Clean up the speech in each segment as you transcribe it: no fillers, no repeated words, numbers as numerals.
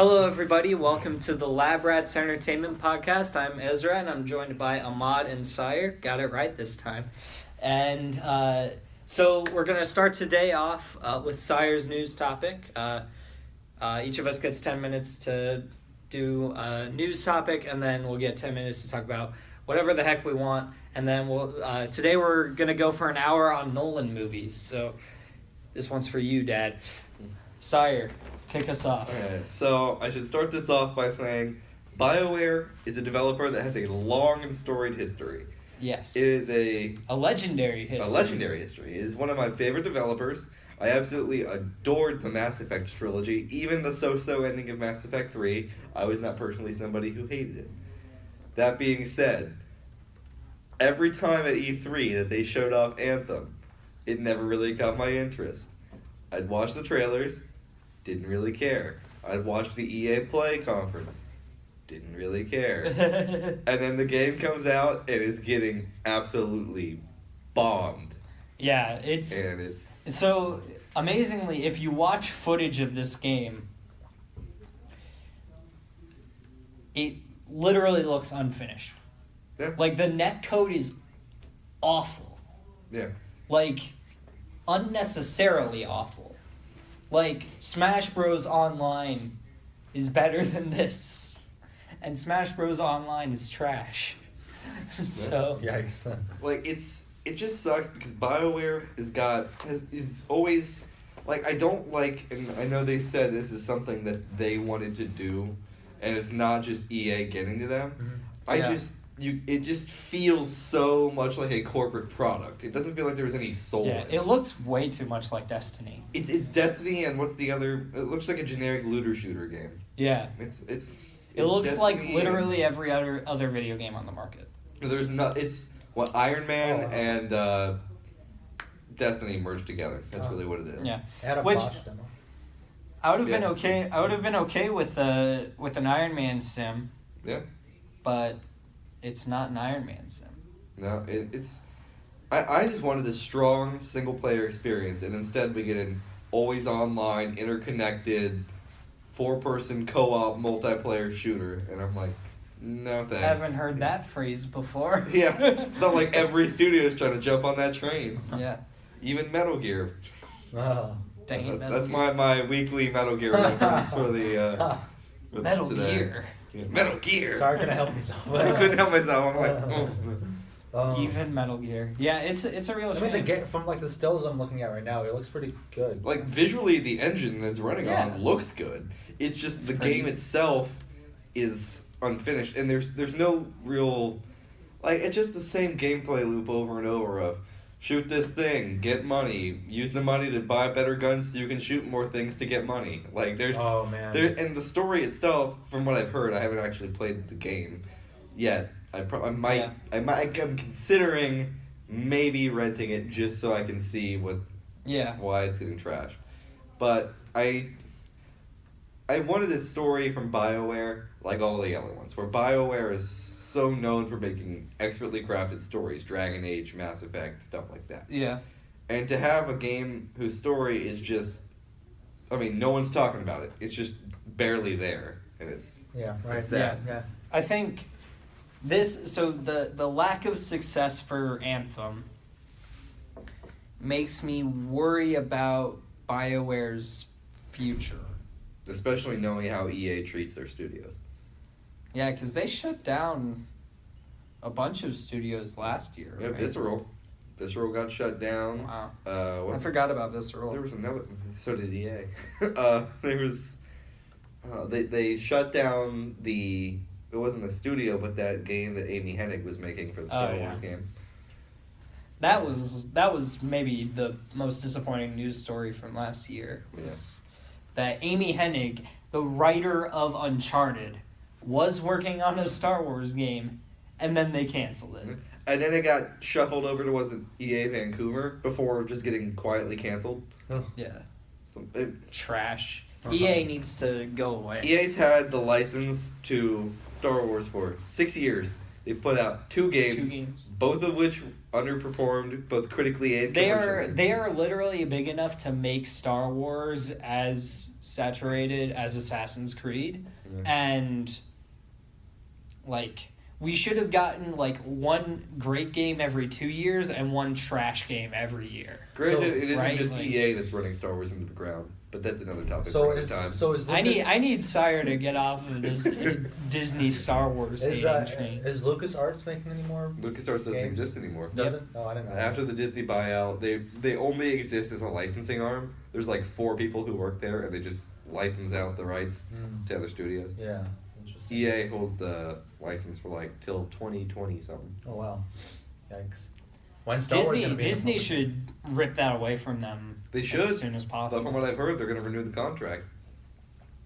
Hello, everybody. Welcome to the Lab Rats Entertainment Podcast. I'm Ezra, and I'm joined by Ahmad and Sire. Got it right this time. And so we're going to start today off with Sire's news topic. Each of us gets 10 minutes to do a news topic, and then we'll get 10 minutes to talk about whatever the heck we want. And then today we're going to go for an hour on Nolan movies. So this one's for you, Dad. Sire, kick us off. Okay, so I should start this off by saying BioWare is a developer that has a long and storied history. Yes. It is a legendary history. A legendary history. It is one of my favorite developers. I absolutely adored the Mass Effect trilogy, even the so-so ending of Mass Effect 3. I was not personally somebody who hated it. That being said, every time at E3 that they showed off Anthem, it never really caught my interest. I'd watch the trailers, didn't really care. I'd watch the EA Play conference, didn't really care. And then the game comes out and is getting absolutely bombed. Yeah, And it's so amazingly, if you watch footage of this game, it literally looks unfinished. Yeah. Like the netcode is awful. Yeah. Like unnecessarily awful. Like Smash Bros. Online is better than this, and Smash Bros. Online is trash. So Yikes. Like it just sucks because BioWare is always like, I don't like, and I know they said this is something that they wanted to do, and it's not just EA getting to them. Mm-hmm. It just feels so much like a corporate product. It doesn't feel like there was any soul yeah, in it. it looks way too much like Destiny. It's Destiny, and what's the other? It looks like a generic looter shooter game. Yeah. It looks Destiny like literally every other video game on the market. There's not. It's what Iron Man and Destiny merged together. That's really what it is. Yeah. Had a Which- Bosch demo. I would have been Yeah. okay. I would have been okay with an Iron Man sim, Yeah. but it's not an Iron Man sim. No, it's. I just wanted a strong single player experience, and instead we get an always online, interconnected, 4-person co-op multiplayer shooter, and I'm like, no thanks. Haven't heard that phrase before. Yeah, it's not like every studio is trying to jump on that train. Yeah. Even Metal Gear. Oh. Dang, That's my weekly Metal Gear reference for the for Metal today. Gear. Yeah, Metal Gear. Sorry, can I help myself? I couldn't help myself. I'm like, Even Metal Gear. Yeah, it's a real I shame. mean, from like the stills I'm looking at right now, it looks pretty good. like visually, the engine that's running Yeah. on looks good. It's just It's the pretty. game itself is unfinished, and there's no real, like, it's just the same gameplay loop over and over of shoot this thing, get money, use the money to buy better guns so you can shoot more things to get money. Like there's Oh, man. and the story itself, from what I've heard, I haven't actually played the game yet. I'm considering maybe renting it just so I can see why it's getting trashed. But I wanted a story from BioWare like all the other ones, where BioWare is so known for making expertly crafted stories, Dragon Age, Mass Effect, stuff like that. Yeah. And to have a game whose story is just, I mean, no one's talking about it. It's just barely there, and it's Yeah, right. sad. Yeah. I think the lack of success for Anthem makes me worry about BioWare's future. Especially knowing how EA treats their studios. Yeah, because they shut down a bunch of studios last year. Yeah, right? Visceral got shut down. Wow. I What's, forgot about Visceral. there was another. So did EA. There was. They shut down the. It wasn't a studio, but that game that Amy Hennig was making for the Star Wars game. That was maybe the most disappointing news story from last year. Was that Amy Hennig, the writer of Uncharted, was working on a Star Wars game, and then they canceled it. And then it got shuffled over to, was it EA Vancouver, before just getting quietly canceled. Yeah. Trash. Uh-huh. EA needs to go away. EA's had the license to Star Wars for 6 years. They put out 2 games, 2 games. both of which underperformed both critically and commercially. They are literally big enough to make Star Wars as saturated as Assassin's Creed, and like we should have gotten like one great game every 2 years and one trash game every year. Granted, it isn't right, just like- EA that's running Star Wars into the ground, but that's another topic So for another is time. I need Sire to get off of this Disney Star Wars hating train. is LucasArts making any more? LucasArts doesn't games? exist anymore. Doesn't? No, I didn't know. After the Disney buyout, they only exist as a licensing arm. There's like 4 people who work there, and they just license out the rights to other studios. Yeah, interesting. EA holds the license for like till 2020 something. Oh wow, yikes! When Star Wars gonna be Disney in- should rip that away from them They should. as soon as But from possible. what I've heard, they're going to renew the contract,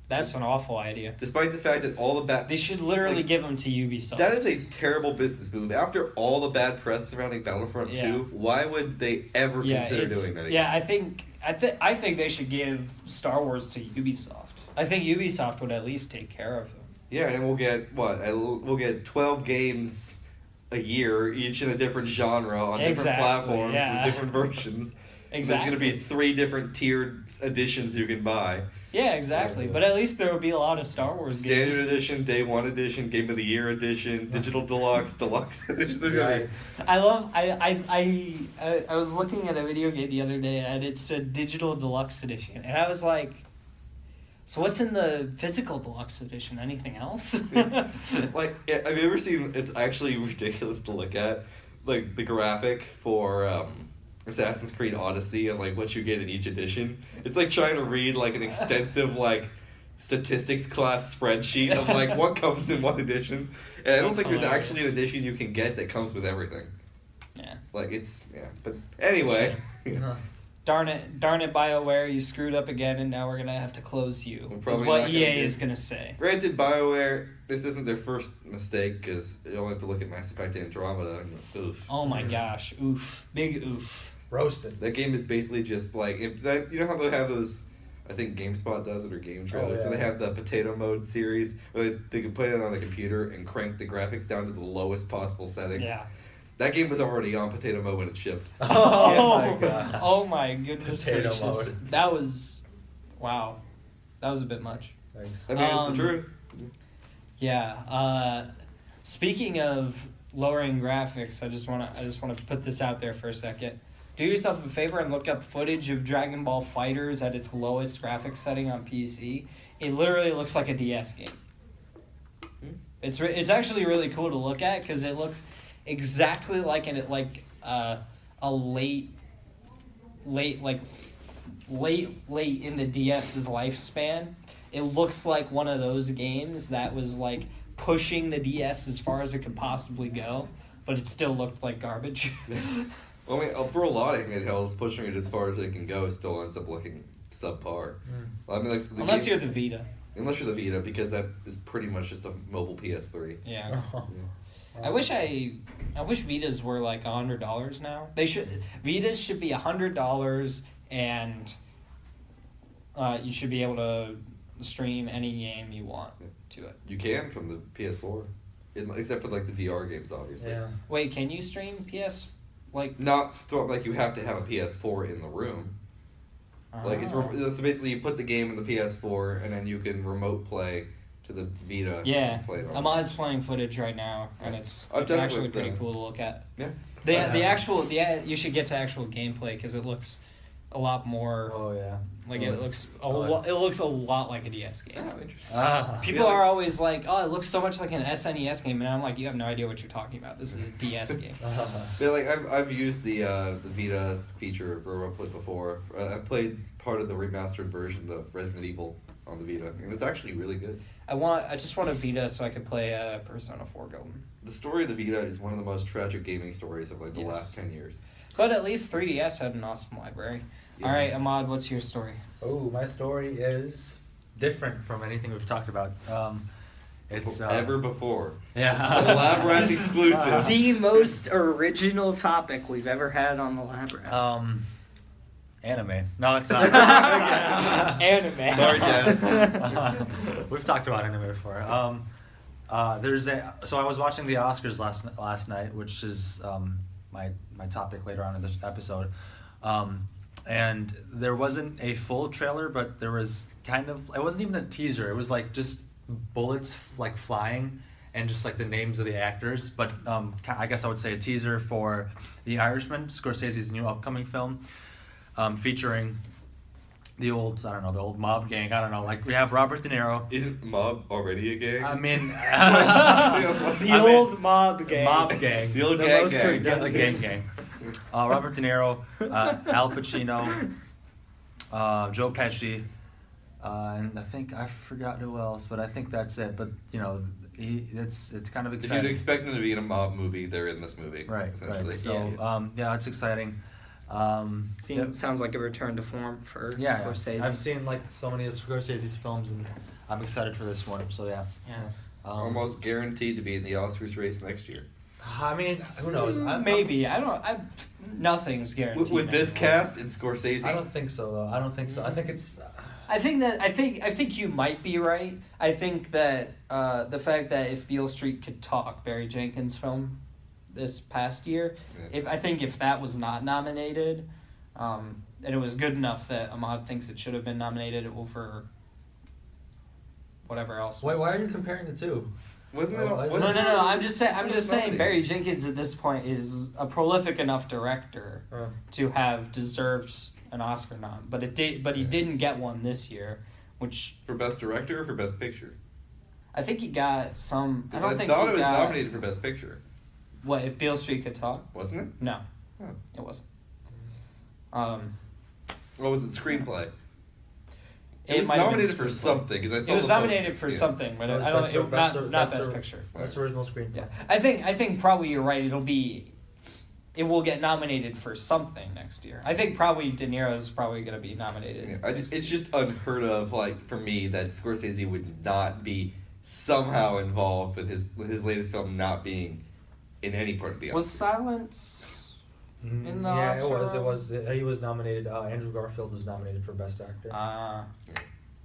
That's an awful idea. despite the fact that all the bad. They should literally Like, give them to Ubisoft. That is a terrible business move. After all the bad press surrounding Battlefront Yeah. 2, why would they ever consider it's- doing that again? Yeah, I think they should give Star Wars to Ubisoft. I think Ubisoft would at least take care of them. Yeah, and we'll get we'll get 12 games a year, each in a different genre on different Exactly, platforms yeah. with different versions. Exactly. There's going to be 3 different tiered editions you can buy. Yeah, exactly. Yeah. But at least there would be a lot of Star Wars games. Standard edition, Day 1 edition, Game of the Year edition, Digital Deluxe, Deluxe edition. There's gonna be- Yikes. I love. I was looking at a video game the other day and it said Digital Deluxe Edition, and I was like, so what's in the physical deluxe edition? Anything else? Like, have you ever seen? It's actually ridiculous to look at, like the graphic for Assassin's Creed Odyssey and like what you get in each edition. It's like trying to read like an extensive like statistics class spreadsheet of like what comes in what edition. And I don't That's think there's hilarious. actually an edition you can get that comes with everything. Yeah. Like it's but anyway. Uh-huh. Darn it, BioWare, you screwed up again, and now we're gonna have to close you. We're Is probably what not gonna EA do- is gonna say. Granted, BioWare, this isn't their first mistake because you only have to look at Mass Effect Andromeda. And, oof. Oh my gosh, oof, big oof. Roasted. That game is basically just like if that you know how they have those. I think GameSpot does it or Game Trailers. yeah. Where they have the potato mode series where they can put it on a computer and crank the graphics down to the lowest possible setting. Yeah. That game was already on potato mode when it shipped. Oh my god. Oh my goodness Potato gracious. mode. That was, wow, that was a bit much. Thanks. I mean, it's the truth. Yeah. Speaking of lowering graphics, I just wanna put this out there for a second. Do yourself a favor and look up footage of Dragon Ball Fighters at its lowest graphics setting on PC. It literally looks like a DS game. It's actually really cool to look at because it looks exactly like a late in the DS's lifespan. It looks like one of those games that was like pushing the DS as far as it could possibly go, but it still looked like garbage. Well, I mean, for a lot of handhelds, pushing it as far as it can go still ends up looking subpar. I mean, like Unless you're the Vita. Unless you're the Vita, because that is pretty much just a mobile PS3. Yeah. I wish Vitas were like $100 now. Vitas should be $100, and you should be able to stream any game you want to it. You can from the PS4, except for like the VR games, obviously. Yeah. Wait, can you stream PS? Like, Like you have to have a PS4 in the room. Like it's oh. so basically you put the game in the PS4 and then you can remote play to the Vita. Yeah, and play it on. Amad's playing footage right now, and it's I've done it actually with pretty the- cool to look at. Yeah. You should get to actual gameplay because it looks a lot more Oh yeah. like Oh, it looks oh. It looks a lot like a DS game. Oh, interesting. Ah. People Yeah, like- are always like, "Oh, it looks so much like an SNES game," and I'm like, "You have no idea what you're talking about. This is a DS game." Yeah, like I've used the Vita's feature of Robot Flip before. I played part of the remastered version of Resident Evil on the Vita, and it's actually really good. I just want a Vita so I can play Persona 4 Golden. The story of the Vita is one of the most tragic gaming stories of like the Yes. last 10 years. But at least 3DS had an awesome library. Yeah. All right, Ahmad, what's your story? Oh, my story is different from anything we've talked about. It's Ever before. Yeah. It's a Lab Rat This is exclusive. The most original topic we've ever had on the Lab Rats. Anime. No, it's not. Anime. Sorry, Jess. We've talked about anime before. So I was watching the Oscars last night, which is my topic later on in this episode, and there wasn't a full trailer, but there was it wasn't even a teaser. It was like just bullets like flying and just like the names of the actors. But I guess I would say a teaser for The Irishman, Scorsese's new upcoming film, featuring the old mob gang. I don't know. Like we have Robert De Niro. Isn't mob already a gang? I mean, old mob gang. Mob gang. The old The gang most gang. Gang. Robert De Niro, Al Pacino, Joe Pesci, and I think I forgot who else, but I think that's it. But you know, it's kind of If exciting. you'd expect them to be in a mob movie, they're in this movie. Right. Essentially. So yeah, it's exciting. Sounds like a return to form for Yeah, Scorsese. I've seen like so many of Scorsese's films, and I'm excited for this one. So yeah. Yeah. Almost guaranteed to be in the Oscars race next year. I mean, who knows? Maybe nothing's guaranteed. With this anymore. cast, it's Scorsese. I don't think so, though. I don't think so. I think it's. I think you might be right. I think that the fact that If Beale Street Could Talk, Barry Jenkins' film this past year, Yeah. if that was not nominated, and it was good enough that Ahmad thinks it should have been nominated over whatever else. Wait, why are you comparing the two? Wasn't it? Oh, wasn't it- No. I'm just saying. nominated? Barry Jenkins at this point is a prolific enough director to have deserved an Oscar nom, but he didn't get one this year, which For Best Director or for Best Picture? I think he got some. I 'Cause don't think thought he it was got, nominated for Best Picture. What, If Beale Street Could Talk? Wasn't it? No, Oh. it wasn't. What was it? Screenplay. It was might have been nominated for screenplay. something because I saw It was the nominated post. for Yeah. something, but It was I don't. best- It, best- not best- Best Picture. Best original screenplay. Yeah, I think probably you're right. It will get nominated for something next year. I think probably De Niro's probably going to be nominated. Yeah, it's just unheard of, like, for me, that Scorsese would not be somehow involved with his latest film not being in any part of the Oscars. Was Silence in the Yeah, Oscar? it was. He was nominated. Andrew Garfield was nominated for Best Actor.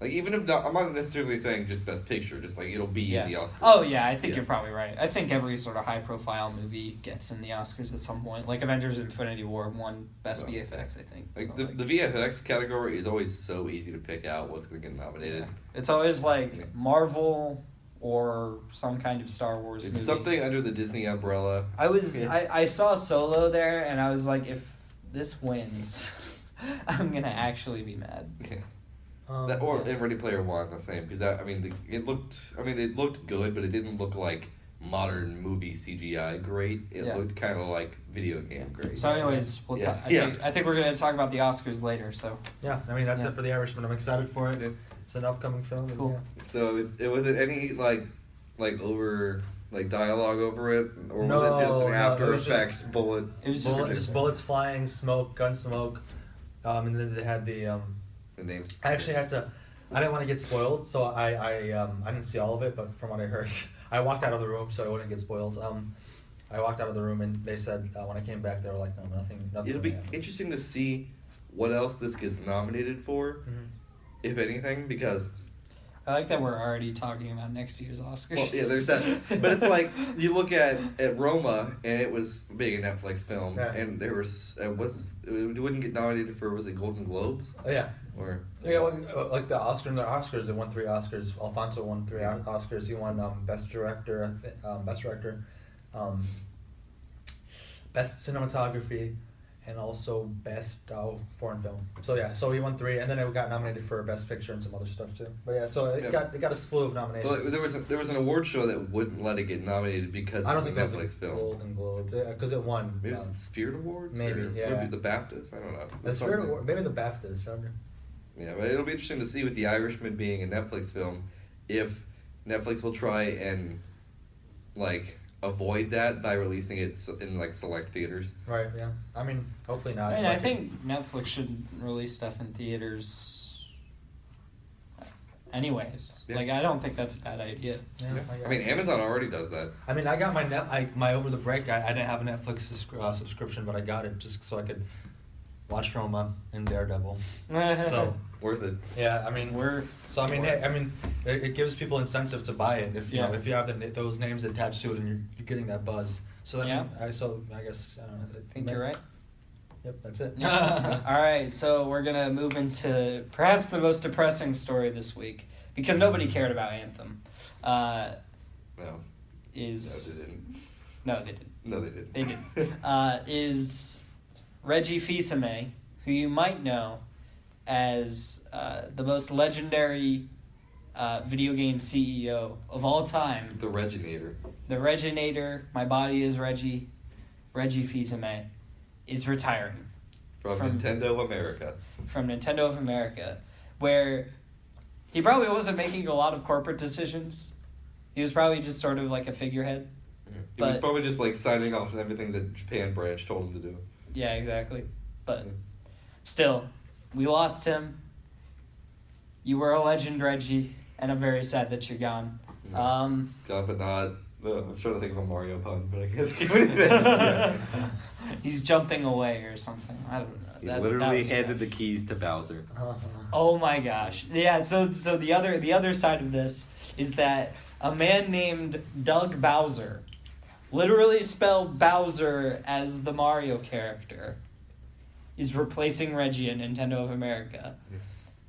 Like, even if not, I'm not necessarily saying just Best Picture, just like it'll be in the Oscars. Oh yeah, I think Yeah. you're probably right. I think every sort of high-profile movie gets in the Oscars at some point. Like Avengers: Infinity War won Best Well, VFX, I think. Like So, the VFX category is always so easy to pick out what's going to get nominated. it's always like Yeah. Marvel or some kind of Star Wars It's movie. something under the Disney umbrella. I saw Solo there, and I was like, if this wins, I'm gonna actually be mad. Okay. Um, And Ready Player One, the same, because it looked good, but it didn't look like modern movie CGI great. It Yeah. looked kind of like video game great. So, anyways, we'll Yeah. talk. Yeah. I think we're gonna talk about the Oscars later. So, Yeah, I mean that's Yeah. it for The Irishman. I'm excited for it. Yeah. It's an upcoming film. and Cool. So was it any like over like dialogue over it, or No, was it just an no, After it was just- Effects bullet? it was just bullets flying, smoke, gun smoke, and then they had the. The names. I actually had to. I didn't want to get spoiled, so I didn't see all of it, but from what I heard, I walked out of the room so I wouldn't get spoiled. I walked out of the room and they said when I came back they were like, no, nothing. It'll be happened. interesting to see what else this gets nominated for, Mhm. if anything, because I like that we're already talking about next year's Oscars. well, yeah, there's that. But it's like you look at Roma, and it was being a Netflix film, Yeah. and it wouldn't get nominated for, was it Golden Globes Oh, yeah. or? Yeah, like the Oscars, they won 3 Oscars. Alfonso won 3 Oscars. He won Best Director, Best Cinematography, and also Best Foreign Film. So yeah, so he won 3, and then it got nominated for Best Picture and some other stuff too. But yeah, so it Yeah. got a slew of nominations. Well, there was an award show that wouldn't let it get nominated because I it don't was think a it was Netflix the film. Golden Globe because it won. Maybe it's the Spirit Awards. Maybe, or yeah. maybe the BAFTAs. I don't know. The It's Spirit something. Award- maybe the BAFTAs. I don't know. Yeah, but it'll be interesting to see with The Irishman being a Netflix film, if Netflix will try and like avoid that by releasing it in like select theaters. Right. Yeah. I mean, hopefully not. I mean, So I think Netflix should release stuff in theaters. Anyways, Yeah. like I don't think that's a bad idea. Yeah, I mean, Amazon already does that. I mean, I got my over the break. I didn't have a Netflix subscription, but I got it just so I could watch Roma and Daredevil. So Worth it. Yeah, I mean, so I mean, hey, I mean, it gives people incentive to buy it if you know if you have those names attached to it and you're getting that buzz. So I mean, I guess I don't know. I think you're right. Yep, that's it. All right, so we're gonna move into perhaps the most depressing story this week because nobody cared about Anthem. No. Is No, they didn't. no, they No, didn't. they didn't. They did. Is Reggie Fils-Aimé, who you might know as the most legendary video game CEO of all time. The Reginator. The Reginator, my body is Reggie Fils-Aimé, is retiring. From Nintendo of America. From Nintendo of America, where he probably wasn't making a lot of corporate decisions. He was probably just sort of like a figurehead. He was probably just like signing off on everything that Japan branch told him to do. Yeah, exactly. But still, we lost him. You were a legend, Reggie, and I'm very sad that you're gone. God, but not. I'm trying to think of a Mario pun, but I can't think of anything. He's jumping away or something. I don't know. He literally handed the keys to Bowser. Oh my gosh. Yeah, so the other side of this is that a man named Doug Bowser, literally spelled Bowser as the Mario character, is replacing Reggie in Nintendo of America.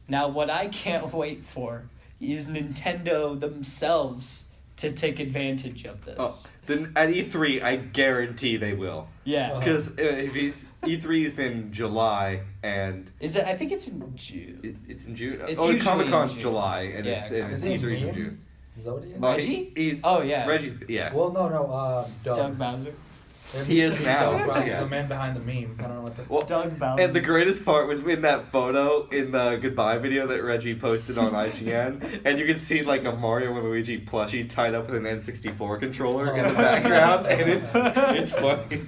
Now, what I can't wait for is Nintendo themselves to take advantage of this. Oh, then at E3, I guarantee they will. Yeah. Because E3 is in July, and Is it? I think it's in June. it's in June. It's oh, usually Comic-Con's in June. July, and Yeah, it's Is he E3's in meme? June. Is that what he is? Well, Reggie? He's Oh, yeah. Reggie's, yeah. Well, no, Doug Bowser. He is now, Doug, yeah. The man behind the meme. I don't know what the. Well, Doug Bowser. and the greatest part was in that photo in the goodbye video that Reggie posted on IGN, and you can see like a Mario and Luigi plushie tied up with an N64 controller in the background, and it's funny.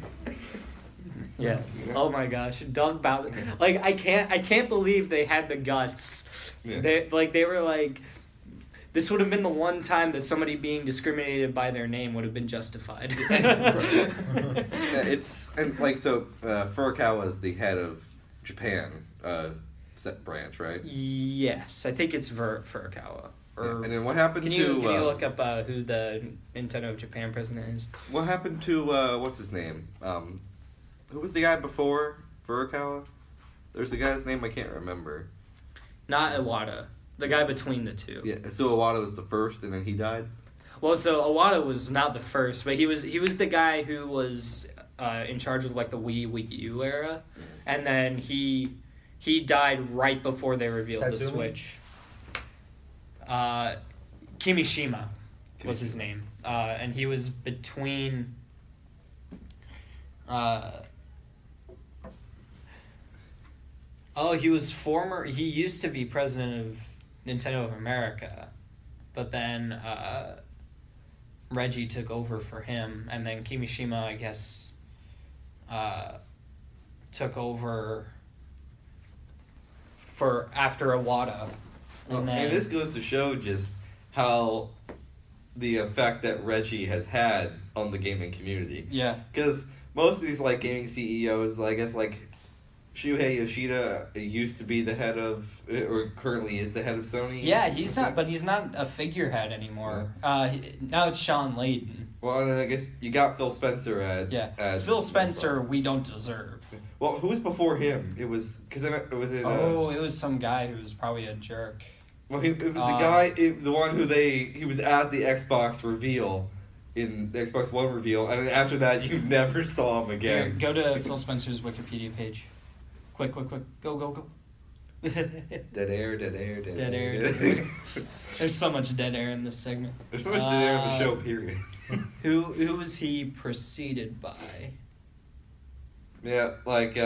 Yeah. Oh my gosh, Doug Bowser. Like I can't believe they had the guts. Yeah. They were like, this would have been the one time that somebody being discriminated by their name would have been justified. Yeah, it's and like so. Furukawa is the head of Japan set branch, right? Yes, I think it's Furukawa. Yeah, and then what happened Can to? you look up who the Nintendo of Japan president is? What happened to what's his name? Who was the guy before Furukawa? There's the guy's name I can't remember. Not Iwata. The guy between the two. Yeah, so Iwata was the first, and then he died. Well, so Iwata was not the first, but he was the guy who was in charge of like the Wii U era, and then he died right before they revealed the Tatsumi? Switch. Kimishima was his name, and he was between. He was former. He used to be president of Nintendo of America, but then Reggie took over for him, and then Kimishima, I guess, took over for after Iwata. And this goes to show just how the effect that Reggie has had on the gaming community. Yeah. Because most of these like gaming CEOs, I guess like Shuhei Yoshida used to be the head of, or currently is the head of Sony. Yeah, he's not a figurehead anymore. Now it's Sean Layden. Well, and I guess you got Phil Spencer at. Phil Spencer, we don't deserve. Well, who was before him? It was because it was it. It was some guy who was probably a jerk. Well, it was the guy, the one who he was at the Xbox reveal, in the Xbox One reveal, and then after that you never saw him again. Here, go to Phil Spencer's Wikipedia page. Quick, go. Dead air. Dead air. There's so much dead air in this segment. There's so much dead air in the show, period. Who was he preceded by? Yeah, like,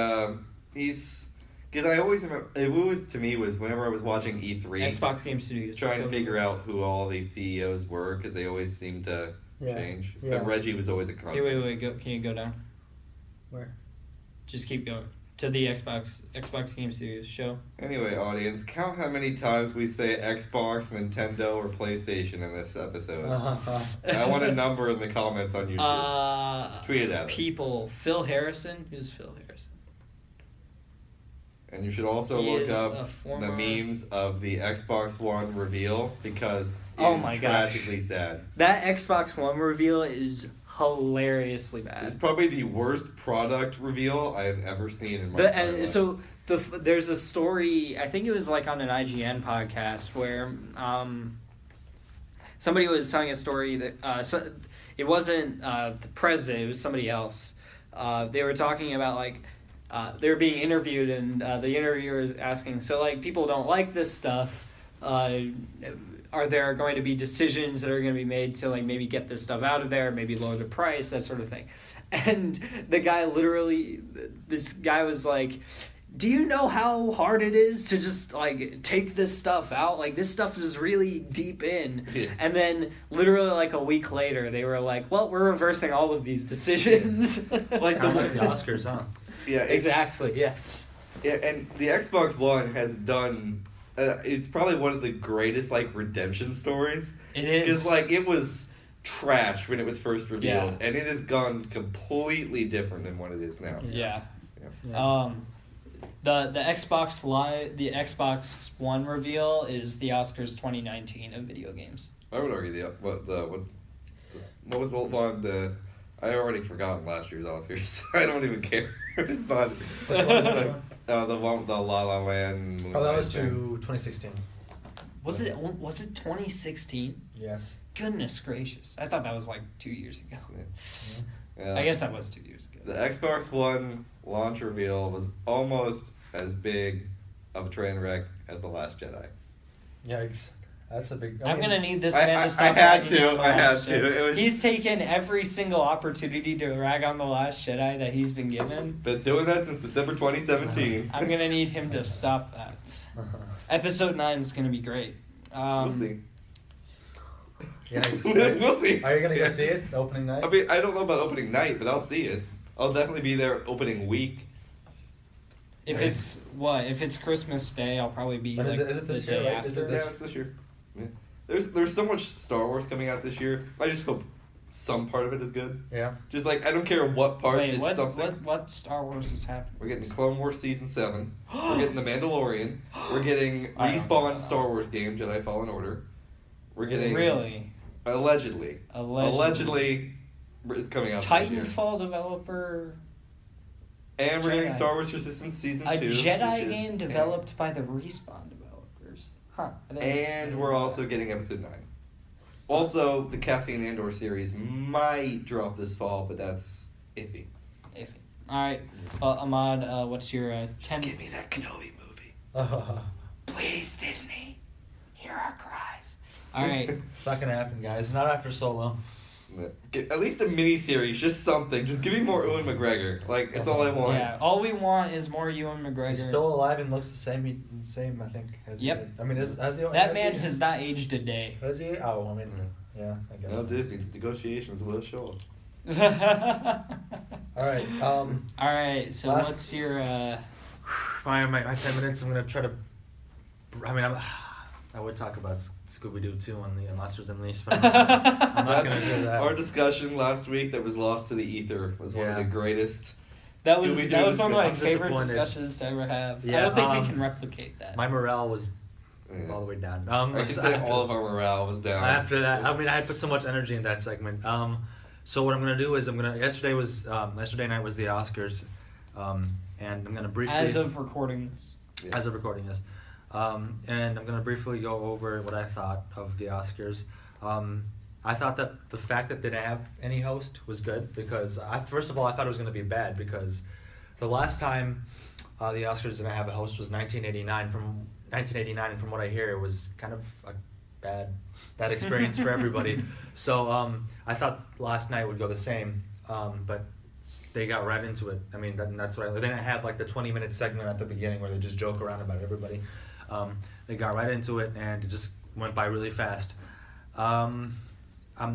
he's... Because I always remember... It always, to me, was whenever I was watching E3... Xbox Game Studios. Trying to figure out who all these CEOs were, because they always seem to change. Yeah. But Reggie was always a constant. Wait, go. Can you go down? Where? Just keep going. To the Xbox Game Studios show. Anyway, audience, count how many times we say Xbox, Nintendo, or PlayStation in this episode. I want a number in the comments on YouTube. Tweet it at us. People. Phil Harrison? Who's Phil Harrison? And you should also He look is a up former- the memes of the Xbox One reveal because it Oh is my gosh. tragically sad. That Xbox One reveal is hilariously bad. It's probably the worst product reveal I have ever seen in my entire life. So there's a story. I think it was like on an IGN podcast where somebody was telling a story that it wasn't the president. It was somebody else. They were talking about like they were being interviewed, and the interviewer is asking, so like people don't like this stuff. Are there going to be decisions that are going to be made to like maybe get this stuff out of there, maybe lower the price, that sort of thing? And this guy was like, do you know how hard it is to just like take this stuff out? Like this stuff is really deep in. Yeah. And then literally like a week later they were like, well, we're reversing all of these decisions. Like Kind of like the Oscars, huh? Yeah, it's- Exactly, yes. Yeah, and the Xbox One has done. It's probably one of the greatest like redemption stories. It is. Because like it was trash when it was first revealed, Yeah. and it has gone completely different than what it is now. Yeah. Yeah. The Xbox One reveal is the Oscars 2019 of video games. I would argue what was the one I already forgotten last year's Oscars. I don't even care. It's not. Which one is that? The one with the La La Land. Oh, that was Moonlight to 2016. Was it 2016? Yes. Goodness gracious! I thought that was like 2 years ago. thing. I guess that was 2 years ago. The Xbox One launch reveal was almost as big of a train wreck as The Last Jedi. Yikes. That's a big. I'm gonna need this I- man I- to stop. I had ragging to, on The I had Last to. Jedi. It was- He's taken every single opportunity to rag on the Last Jedi that he's been given. Been doing that since December 2017. I'm gonna need him to stop that. Episode 9 is gonna be great. We'll see. Yikes. We'll see. Are you gonna go Yeah. see it opening night? I mean, I don't know about opening night, but I'll see it. I'll definitely be there opening week. If it's If it's Christmas Day, I'll probably be. When is like, it? Is it this the year, day right? Is after. it Yeah, it's this year. Yeah. There's so much Star Wars coming out this year. I just hope some part of it is good. Yeah. Just like I don't care what part, Wait, just something. what Star Wars is happening? We're getting Clone Wars Season 7. We're getting The Mandalorian. We're getting I don't know Respawn about Star Wars game, Jedi Fallen Order. We're getting... Really? Allegedly. Allegedly. It's coming out this year. Titanfall developer. And we're getting Jedi. Star Wars Resistance Season 2. A Jedi which is- game developed by the Respawn developers. Huh. I didn't- And we're also getting Episode 9. Also, the Cassian Andor series might drop this fall, but that's iffy. Iffy. Alright. Ahmad, what's your 10... Give me that Kenobi movie. Please, Disney. Hear our cries. Alright. It's not gonna happen, guys. Not after Solo. At least a mini series, just something. Just give me more Ewan McGregor. Like, it's all I want. Yeah, all we want is more Ewan McGregor. He's still alive and looks the same. Same, I think. As he Yep. did. I mean, has he? That man has not aged a day. Has he? Oh, I mean, yeah, I guess. No Disney negotiations will show. All right. Alright, so Last- what's your... My 10 minutes. I'm gonna try to. I mean, I would talk about Scooby Doo 2 on the Monsters Unleashed, but I'm not gonna do that. Our discussion last week that was lost to the ether was one of Yeah. the greatest. That was Scooby-Doo that is was one of my I'm favorite disappointed. discussions to ever have. I Yeah, don't think we can replicate that. My morale was Yeah. all the way down. I can say all of our morale was down. After that, I mean, I had put so much energy in that segment. So what I'm gonna do is yesterday night was the Oscars, and I'm gonna briefly As of recording this. Yeah. as of recording this, and I'm gonna briefly go over what I thought of the Oscars. I thought that the fact that they didn't have any host was good because first of all I thought it was gonna be bad because the last time the Oscars didn't have a host was 1989. From 1989, and from what I hear, it was kind of a bad experience for everybody. So I thought last night would go the same, but they got right into it. I mean, that's what they didn't have like the 20-minute segment at the beginning where they just joke around about everybody. They got right into it, and it just went by really fast. I'm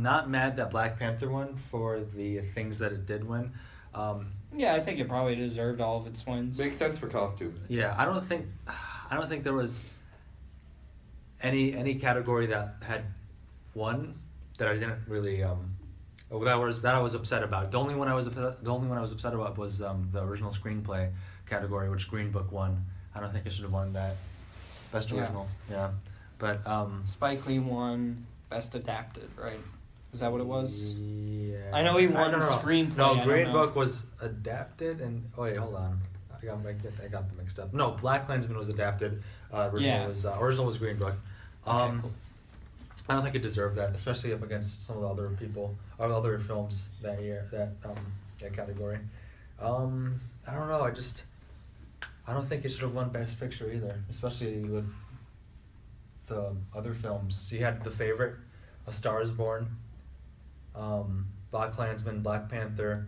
not mad that Black Panther won for the things that it did win. Yeah, I think it probably deserved all of its wins. Makes sense for costumes. Yeah, I don't think there was any category that had won that I didn't really that I was upset about. The only one I was upset about was the original screenplay category, which Green Book won. I don't think it should have won that best Yeah. original. Yeah, but Spike Lee won Best Adapted, right? Is that what it was? Yeah. I know he won no, no, no. screenplay, I No, don't Green know. Book was adapted, and oh wait, hold on. I got them mixed up. No, Black Klansman was adapted. Yeah. Original was Green Book. Okay, cool. I don't think it deserved that, especially up against some of the other people or other films that year, that category. I don't know. I don't think it should have won Best Picture either, especially with the other films. You had The Favorite, A Star Is Born, Black Klansman, Black Panther,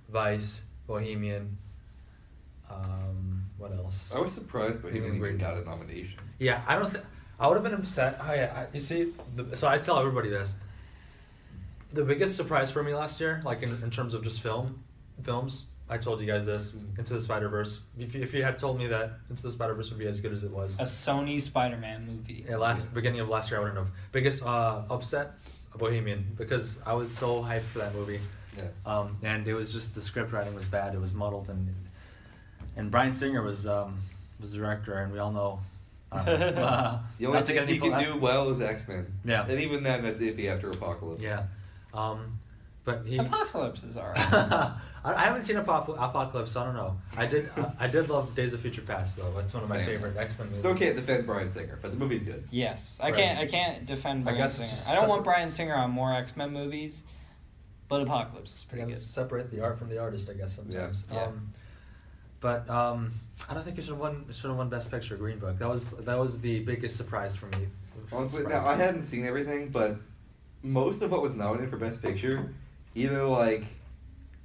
Vice, Bohemian. What else? I was surprised, but he Even even Green got a nomination. Yeah, I don't think I would have been upset. Oh yeah, you see, so I tell everybody this. The biggest surprise for me last year, like in terms of just films, I told you guys this. Into the Spider-Verse. If you had told me that Into the Spider-Verse would be as good as it was, A Sony Spider-Man movie. beginning of last year, I wouldn't have. Biggest upset, Bohemian, because I was so hyped for that movie. Yeah. And it was just the script writing was bad. It was muddled, and Bryan Singer was the director, and we all know. The only not to get thing he any can do well is X-Men. Yeah. And even then, that's iffy after Apocalypse. Yeah, but he. Apocalypse is alright. I haven't seen Apocalypse, so I don't know. I did love Days of Future Past though. It's one of my Same. favorite X-Men movies. Still can't defend Bryan Singer, but the movie's good. Yes, Right. I can't defend I Bryan guess Singer. it's just I don't want separate- Bryan Singer on more X-Men movies, but Apocalypse is You pretty gotta good. separate the art from the artist, I guess sometimes. Yeah. But I don't think it should have won Best Picture. Green Book. That was the biggest surprise for me. Honestly, Surprised now I me. hadn't seen everything, but most of what was nominated for Best Picture, either like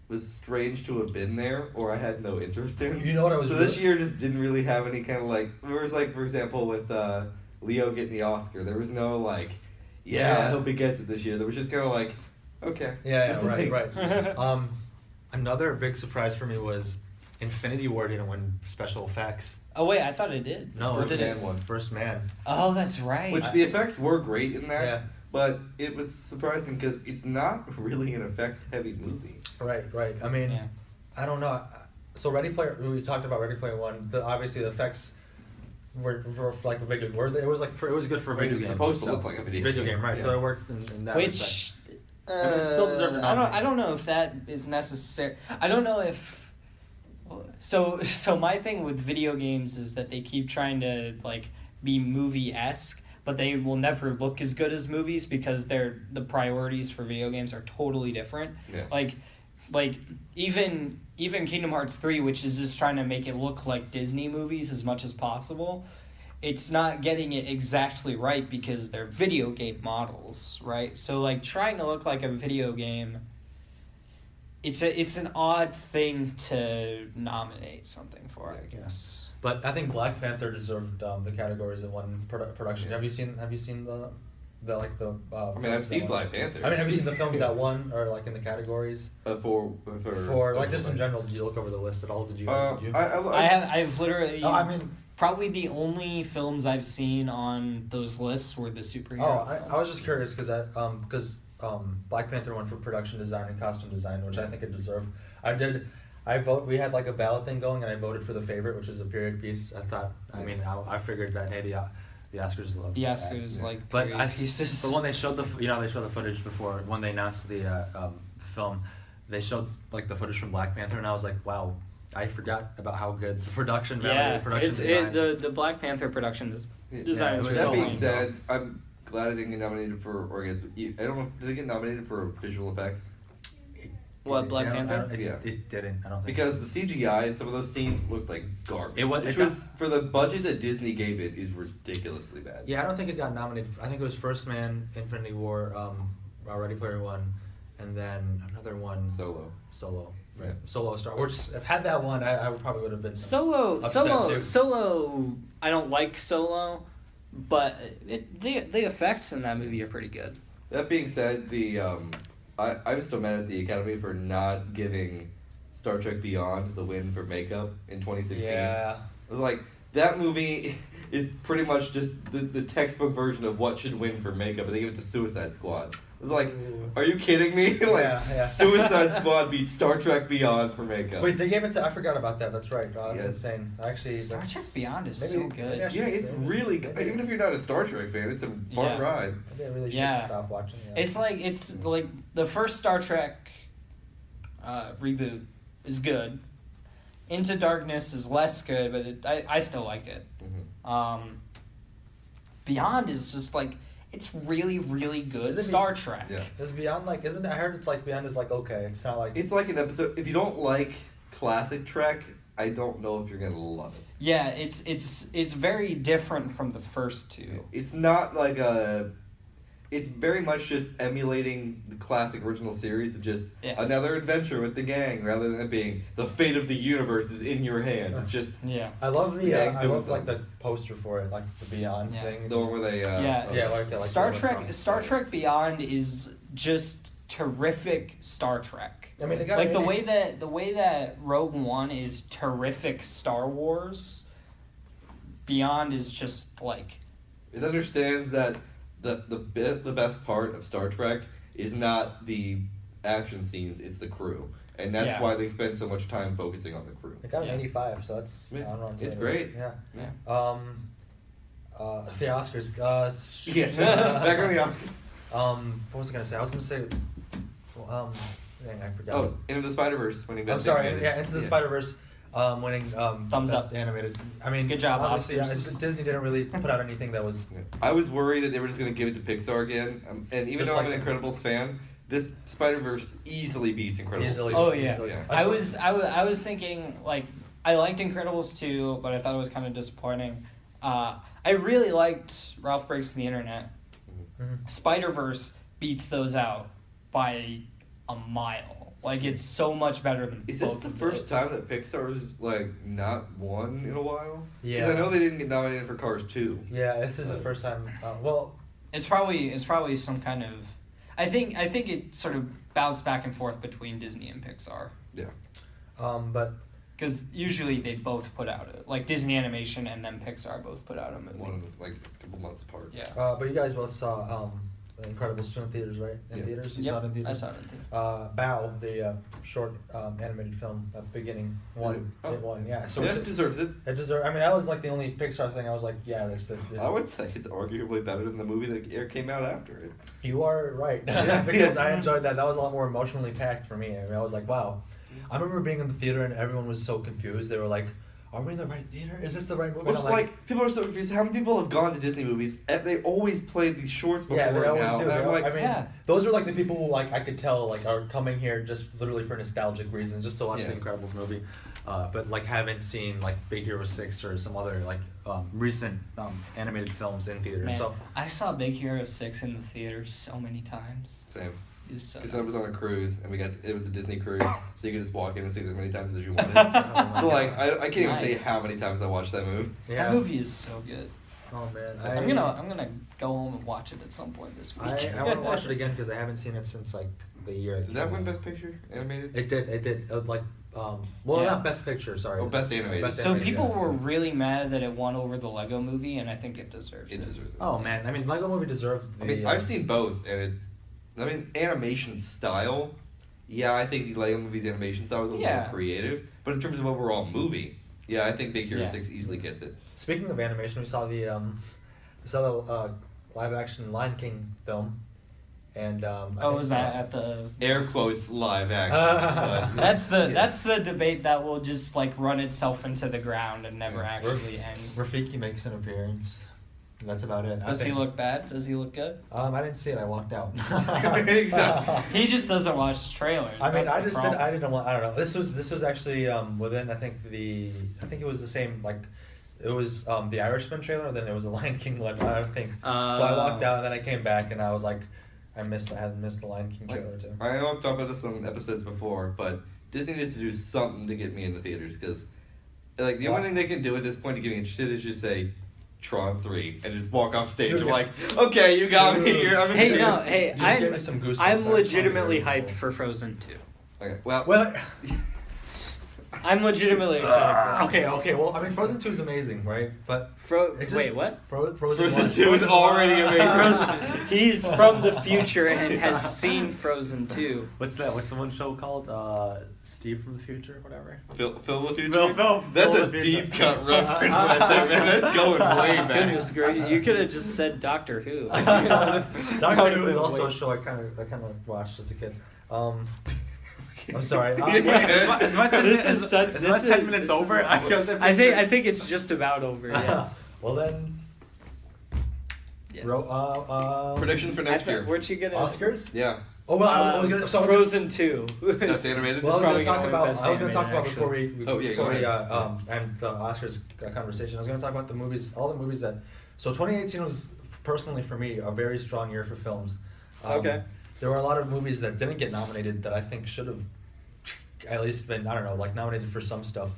was strange to have been there, or I had no interest in. You know what I was So this really- year just didn't really have any kind of like. There was like, for example, with Leo getting the Oscar, there was no like, yeah, I Yeah. hope he gets it this year. There was just kind of like, okay. Yeah, Just right, like- right. Another big surprise for me was Infinity War didn't win special effects. Oh wait, I thought it did. No, Or it did Man one. First Man. Oh, that's right. Which the effects were great in that, Yeah. but it was surprising because it's not really an effects-heavy movie. Right, right. I mean, Yeah. I don't know. So we talked about Ready Player One. Obviously the effects were like a video. It was like it was good for a video It's game. supposed to look like a video game, right? yeah. So it worked in that respect. Which I mean, it still deserved an I don't know if that is necessary. I don't know if so my thing with video games is that they keep trying to like be movie-esque, but they will never look as good as movies because the priorities for video games are totally different. Yeah. Like even Kingdom Hearts 3, which is just trying to make it look like Disney movies as much as possible, it's not getting it exactly right because they're video game models, right? So like trying to look like a video game, it's an odd thing to nominate something for, I guess. But I think Black Panther deserved the categories it won production. Yeah. Have you seen the I mean, I've films seen that Black won? Panther. I mean, have you seen the films that won or like in the categories? For like just in general, did you look over the list at all? Did you? Did you? I've literally Oh, I mean, probably the only films I've seen on those lists were the superhero films. I was just curious because Black Panther won for production design and costume design, which I think it deserved. We had like a ballot thing going, and I voted for The Favorite, which is a period piece. I figured that hey, the Oscars love The that. Oscars But period pieces. but when they showed the footage before when they announced the film, they showed like the footage from Black Panther, and I was like, wow, I forgot about how good the production value, production design. the Black Panther production design it was was That so being lame. said, I'm glad I didn't get nominated for, or I guess, I don't know, did they get nominated for visual effects? What, Black Yeah, Panther? It didn't. I don't think. Because the CGI in some of those scenes looked like garbage. It was- which it got- was, for the budget that Disney gave it, is ridiculously bad. Yeah, I don't think it got nominated. I think it was First Man, Infinity War, Ready Player One, and then another one. Solo. Right. Yeah. Solo Star Wars. If had that one, I probably would have been upset too. Solo. I don't like Solo, but the effects in that movie are pretty good. That being said, I'm still mad at the Academy for not giving Star Trek Beyond the win for makeup in 2016. Yeah. I was like, that movie is pretty much just the textbook version of what should win for makeup, and they give it to Suicide Squad. was like, Ooh. are you kidding me? Like, Yeah. Suicide Squad beats Star Trek Beyond for makeup. Wait, they gave it to. I forgot about that. That's right. That's Yeah. insane. Actually, Star that's, Trek Beyond is maybe- so good. maybe I should- yeah, it's really good. Even if you're not a Star Trek fan, it's a fun Yeah. ride. Maybe I really should Yeah. stop watching. It's like the first Star Trek reboot is good. Into Darkness is less good, but I still like it. Mm-hmm. Beyond is just like it's really really good Is it Star Trek. Yeah. Is Beyond like? Isn't I heard it's like Beyond is like okay. It's not like. It's like an episode. If you don't like classic Trek, I don't know if you're gonna love it. Yeah, it's very different from the first two. It's not like a. It's very much just emulating the classic original series of just Yeah. another adventure with the gang, rather than it being the fate of the universe is in your hands. It's just Yeah. I love the. Yeah, it's I doing love like the something. poster for it, like the Beyond Yeah. thing. the one where they. Yeah. Yeah, like that. Like Star the Trek electronic- Star Trek Beyond is just terrific Star Trek. I mean, they got Like an the indie- way that Rogue One is terrific Star Wars, Beyond is just like It understands that the best part of Star Trek is not the action scenes; it's the crew, and that's Yeah. why they spend so much time focusing on the crew. It got an Yeah. 85, so that's. Yeah, I don't know. what it's it is. great. Yeah. Yeah. The Oscars. Yeah, back on the Oscar. What was I gonna say? I was gonna say. Well, dang, I forgot. Oh, Into the Spider-Verse winning I'm best sorry. animated. Yeah, Into the Spider-Verse. Winning Thumbs best up. animated. I mean, Good job, obviously, Oscars. Disney didn't really put out anything that was. Yeah. I was worried that they were just going to give it to Pixar again, and even Just though I'm like an Incredibles fan, this Spider-Verse easily beats Incredibles. Easily. oh yeah. Yeah. I was thinking like I liked Incredibles 2, but I thought it was kind of disappointing. I really liked Ralph Breaks the Internet. Mhm. Spider-Verse beats those out by a mile. Like it's so much better than Is this both the of first those. time that Pixar's like not won in a while? 'Cause Yeah. I know they didn't get nominated for Cars 2. Yeah, this is the first time. Well, It's probably some kind of. I think it sort of bounced back and forth between Disney and Pixar Yeah. but because usually they both put out it like Disney Animation and then Pixar both put out a movie. One like a couple months apart. Yeah. but you guys both saw The Incredibles 2 in theaters, right? In Yeah. theaters, you Yep, saw it in I theaters. saw it in theaters. Bao, the short animated film at the beginning, won. Oh. It won, yeah. So yeah, it's- it deserves it. it deserved. I mean, that was like the only Pixar thing I was like, yeah, that's the. I would say it's arguably better than the movie that came out after it. You are right. Yeah. Because I enjoyed that. That was a lot more emotionally packed for me. I mean, I was like, wow. I remember being in the theater and everyone was so confused. They were like, are we in the right theater? Is this the right movie? Which, And I'm like, people are so confused. How many people have gone to Disney movies? They always play these shorts before yeah, they always now. do. And I'm like, I mean, Yeah. those are like the people who like I could tell like are coming here just literally for nostalgic reasons, just to watch Yeah. the Incredibles movie, but like haven't seen like Big Hero 6 or some other like recent animated films in theaters. Man, So I saw Big Hero 6 in the theaters so many times. same. It was so Because I was nice. on a cruise and it was a Disney cruise, so you could just walk in and see it as many times as you wanted. my So like, God. I can't even tell you Nice. how many times I watched that movie. yeah. That movie is so good. Oh man, I'm gonna go home and watch it at some point this week. I want to watch it again because I haven't seen it since like the year. it Did that came win out. Best Picture animated? It did. Well, Yeah. not Best Picture. Sorry. Oh, Best Animated. Best So Animated, people yeah. were really mad that it won over the Lego Movie, and I think it deserves it. It deserves it. Oh man, I mean, Lego Movie deserved. I mean, I've seen both, and animation style. Yeah, I think the Lego Movie's animation style was a little Yeah. more creative, but in terms of overall movie, yeah, I think Big Hero Yeah. 6 easily gets it. Speaking of animation, we saw the live action Lion King film, and I Oh, think- was that at the? Air quotes live action. but- That's the debate that will just like run itself into the ground and never Yeah. actually end. Rafiki makes an appearance. And that's about it. Does he look bad? Does he look good? I didn't see it. I walked out. Exactly. He just doesn't watch trailers. I mean, That's I the just problem. I didn't want. I don't know. This was actually within I think it was the same like. It was the Irishman trailer, then it was the Lion King one. I don't think. So I walked out, and then I came back, and I was like, I had missed the Lion King trailer too. I know I've talked about this on episodes before, but Disney needs to do something to get me in the theaters because, like, the only thing they can do at this point to get me interested is just say Tron 3 and just walk off stage. Dude, I'm like, okay, you got me Dude. here. I'm in Hey, the no, theater. hey, You just gave me some goosebumps. I'm That's legitimately unbelievable. hyped for Frozen 2. Okay, well, Well, I'm legitimately excited for it. Okay. Well, I mean, Frozen 2 is amazing, right? But it just, Wait, what? Frozen Frozen 1. 2 is already amazing. Frozen. He's from the future and has seen Frozen 2. What's that? What's the one show called? Steve from the Future, whatever. Phil the Future? Phil That's the a Future. deep cut reference right there, man. That's going way back. Goodness gracious, you could have just said Doctor Who. Doctor Who is also a show I kind of watched as a kid. I'm sorry. Is my 10 This minutes, is such- is this my is- 10 minutes this over? is- I I think it's just about over. Yes. Well then, Yes. Predictions for next year. Where'd you get it? Oscars? Yeah. Oh well, I was gonna. So I was Frozen 2. That's animated? Well, I was probably going to talk gonna about. win Best I was going to talk about Animated, before we Oh, yeah, before go we ahead. and the Oscars conversation. I was going to talk about the movies, all the movies that. So 2018 was personally for me a very strong year for films. Okay. There were a lot of movies that didn't get nominated that I think should have at least been, I don't know, like nominated for some stuff.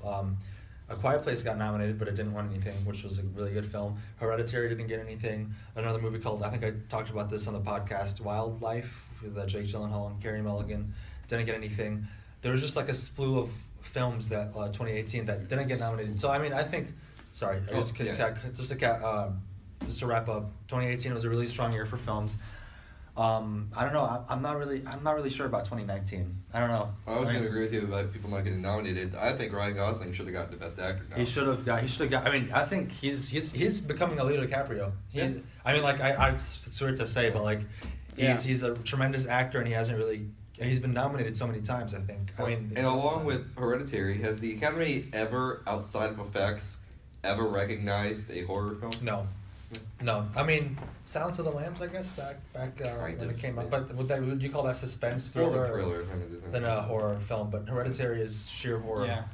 A Quiet Place got nominated, but it didn't win anything, which was a really good film. Hereditary didn't get anything. Another movie called, I think I talked about this on the podcast, Wildlife, with Jake Gyllenhaal and Carey Mulligan, didn't get anything. There was just like a slew of films that 2018 that didn't get nominated. So I mean, I think, sorry, I just just to wrap up, 2018 was a really strong year for films. I don't know. I'm not really sure about 2019. I don't know. I was going to agree with you about people not getting nominated. I think Ryan Gosling should have gotten the Best Actor now. He should have got. I mean, I think he's becoming a Leo DiCaprio. Yeah. I mean, like it's weird to say, but like he's a tremendous actor, and he hasn't really. He's been nominated so many times. I think. I mean, and along with Hereditary, has the Academy ever, outside of effects, ever recognized a horror film? No. I mean, Silence of the Lambs, I guess, back when it came out. But would you call that suspense More thriller? of a thriller kind of design. Than a horror film, but Hereditary is sheer horror. Yeah.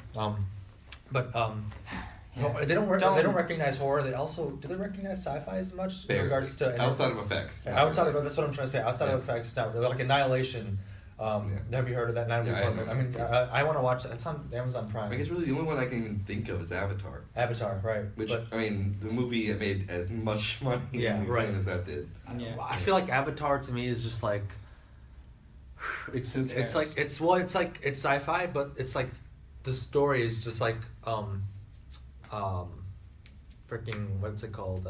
They don't recognize horror. They also do they recognize sci-fi as much in regards to outside of effects. Outside of that's what I'm trying to say. Outside of effects, now like Annihilation. Have you heard of that? Yeah, I mean, I want to watch that. It's on Amazon Prime. I guess really the only one I can even think of is Avatar. Avatar, right? Which I mean, the movie made as much money as that did. Yeah. I feel like Avatar to me is just like it's sci-fi, but it's like the story is just like freaking what's it called?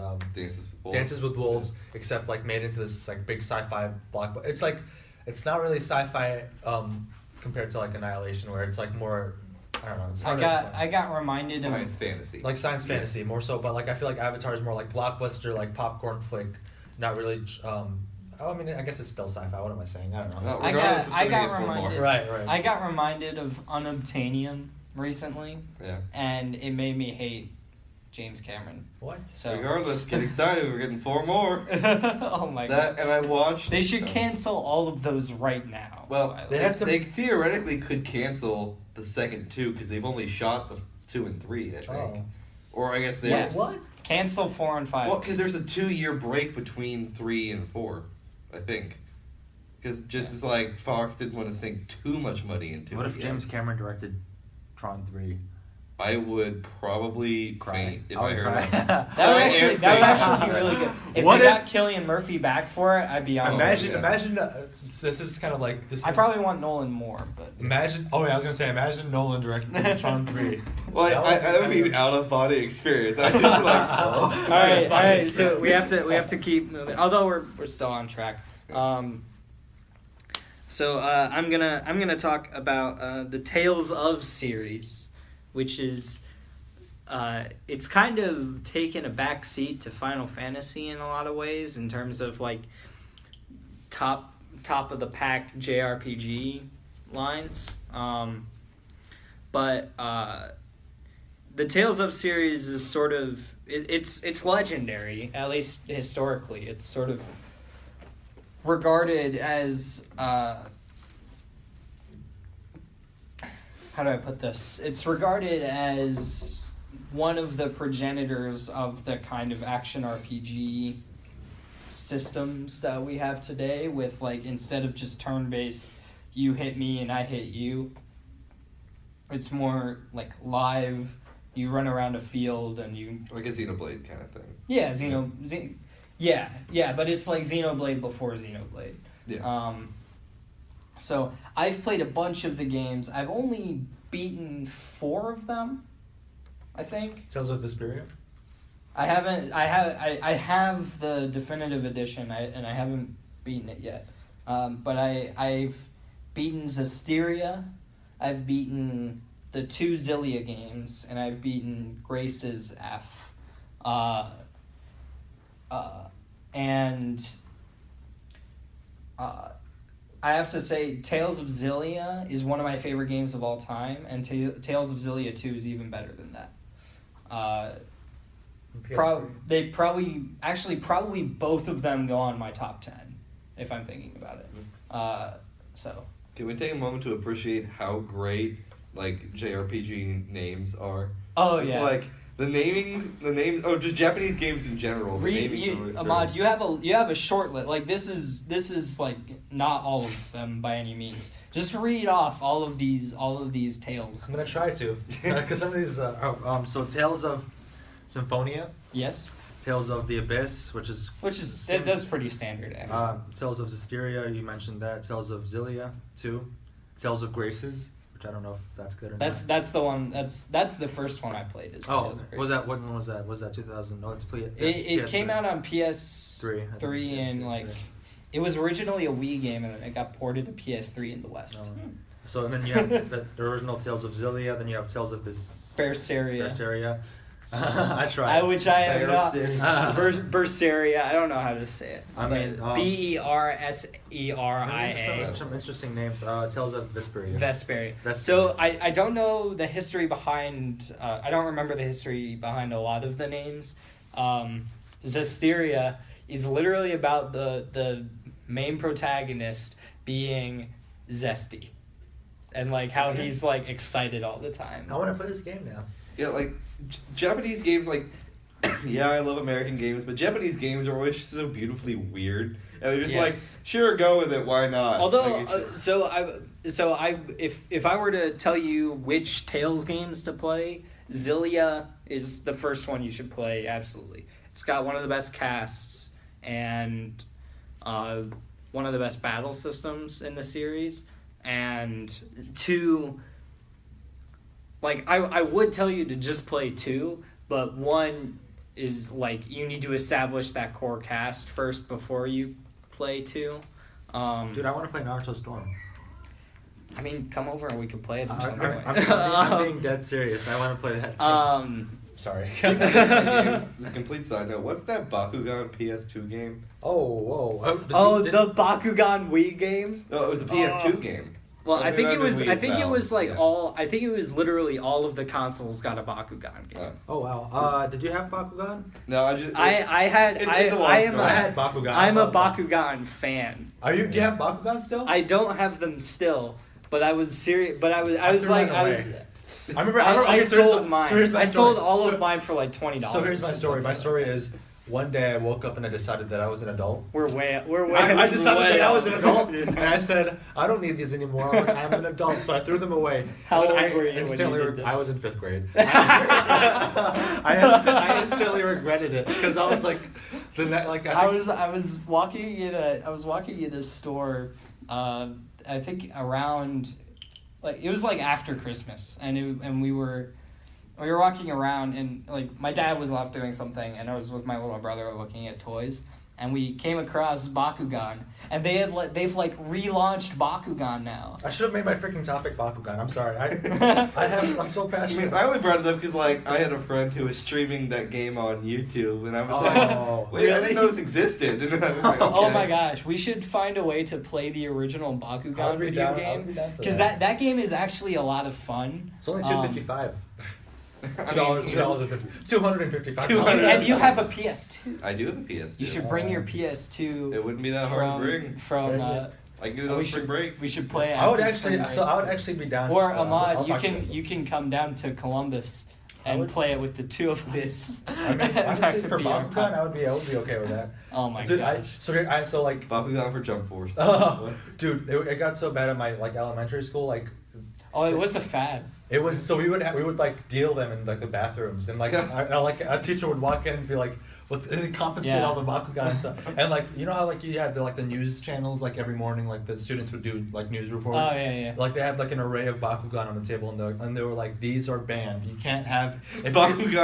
Dances with Wolves, except like made into this like big sci-fi blockbuster. It's like it's not really sci-fi compared to like Annihilation, where it's like more. I don't know. It's hard to explain. I got reminded Science fantasy. Like science fantasy more so, but like I feel like Avatar is more like blockbuster, like popcorn flick, not really. I mean, I guess it's still sci-fi. What am I saying? I don't know. I got reminded. Right. I got reminded of Unobtainium recently. Yeah. And it made me hate James Cameron. What? So. Regardless, get excited. We're getting 4 more. Oh my god. And I watched. They should cancel all of those right now. Well, they theoretically could cancel the second 2 because they've only shot the 2 and 3, I think. Oh. Or I guess they. Yes. What? Cancel 4 and 5. Well, because there's a 2-year break between 3 and 4, I think. Because just as like Fox didn't want to sink too much money into What it. if James Cameron directed Tron 3? I would probably faint if I heard cry. it. That would actually be really good. If What they if- got Cillian Murphy back for it, I'd be on. Imagine. This is kind of like this. I is- probably want Nolan more, but Imagine. Oh yeah, I was gonna say. Imagine Nolan directing Tron 3. Well, I mean, out of body experience. I just like. all right. So we have to keep moving. Although we're still on track. So I'm gonna talk about the Tales of series, which is it's kind of taken a back seat to Final Fantasy in a lot of ways in terms of like top of the pack JRPG lines. But the Tales of series is sort of it's legendary, at least historically. It's sort of regarded as how do I put this? It's regarded as one of the progenitors of the kind of action RPG systems that we have today, with like instead of just turn-based, you hit me and I hit you. It's more like live. You run around a field and you. Like a Xenoblade kind of thing. Yeah, but it's like Xenoblade before Xenoblade. Yeah. So I've played a bunch of the games. I've only beaten 4 of them, I think. Tales of Vesperia? I haven't. I have the definitive edition, and I haven't beaten it yet. But I've beaten Zestiria. I've beaten the 2 Zillia games, and I've beaten Grace's F. And I have to say, Tales of Zillia is one of my favorite games of all time, and Tales of Zillia 2 is even better than that. They probably both of them go on my top 10, if I'm thinking about it. So. Can we take a moment to appreciate how great like JRPG names are? Oh it's yeah. Like the names. Oh, just Japanese games in general. Ahmad, you have a short list. Like this is like not all of them by any means. Just read off all of these tales. I'm gonna try to, because some of these. So Tales of Symphonia. Yes. Tales of the Abyss, which is that's pretty standard. Actually. Tales of Zestiria, you mentioned that. Tales of Zillia 2. Tales of Graces, which I don't know if that's good or not. That's the one. That's the first one I played. Is Tales of Graces. Was that what one was that? Was that 2000? No, it's it came out on PS3 and like it was originally a Wii game and then it got ported to PS3 in the West. So and then you have the original Tales of Zillia. Then you have Tales of Berseria. I tried. Which I am not. Berseria. I don't know how to say it. I mean, Berseria. Some interesting names. Tales of Vesperia. Vesperia. So I don't know the history behind. I don't remember the history behind a lot of the names. Zestiria is literally about the main protagonist being zesty, and like how he's like excited all the time. I want to play this game now. Yeah, like Japanese games, like yeah, I love American games, but Japanese games are always just so beautifully weird, and they're just like, sure, go with it, why not? Although, like, if I were to tell you which Tales games to play, Zillia is the first one you should play. Absolutely, it's got one of the best casts and one of the best battle systems in the series, and 2. Like, I would tell you to just play 2, but 1 is, like, you need to establish that core cast first before you play 2. Dude, I want to play Naruto Storm. I mean, come over and we can play it at some point. I'm being dead serious. I want to play that game. Sorry. The complete side note, what's that Bakugan PS2 game? The Bakugan Wii game? No, it was a PS2 game. Well, I think it was literally all of the consoles got a Bakugan game. Oh wow. Did you have Bakugan? No, I had Bakugan. I'm a Bakugan fan. Do you have Bakugan still? I don't have them still, but I was serious. But I sold mine. I sold all of mine for like $20. So here's my story. My story is, one day I woke up and I decided that I was an adult. We're way. I decided that I was an adult, and I said, I don't need these anymore. I'm an adult, so I threw them away. How old were you when you did this? I was in 5th grade. I instantly regretted it because I was like, I was walking in a store. I think around, like it was like after Christmas, and we were walking around, and like my dad was off doing something, and I was with my little brother looking at toys, and we came across Bakugan, and they've relaunched Bakugan now. I should have made my freaking topic Bakugan. I'm sorry. I'm so passionate. I only brought it up because like I had a friend who was streaming that game on YouTube, and I was like, wait, really? I didn't know this existed. And I was like, okay. Oh my gosh, we should find a way to play the original Bakugan video game, because that game is actually a lot of fun. It's only $255. $255. And you have a PS2. I do have a PS2. You should bring your PS2. It wouldn't be that hard to bring. I can do that on spring break. We should play. I would actually be down. Or Ahmad, you can come down to Columbus and play it with the two of us. I mean, honestly, for Bakugan, I would be okay with that. Oh my gosh. Bakugan for Jump Force. Dude, it got so bad at my elementary school, like. Oh, it was a fad. It was, so we would like deal them in like the bathrooms, and like a teacher would walk in and be like, They confiscate all the Bakugan and stuff. And like, you know how like you had the news channels like every morning, like the students would do like news reports. Oh yeah. Like they had like an array of Bakugan on the table, and they were like, these are banned. You can't have Bakugan is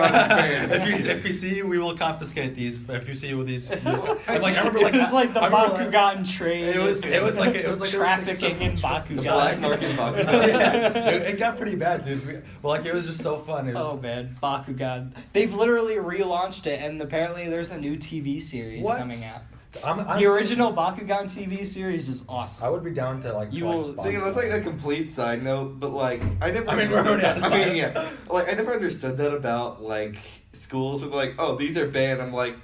banned. if you see, we will confiscate these. If you see with these, and like I remember like it was like the I remember, Bakugan trade. It was like trafficking in Bakugan. The black market Bakugan. Yeah, it got pretty bad, dude. Well, like it was just so fun. It was, Oh man, Bakugan. They've literally relaunched it, and apparently there's a new TV series What? coming out. I'm The original Bakugan TV series is awesome. I would be down to like. You try will- Thinking that's like a complete side note, but like I never. I mean, we're understood already that. outside. I mean, yeah, like I never understood that about like schools with like, oh, these are banned. I'm like,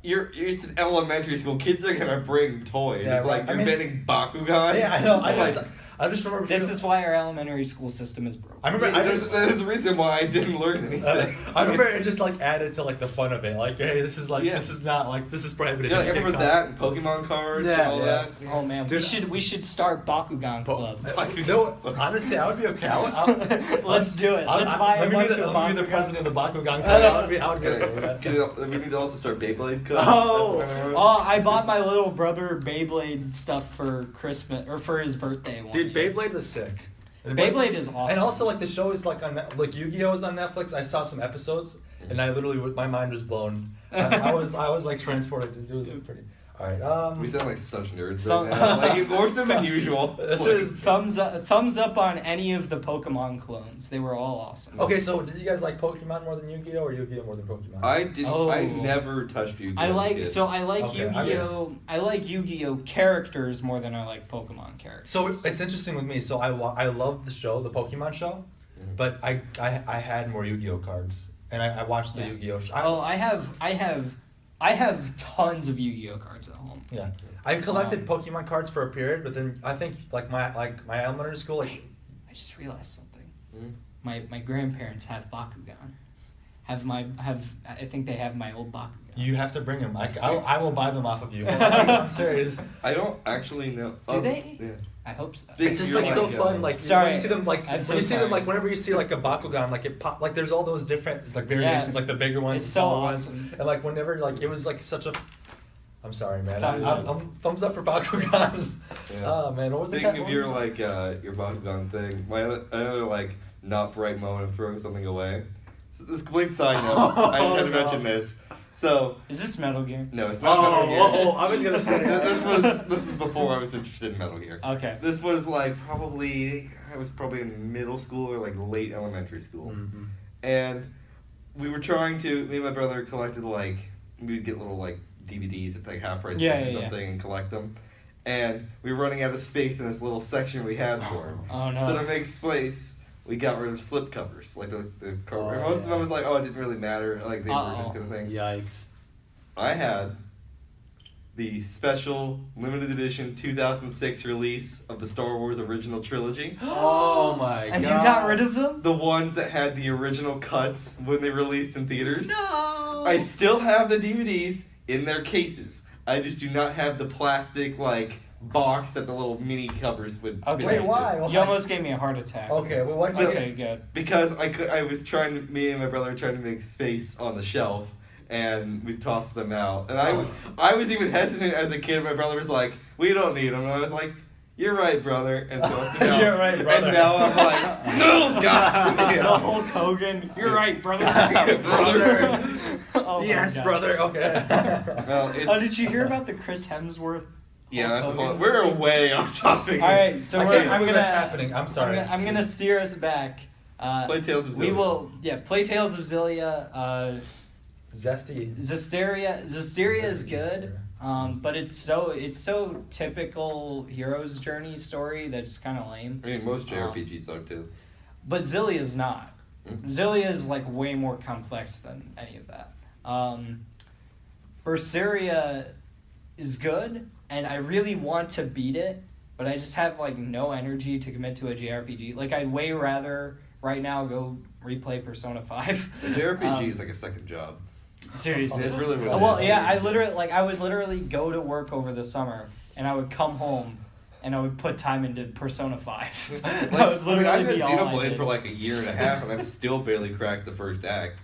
it's an elementary school. Kids are gonna bring toys. Yeah, it's right. like you're I mean- banning Bakugan. Yeah, I know. Like, I just remember. This is why our elementary school system is broken. I remember. there's a reason why I didn't learn anything. I remember it just like added to like the fun of it. Like, hey, this is like Yeah. this is not like this is prohibited. Yeah, You I can't remember come. that and Pokemon cards and Yeah, all yeah. that. Oh man, Dude, we should start Bakugan Club. No, honestly, I would be okay. Let's do it. Let's buy a let me bunch be the, of let me be the Bakugan. president of the Bakugan Club. I would be okay with that. Okay, we need to also start Beyblade Cup. Oh, I bought my little brother Beyblade stuff for Christmas or for his birthday one. Dude, Beyblade was sick. Beyblade is awesome. And also, like the show is like on like Yu-Gi-Oh is on Netflix. I saw some episodes, and I literally my mind was blown. I was like transported. It was pretty. All right. We sound like such nerds Thumb- right now. Like more so than usual. This Like, is thumbs up on any of the Pokemon clones. They were all awesome. okay. So, did you guys like Pokemon more than Yu-Gi-Oh or Yu-Gi-Oh more than Pokemon? I didn't. Oh. I never touched Yu-Gi-Oh. I as a like kid. Okay, Yu-Gi-Oh. I like Yu-Gi-Oh characters more than I like Pokemon characters. So it's interesting with me. So I love the show, the Pokemon show, Mhm. but I had more Yu-Gi-Oh cards, and I watched the Yeah. Yu-Gi-Oh show. I have tons of Yu-Gi-Oh cards at home. Yeah, I collected Pokemon cards for a period, but then I think like my elementary school, like I just realized something. Mhm. My grandparents have Bakugan. I think they have my old Bakugan. you have to bring them. I will buy them off of you. I'm serious. I don't actually know. Do they? Yeah. I hope so. Big It's just You're like so like, fun. Like Sorry. when you see them like I'm when so you see them sorry. like whenever you see like a Bakugan like it pop like there's all those different like variations Yeah. like the bigger ones, It's the so smaller awesome. ones, and like whenever like it was like such a. I'm sorry, man. Thumbs up. I'm thumbs up for Bakugan. Yeah. Oh man, what was Speaking the of your like your Bakugan thing, my another like not bright moment of throwing something away. So this complete side note. I just had to no. mention this. So Is this Metal Gear? no, it's not Metal Gear. I was gonna say this is before I was interested in Metal Gear. Okay. This was like I was probably in middle school or like late elementary school. Mhm. And me and my brother collected like, we'd get little like DVDs at like half price Yeah, or yeah, yeah. something and collect them. And we were running out of space in this little section we had for them. Oh no. So to make space, we got rid of slip covers, like the cover. Oh, Most of yeah. them was like, oh, it didn't really matter, like they were just kind of things. Yikes. I had the special limited edition 2006 release of the Star Wars original trilogy. Oh my And god. you got rid of them? The ones that had the original cuts when they released in theaters. No. I still have the DVDs in their cases. I just do not have the plastic like box that the little mini covers would. Okay. fit Wait, into. why? You almost gave me a heart attack. Okay, well what's Okay, good. Because I was trying to, me and my brother were trying to make space on the shelf, and we tossed them out. And I was even hesitant as a kid. My brother was like, "We don't need them," and I was like, "You're right, brother," and tossed them out. You're right, brother. And now I'm like, "No, God." The Hulk Hogan. You're right, brother. Brother. Oh my Yes, God. brother. Okay. Well, it's, Oh, did you hear about the Chris Hemsworth? Yeah, that's Hulk the whole, Hogan? we're way off topic. All right, so I we're, can't I'm believe gonna. that's happening. I'm sorry. I'm gonna steer us back. Play Tales of We Zillia. will, play Tales of Zillia. Zesty. Zestiria is good, but it's so typical hero's journey story that's kind of lame. I mean, most JRPGs are too. But Zillia's not. Mm. Zillia is like way more complex than any of that. Berseria is good, and I really want to beat it, but I just have like no energy to commit to a JRPG. Like I'd way rather right now go replay Persona 5. A JRPG is like a second job. Seriously. It's really what it Well, is. yeah, I would literally go to work over the summer, and I would come home, and I would put time into Persona 5. Like, That would literally I've had be all I Xenoblade did. for like a year and a half, and I've still barely cracked the first act.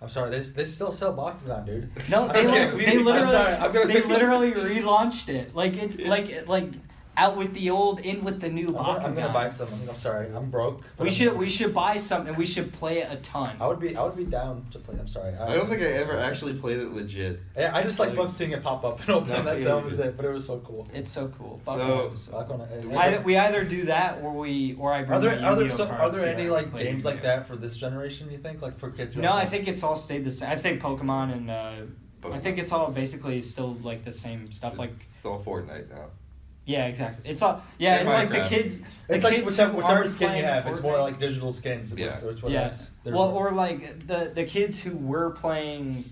I'm sorry, they still sell Bakugan, dude. No, they Okay, they I'm literally sorry, I'm gonna they fix it. literally relaunched it. Like it's like out with the old, in with the new Bakugan. I'm gonna buy some. I'm sorry, I'm broke. but We should buy some and we should play it a ton. I would be down to play. I'm sorry. I don't think I ever actually played it legit. Yeah, I just like love seeing it pop up and open. No, That's yeah, that was it. But it was so cool. It's so cool. So- Bakugan was so cool. Bakugan. We either do that or I bring Are there my are there Yu-Gi-Oh so, cards are there here any and like play games like Yu-Gi-Oh. that for this generation? You think like for kids? No, I think it's all stayed the same. I think Pokemon and I Pokemon. think it's all basically still like the same stuff. Like It's all Fortnite now. yeah, exactly. It's all yeah. And It's like the Minecraft. kids. The It's like kids whichever, who whichever aren't skin you playing have. It's more Fortnite- like digital skins. Yeah. So it's what Yes. they're- Well, or like the kids who were playing,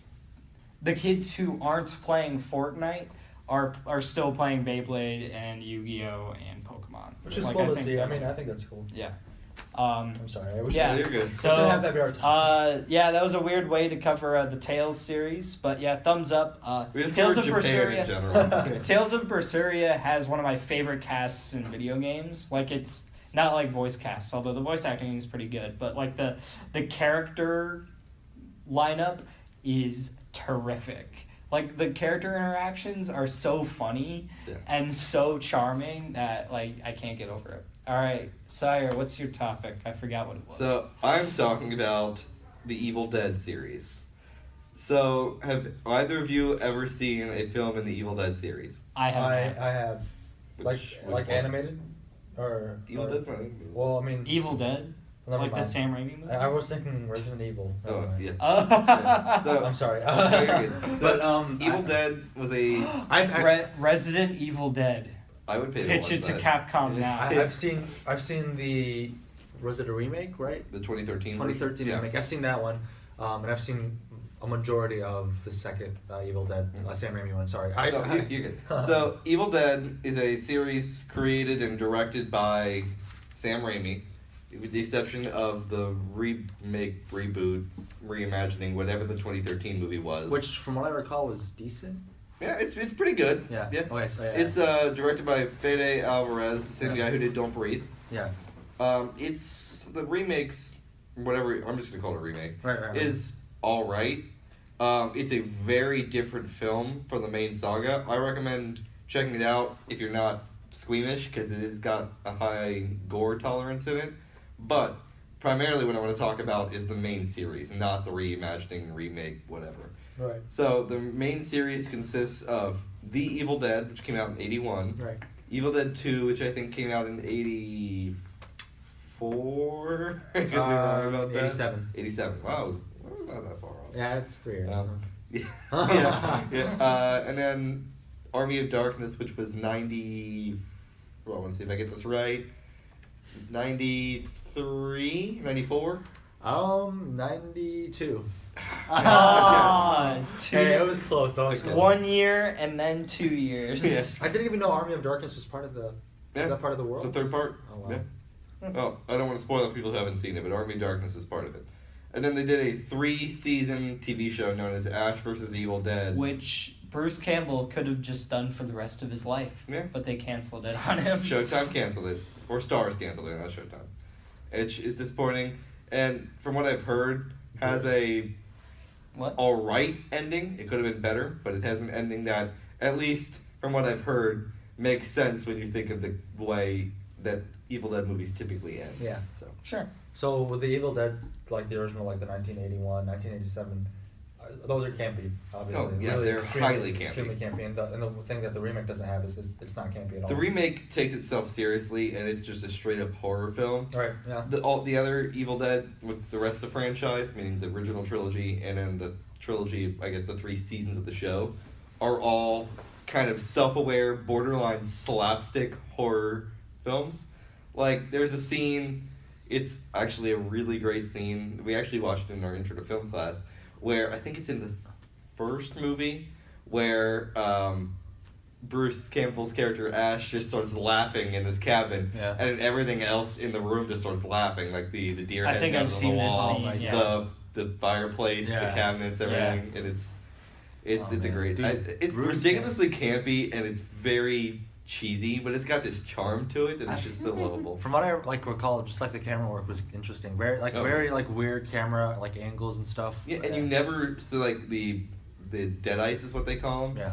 the kids who aren't playing Fortnite are still playing Beyblade and Yu-Gi-Oh and Pokemon. which is Like, cool to think see. I that's- mean, I think that's cool. yeah. I'm sorry. I wish Yeah. You're good. So We should have that be our topic. yeah, that was a weird way to cover the Tales series, but yeah, thumbs up. We just Tales of covered Japan in Berseria. general. Tales of Berseria has one of my favorite casts in video games. Like it's not like voice casts, although the voice acting is pretty good, but like the character lineup is terrific. Like the character interactions are so funny Yeah. and so charming that like I can't get over it. All right, Sire, what's your topic? I forgot what it was. So I'm talking about the Evil Dead series. So have either of you ever seen a film in the Evil Dead series? I have I have like Which like one? animated or Evil or- Dead's not in the movie. Well, I mean, Evil Dead, never like the mind. Sam Raimi movies. I was thinking Resident Evil. Never Oh mind. yeah. Oh. So- I'm sorry. No, you're good. So, But, Evil Dead was a. I've actually, Resident Evil Dead. I would pay to Pitch watch it to that. Capcom now. I've seen the was it a remake, right? The 2013. 2013 yeah. remake. I've seen that one, and I've seen a majority of the second Evil Dead, Sam Raimi one. Sorry, You're good. So Evil Dead is a series created and directed by Sam Raimi, with the exception of the remake, reboot, reimagining, whatever the 2013 movie was. which from what I recall was decent. Yeah, it's pretty good. Yeah. Yeah. Okay. So yeah. It's directed by Fede Alvarez, the same Yeah. guy who did Don't Breathe. yeah. It's the remakes, whatever. I'm just gonna call it a remake. Right. Is all right. It's a very different film from the main saga. I recommend checking it out if you're not squeamish, because it has got a high gore tolerance in it. But primarily what I want to talk about is the main series, not the reimagining, remake, whatever. right, So the main series consists of The Evil Dead, which came out in 81. right. Evil Dead 2, which I think came out in 84. I could be wrong about that. 87. 87. Wow, it was not that far off. Yeah, it's 3 years. Yeah. And then Army of Darkness, which was 90. Well, I want to see if I get this right. 93, 94. 92. Ah, Hey, it was close. That was Okay. close. 1 year and then 2 years. Yeah. I didn't even know Army of Darkness was part of the. Yeah. Is that part of the world? The third part. Oh, wow. Yeah. Well, I don't want to spoil it for people who haven't seen it, but Army of Darkness is part of it. And then they did a 3-season TV show known as Ash vs. Evil Dead. Which Bruce Campbell could have just done for the rest of his life. Yeah. But they canceled it on him. Showtime canceled it, or Stars canceled it, not Showtime. It is disappointing, and from what I've heard, has a What? all right ending. It could have been better, but it has an ending that, at least from what I've heard, makes sense when you think of the way that Evil Dead movies typically end. Yeah. So Sure. So with the Evil Dead, like the original, like the 1981, 1987, those are campy, obviously. Oh, yeah, they're highly campy. Extremely campy, and the thing that the remake doesn't have is it's not campy at all. the remake takes itself seriously, and it's just a straight up horror film. Right. Yeah. All the other Evil Dead with the rest of the franchise, meaning the original trilogy and then the trilogy, I guess the 3 seasons of the show, are all kind of self-aware, borderline slapstick horror films. Like, there's a scene, it's actually a really great scene, we actually watched it in our intro to film class, where I think it's in the first movie, where Bruce Campbell's character Ash just starts laughing in his cabin, Yeah. and then everything else in the room just starts laughing, like the deer I head think down I've on seen the this wall, scene, yeah. the fireplace, Yeah. the cabinets, everything, and it's Oh, a man. great. Dude, It's Bruce ridiculously campy, and it's very cheesy, but it's got this charm to it that it's just so lovable. From what I recall, just like the camera work was interesting. Very weird camera angles and stuff. Yeah, and you never like the Deadites is what they call them. Yeah.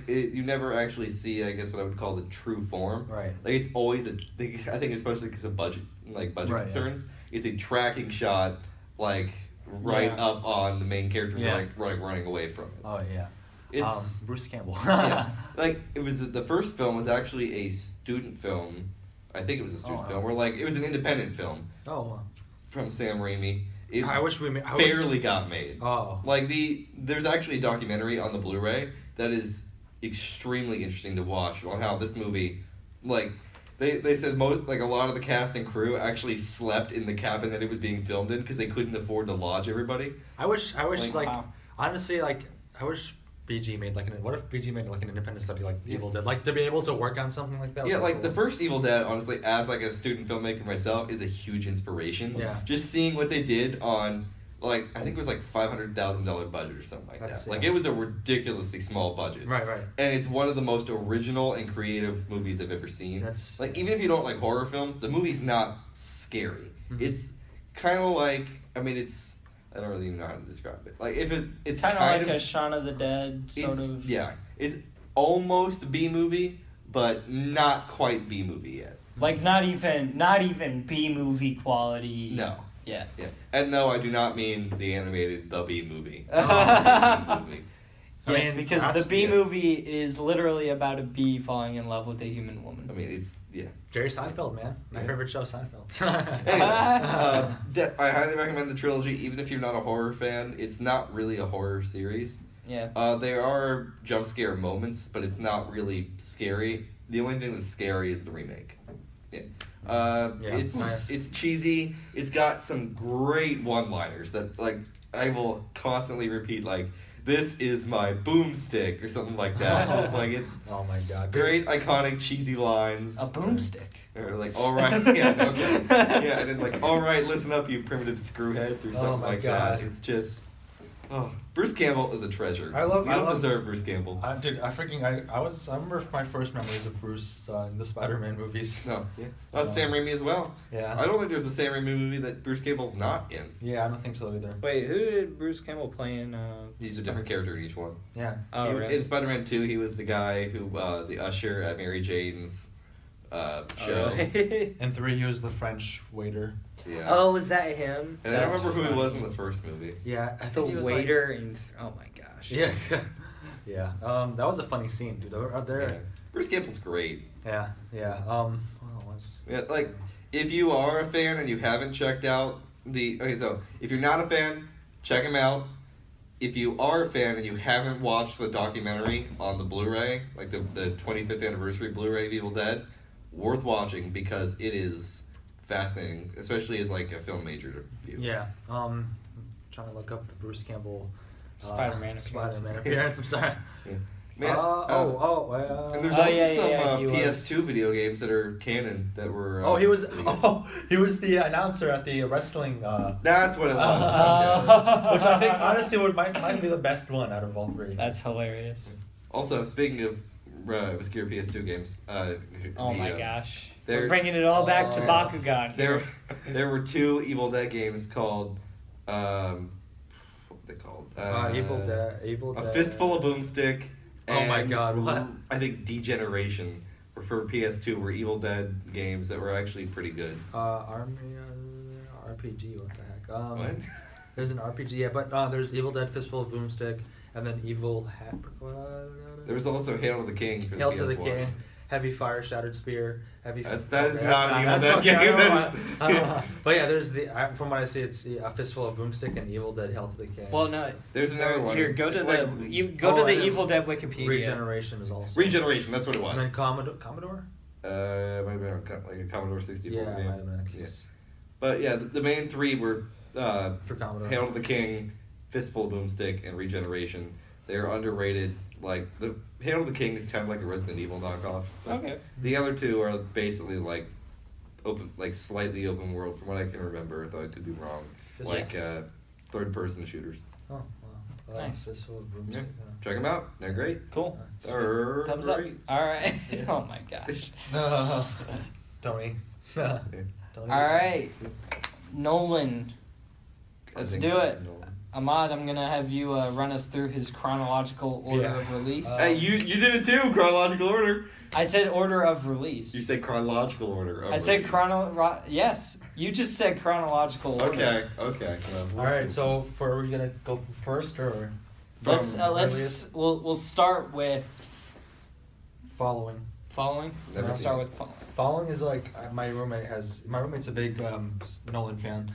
You never actually see, I guess, what I would call the true form. Right. Like it's always I think especially because of budget concerns, it's a tracking shot, up on the main character, running away from it. Oh yeah. It's Bruce Campbell. yeah, it was the first film was actually a student film. I think it was a student film, or it was an independent film. Oh. From Sam Raimi. It I barely got made. Oh. There's actually a documentary on the Blu-ray that is extremely interesting to watch on how this movie, they said a lot of the cast and crew actually slept in the cabin that it was being filmed in because they couldn't afford to lodge everybody. I wish wow. honestly I wish BG made what if BG made an independent study like Evil Dead, to be able to work on something like that. Yeah, the first Evil Dead, honestly, as a student filmmaker myself, is a huge inspiration. Yeah. Just seeing what they did on I think it was $500,000 budget or something like that. It was a ridiculously small budget. Right. And it's one of the most original and creative movies I've ever seen. That's even if you don't like horror films, the movie's not scary. Mm-hmm. It's kind of it's I don't really even know how to describe it. It's kind of like a Shaun of the Dead sort of. Yeah, it's almost B movie, but not quite B movie yet. Not even B movie quality. No. Yeah. Yeah, and no, I do not mean the animated The B movie. Yes, because the B movie is literally about a bee falling in love with a human woman. It's Jerry Seinfeld, man. My favorite show, Seinfeld. Anyway, I highly recommend the trilogy, even if you're not a horror fan. It's not really a horror series. Yeah. There are jump scare moments, but it's not really scary. The only thing that's scary is the remake. Yeah. It's cheesy. It's got some great one-liners that I will constantly repeat, this is my boomstick or something like that. Just it's oh my god, great iconic cheesy lines. A boomstick. Or all right, yeah, okay, yeah, and then all right, listen up, you primitive screwheads, or something that. It's just, Bruce Campbell is a treasure. I love deserve Bruce Campbell. Dude, I remember my first memories of Bruce in the Spider-Man movies. No, yeah, Sam Raimi as well. Yeah, I don't think there's a Sam Raimi movie that Bruce Campbell's not in. Yeah, I don't think so either. Wait, who did Bruce Campbell play in? He's a different character in each one. Yeah. Oh, really? In Spider-Man 2, he was the guy who, the usher at Mary Jane's show. Really? In 3, he was the French waiter. Yeah. Oh, was that him? And I don't remember who he was in the first movie. Yeah, I think the he was waiter in. Oh my gosh. Yeah. Yeah. That was a funny scene, dude. Out there. Yeah. Bruce Campbell's great. Yeah. Yeah. Yeah, if you are a fan and you haven't checked out so if you're not a fan, check him out. If you are a fan and you haven't watched the documentary on the Blu-ray, the 25th anniversary Blu-ray of Evil Dead, worth watching because it is fascinating, especially as a film major to view. Yeah. I'm trying to look up the Bruce Campbell Spider-Man appearance. I'm sorry. Yeah. And there's also some PS2 video games that are canon that were. He was the announcer at the wrestling. That's what it was. Which I think honestly might be the best one out of all 3. That's hilarious. Also, speaking of obscure PS2 games, oh my gosh, we're bringing it all back to Bakugan. There were 2 Evil Dead games called. What were they called? Evil Dead. A Fistful of Boomstick. Oh my god, what? I think Degeneration for PS2 were Evil Dead games that were actually pretty good. RPG, what the heck? What? There's an RPG, yeah, but there's Evil Dead, Fistful of Boomstick, and then Evil Hat. There was also Hail to the King for the Hail PS1. to the King, Heavy Fire, Shattered Spear, That is not an Evil Dead game. But yeah, there's from what I see, it's a Fistful of Boomstick and Evil Dead, Hail to the King. Well, no. There's another one. Here, go to the Evil Dead Wikipedia. Regeneration is also. Regeneration, that's what it was. And then Commodore? Might have been a Commodore 64 Yeah, game. might have been. Yeah. But yeah, the main 3 were for Commodore. Hail to the King, Fistful of Boomstick, and Regeneration. They're underrated. The Hail to the King is kind of like a Resident Evil knockoff. Okay. The other 2 are basically open, slightly open world. From what I can remember, though I could be wrong. Yes. Third-person shooters. Oh, wow. Nice. Fistful of Brooms. Yeah. Yeah. Check them out. They're great. Cool. They're Thumbs up. great. All right. Yeah. Oh my gosh. Tony. Yeah. Tony. All right. Nolan. I Let's think do we it. should know. Ahmad, I'm gonna have you run us through his chronological order Yeah. of release. Hey, you did it too. Chronological order. I said order of release. You said chronological order. Of I said release. Yes, you just said chronological order. Okay. Well, we'll All right. see. So, are we gonna go first or Let's from let's earliest? we'll start with Following? following. Never We'll seen start it. with following. Following is like my roommate's a big Nolan fan.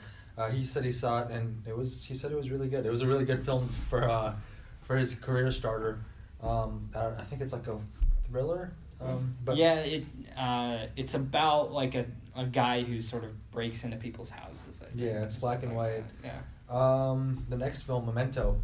He said he saw it and he said it was really good. It was a really good film for his career starter. I think it's like a thriller. But Yeah, it's about like a guy who sort of breaks into people's houses. I think, Yeah, it's stuff black and like white. that. Yeah. The next film, Memento,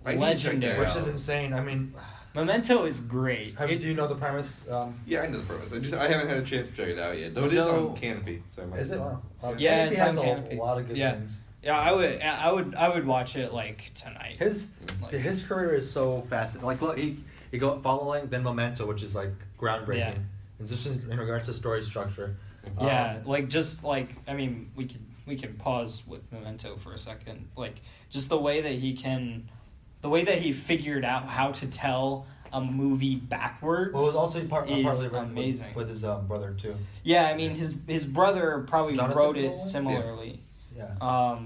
I need to check Legendary. that which out. is insane. I mean, Memento is great. do you know the premise? Yeah, I know the premise. I haven't had a chance to check it out yet. Though it is So- on Canopy, so I might. Is it? know. Yeah, Canopy it's has on a Canopy. lot of good Yeah. things. Yeah, I would watch it like tonight. Dude, his career is so fascinating. Like, look, he go Following, then Memento, which is like groundbreaking. Yeah. And just in regards to story structure. Yeah, I mean, we can pause with Memento for a second. Like, just the way that he figured out how to tell a movie backwards. Well, it was also partly is written amazing. with his brother too. Yeah, I mean, his brother probably Jonathan wrote it Nolan? similarly. Yeah.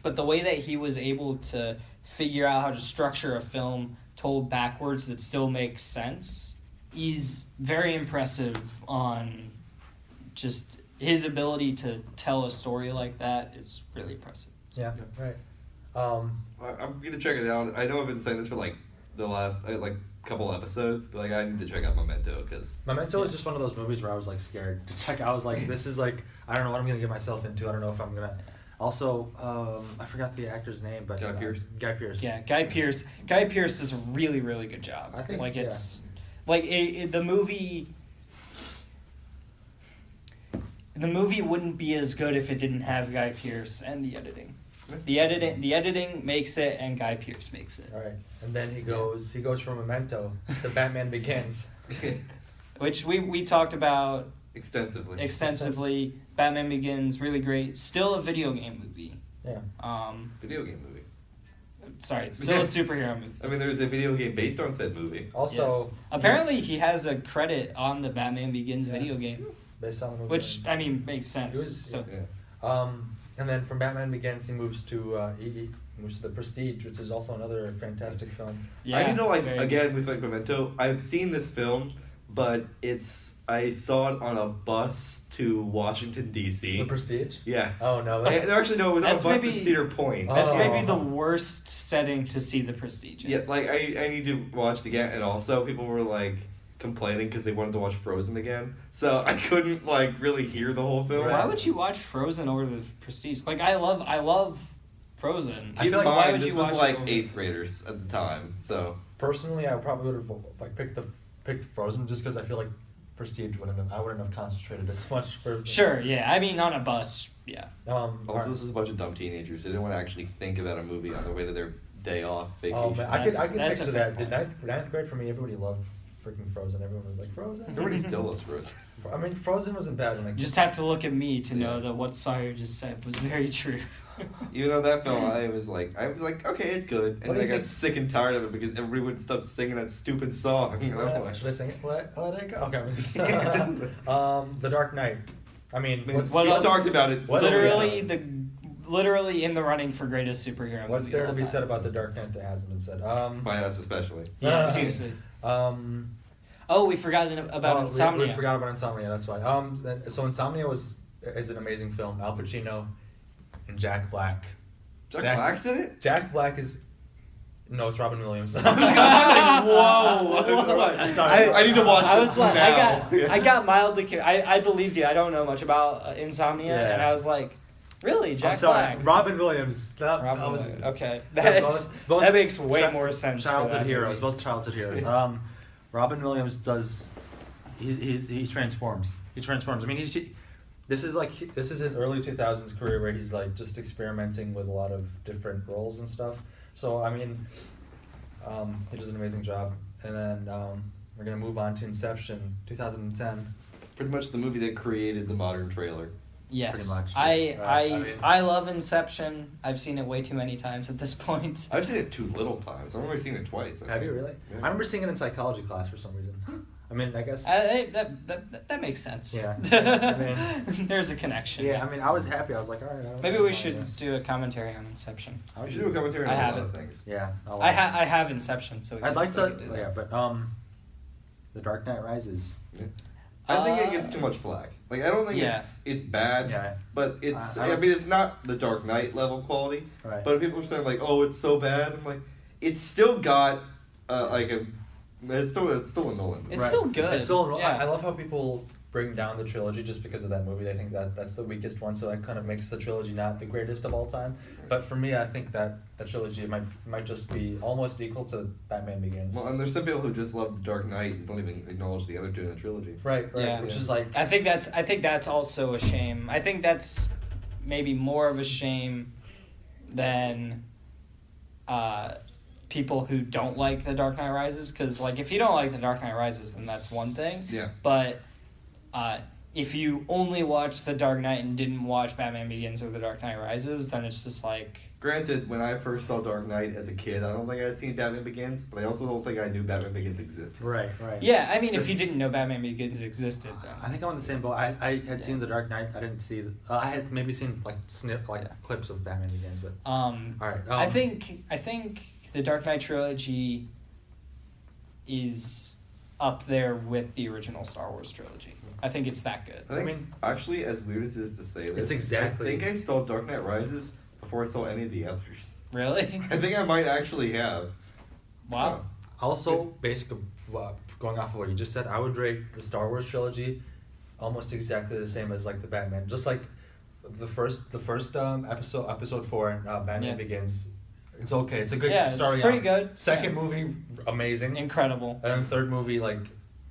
But the way that he was able to figure out how to structure a film told backwards that still makes sense is very impressive on just his ability to tell a story like that is really impressive. Yeah. Right. I'm gonna check it out. I know I've been saying this for like the last couple episodes, but like I need to check out Memento because Memento is just one of those movies where I was like scared to check. I was like, this is like, I don't know what I'm gonna get myself into. I don't know if I'm gonna. Also, I forgot the actor's name, but Guy Pearce. Guy Pearce. Yeah, Guy Pearce. Guy Pearce does a really, really good job. I think, like yeah. it's like the movie. The movie wouldn't be as good if it didn't have Guy Pearce and the editing. The editing makes it, and Guy Pearce makes it. All right, and then he goes from Memento to Batman Begins. Which we talked about extensively. Batman Begins, really great. Still a video game movie. Yeah. Video game movie. Sorry, still a superhero movie. I mean, there's a video game based on said movie. Also, Yes. Apparently he has a credit on the Batman Begins Yeah. video game, based on the movie. which I mean makes sense. It was- So Yeah. And then from Batman Begins, he moves to The Prestige, which is also another fantastic film. yeah, I need to very again with like Memento. I've seen this film, but I saw it on a bus to Washington D.C. The Prestige. Yeah. Oh no, Actually, no, it was on a That's bus maybe- to Cedar Point. That's Oh. maybe the worst setting to see The Prestige in. Yeah, like I need to watch it again, and also people were like complaining because they wanted to watch Frozen again, so I couldn't like really hear the whole film. Why would you watch Frozen over The Prestige? Like I love Frozen. Keep in Like, mind, why would this you was watch it like over 8th The graders at the time, so Personally, I probably would have like picked Frozen just because I feel like Prestige I wouldn't have concentrated as much for. Sure, yeah. I mean, on a bus, yeah. also this is a bunch of dumb teenagers. They didn't want to actually think about a movie on their way to their day off vacation. Oh man, I could That's a picture fair that. The point. ninth grade for me, everybody loved freaking Frozen. Everyone was like Frozen. Everybody still loves Frozen. I mean, Frozen wasn't bad when I Just have to look at me to know Yeah. that what Sawyer just said was very true. Even though that film, I was like, okay, it's good, and What do then I you got think- sick and tired of it because everybody would stop singing that stupid song. And I'm like, Should I sing it? Let it go. Okay. The Dark Knight. I mean, what's, What we else? talked about it. What so literally much. literally in the running for greatest superhero what's movie there of to all be time. said about The Dark Knight that hasn't been said? By us especially. Yeah, Uh, seriously. Um, Oh, we forgot about Insomnia. We forgot about Insomnia. That's why. So Insomnia is an amazing film. Al Pacino and Jack Black. Jack Black's in it? Jack Black is. No, it's Robin Williams. I was like, whoa. Sorry. I need to watch I this was like, now. I got mildly. I believed you. I don't know much about Insomnia, Yeah. and I was like, really, Jack I'm sorry, Black. Robin Williams. That Robin was Williams. Okay, They're that's that makes way chi- more sense. for Childhood that heroes, movie. both childhood heroes. Robin Williams does. He transforms. He transforms. I mean, this is his early 2000s career where he's like just experimenting with a lot of different roles and stuff. So I mean, he does an amazing job. And then we're gonna move on to Inception, 2010. Pretty much the movie that created the modern trailer. Yes, Pretty much. I love Inception. I've seen it way too many times at this point. I've seen it too little times. I've only seen it twice. I Have you think. really? Yeah. I remember seeing it in psychology class for some reason. I mean, I guess. That makes sense. Yeah. There's a connection. Yeah, I mean, I was happy. I was like, all right. I don't Maybe know we about should this. do a commentary on Inception. We should do a commentary on I a have lot it. of things. Yeah. I have Inception, so we I'd can- like we to. can do that. Yeah, but The Dark Knight Rises. Yeah. I think it gets too much flack. Like I don't think Yeah. it's bad. Yeah. But it's I I mean it's not the Dark Knight level quality. Right. But people are saying like, oh, it's so bad. I'm like, it's still got it's still a Nolan movie. It's still good. It's still, Yeah. I love how people bring down the trilogy just because of that movie. They think that that's the weakest one, so that kind of makes the trilogy not the greatest of all time. But for me, I think that the trilogy might just be almost equal to Batman Begins. Well, and there's some people who just love the Dark Knight and don't even acknowledge the other two in the trilogy. Right. Yeah. Which is like I think that's also a shame. I think that's maybe more of a shame than people who don't like The Dark Knight Rises, because like if you don't like The Dark Knight Rises, then that's one thing. Yeah. But if you only watched The Dark Knight and didn't watch Batman Begins or The Dark Knight Rises, then it's just like. Granted, when I first saw Dark Knight as a kid, I don't think I'd seen Batman Begins, but I also don't think I knew Batman Begins existed. Right. Yeah, I mean, if you didn't know Batman Begins existed, then. I think I'm on the same boat. I had seen The Dark Knight. I didn't see. I had maybe seen like clips of Batman Begins, but all right. I think the Dark Knight trilogy is up there with the original Star Wars trilogy. I think it's that good. I think, mean, actually, as weird as it is to say this, It's exactly- I think I saw Dark Knight Rises before I saw any of the others. Really? I think I might actually have. Wow. Also, basically, going off of what you just said, I would rate the Star Wars trilogy almost exactly the same as like the Batman. Just like the first episode 4, Batman Yeah. Begins. It's okay. It's a good Yeah, it's story. pretty good. Second Yeah. movie, amazing. Incredible. And then third movie, like,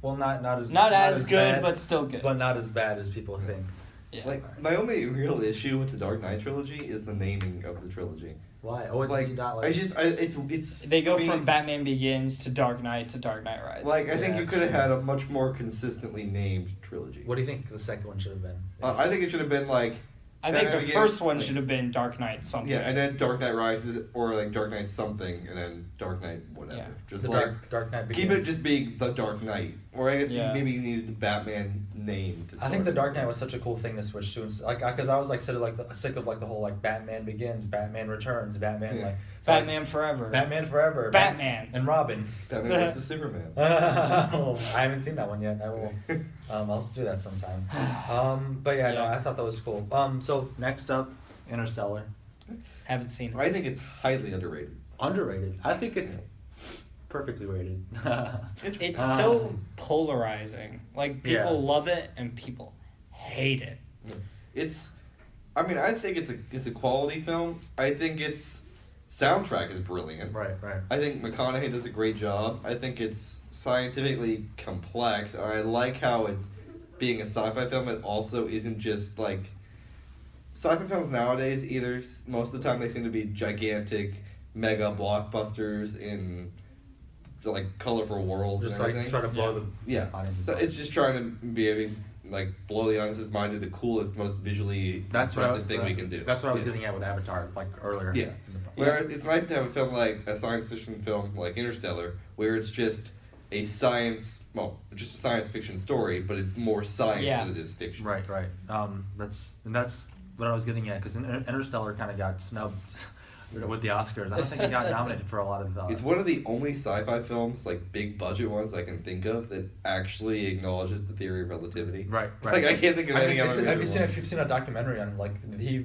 well, not as Not as good, bad, but still good. but not as bad as people think. Yeah. Like, my only real issue with the Dark Knight trilogy is the naming of the trilogy. Why? Oh, Like, did you not I just, it's. They go I mean, from Batman Begins to Dark Knight Rises. Like, I think Yeah, you could have true. had a much more consistently named trilogy. What do you think the second one should have been? I think it should have been like. I think the Batman Begins, first one like- should have been Dark Knight something. Yeah, and then Dark Knight Rises, or like Dark Knight something, and then Dark Knight whatever. Yeah. Just The like Dark Knight keep Begins. it just being the Dark Knight, or I guess Yeah. maybe you needed the Batman name. To I start think the it. Dark Knight was such a cool thing to switch to, like, because I was like sick of like the whole like Batman Begins, Batman Returns, Batman Yeah. like so, like, Batman Forever. Batman Forever, Batman. and Robin. Batman versus Superman. I haven't seen that one yet. I will. I'll do that sometime. But yeah, no, Yeah. I thought that was cool. So next up, Interstellar. Haven't seen it. I think it's highly underrated. Underrated. I think it's perfectly rated. It's so polarizing. Like people Yeah. love it and people hate it. It's, I mean, I think it's a quality film. I think its soundtrack is brilliant. Right. I think McConaughey does a great job. I think it's scientifically complex, and I like how it's being a sci-fi film. It also isn't just like sci-fi films nowadays. Either most of the time they seem to be gigantic, mega blockbusters in like colorful worlds Just and like everything. try to blow Yeah. the audience. So it's just trying to be like blow the audience's mind to the coolest, most visually That's what impressive thing we can do. That's what I was Yeah. getting at with Avatar, like earlier. Yeah. Whereas it's nice to have a film like a science fiction film like Interstellar, where it's just a science fiction story, but it's more science Yeah. than it is fiction. Right. That's what I was getting at, because Interstellar kind of got snubbed with the Oscars. I don't think it got nominated for a lot of. It's one of the only sci-fi films, like big budget ones, I can think of that actually acknowledges the theory of relativity. Right. Like I can't think of anything else. If you've seen a documentary on like he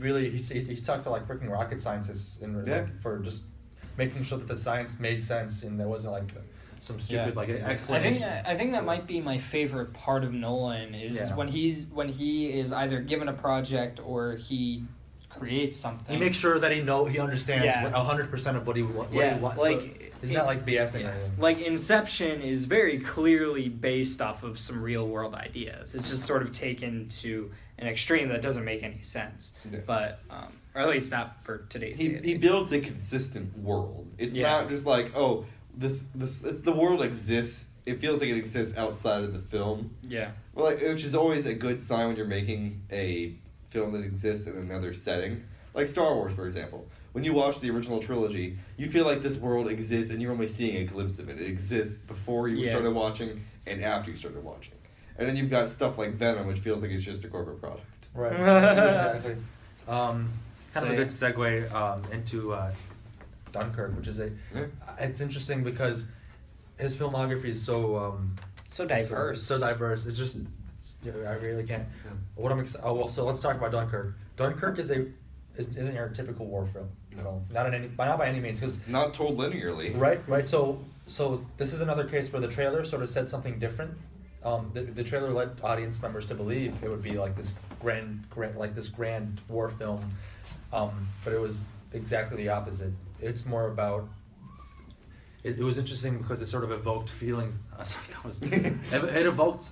talked to like freaking rocket scientists like, for just making sure that the science made sense and there wasn't like some stupid like explanation. I think that might be my favorite part of Nolan is Yeah. when he is either given a project or he creates something. He makes sure that he understands Yeah. 100% of what he wants. Yeah, So like, he's not like BSing or anything. Like Inception is very clearly based off of some real world ideas. It's just sort of taken to an extreme that doesn't make any sense. Yeah. But or at least not for today's day. He builds a consistent world. It's Yeah. not just like, oh, this it's the world exists. It feels like it exists outside of the film. Yeah. Well, like, which is always a good sign when you're making a film that exists in another setting. Like Star Wars, for example. When you watch the original trilogy, you feel like this world exists and you're only seeing a glimpse of it. It exists before you Yeah. started watching and after you started watching. And then you've got stuff like Venom, which feels like it's just a corporate product. Right. Exactly. Kind So, of a good segue into Dunkirk, which is Yeah. it's interesting because his filmography is so So diverse. So diverse. It's just I really can't. What I'm excited. Oh well, so let's talk about Dunkirk. Dunkirk isn't your typical war film. No. Not by any means. 'Cause It's not told linearly. Right. So this is another case where the trailer sort of said something different. The trailer led audience members to believe it would be like this grand war film, but it was exactly the opposite. It's more about. It was interesting because it sort of evoked feelings. Sorry, that was it evoked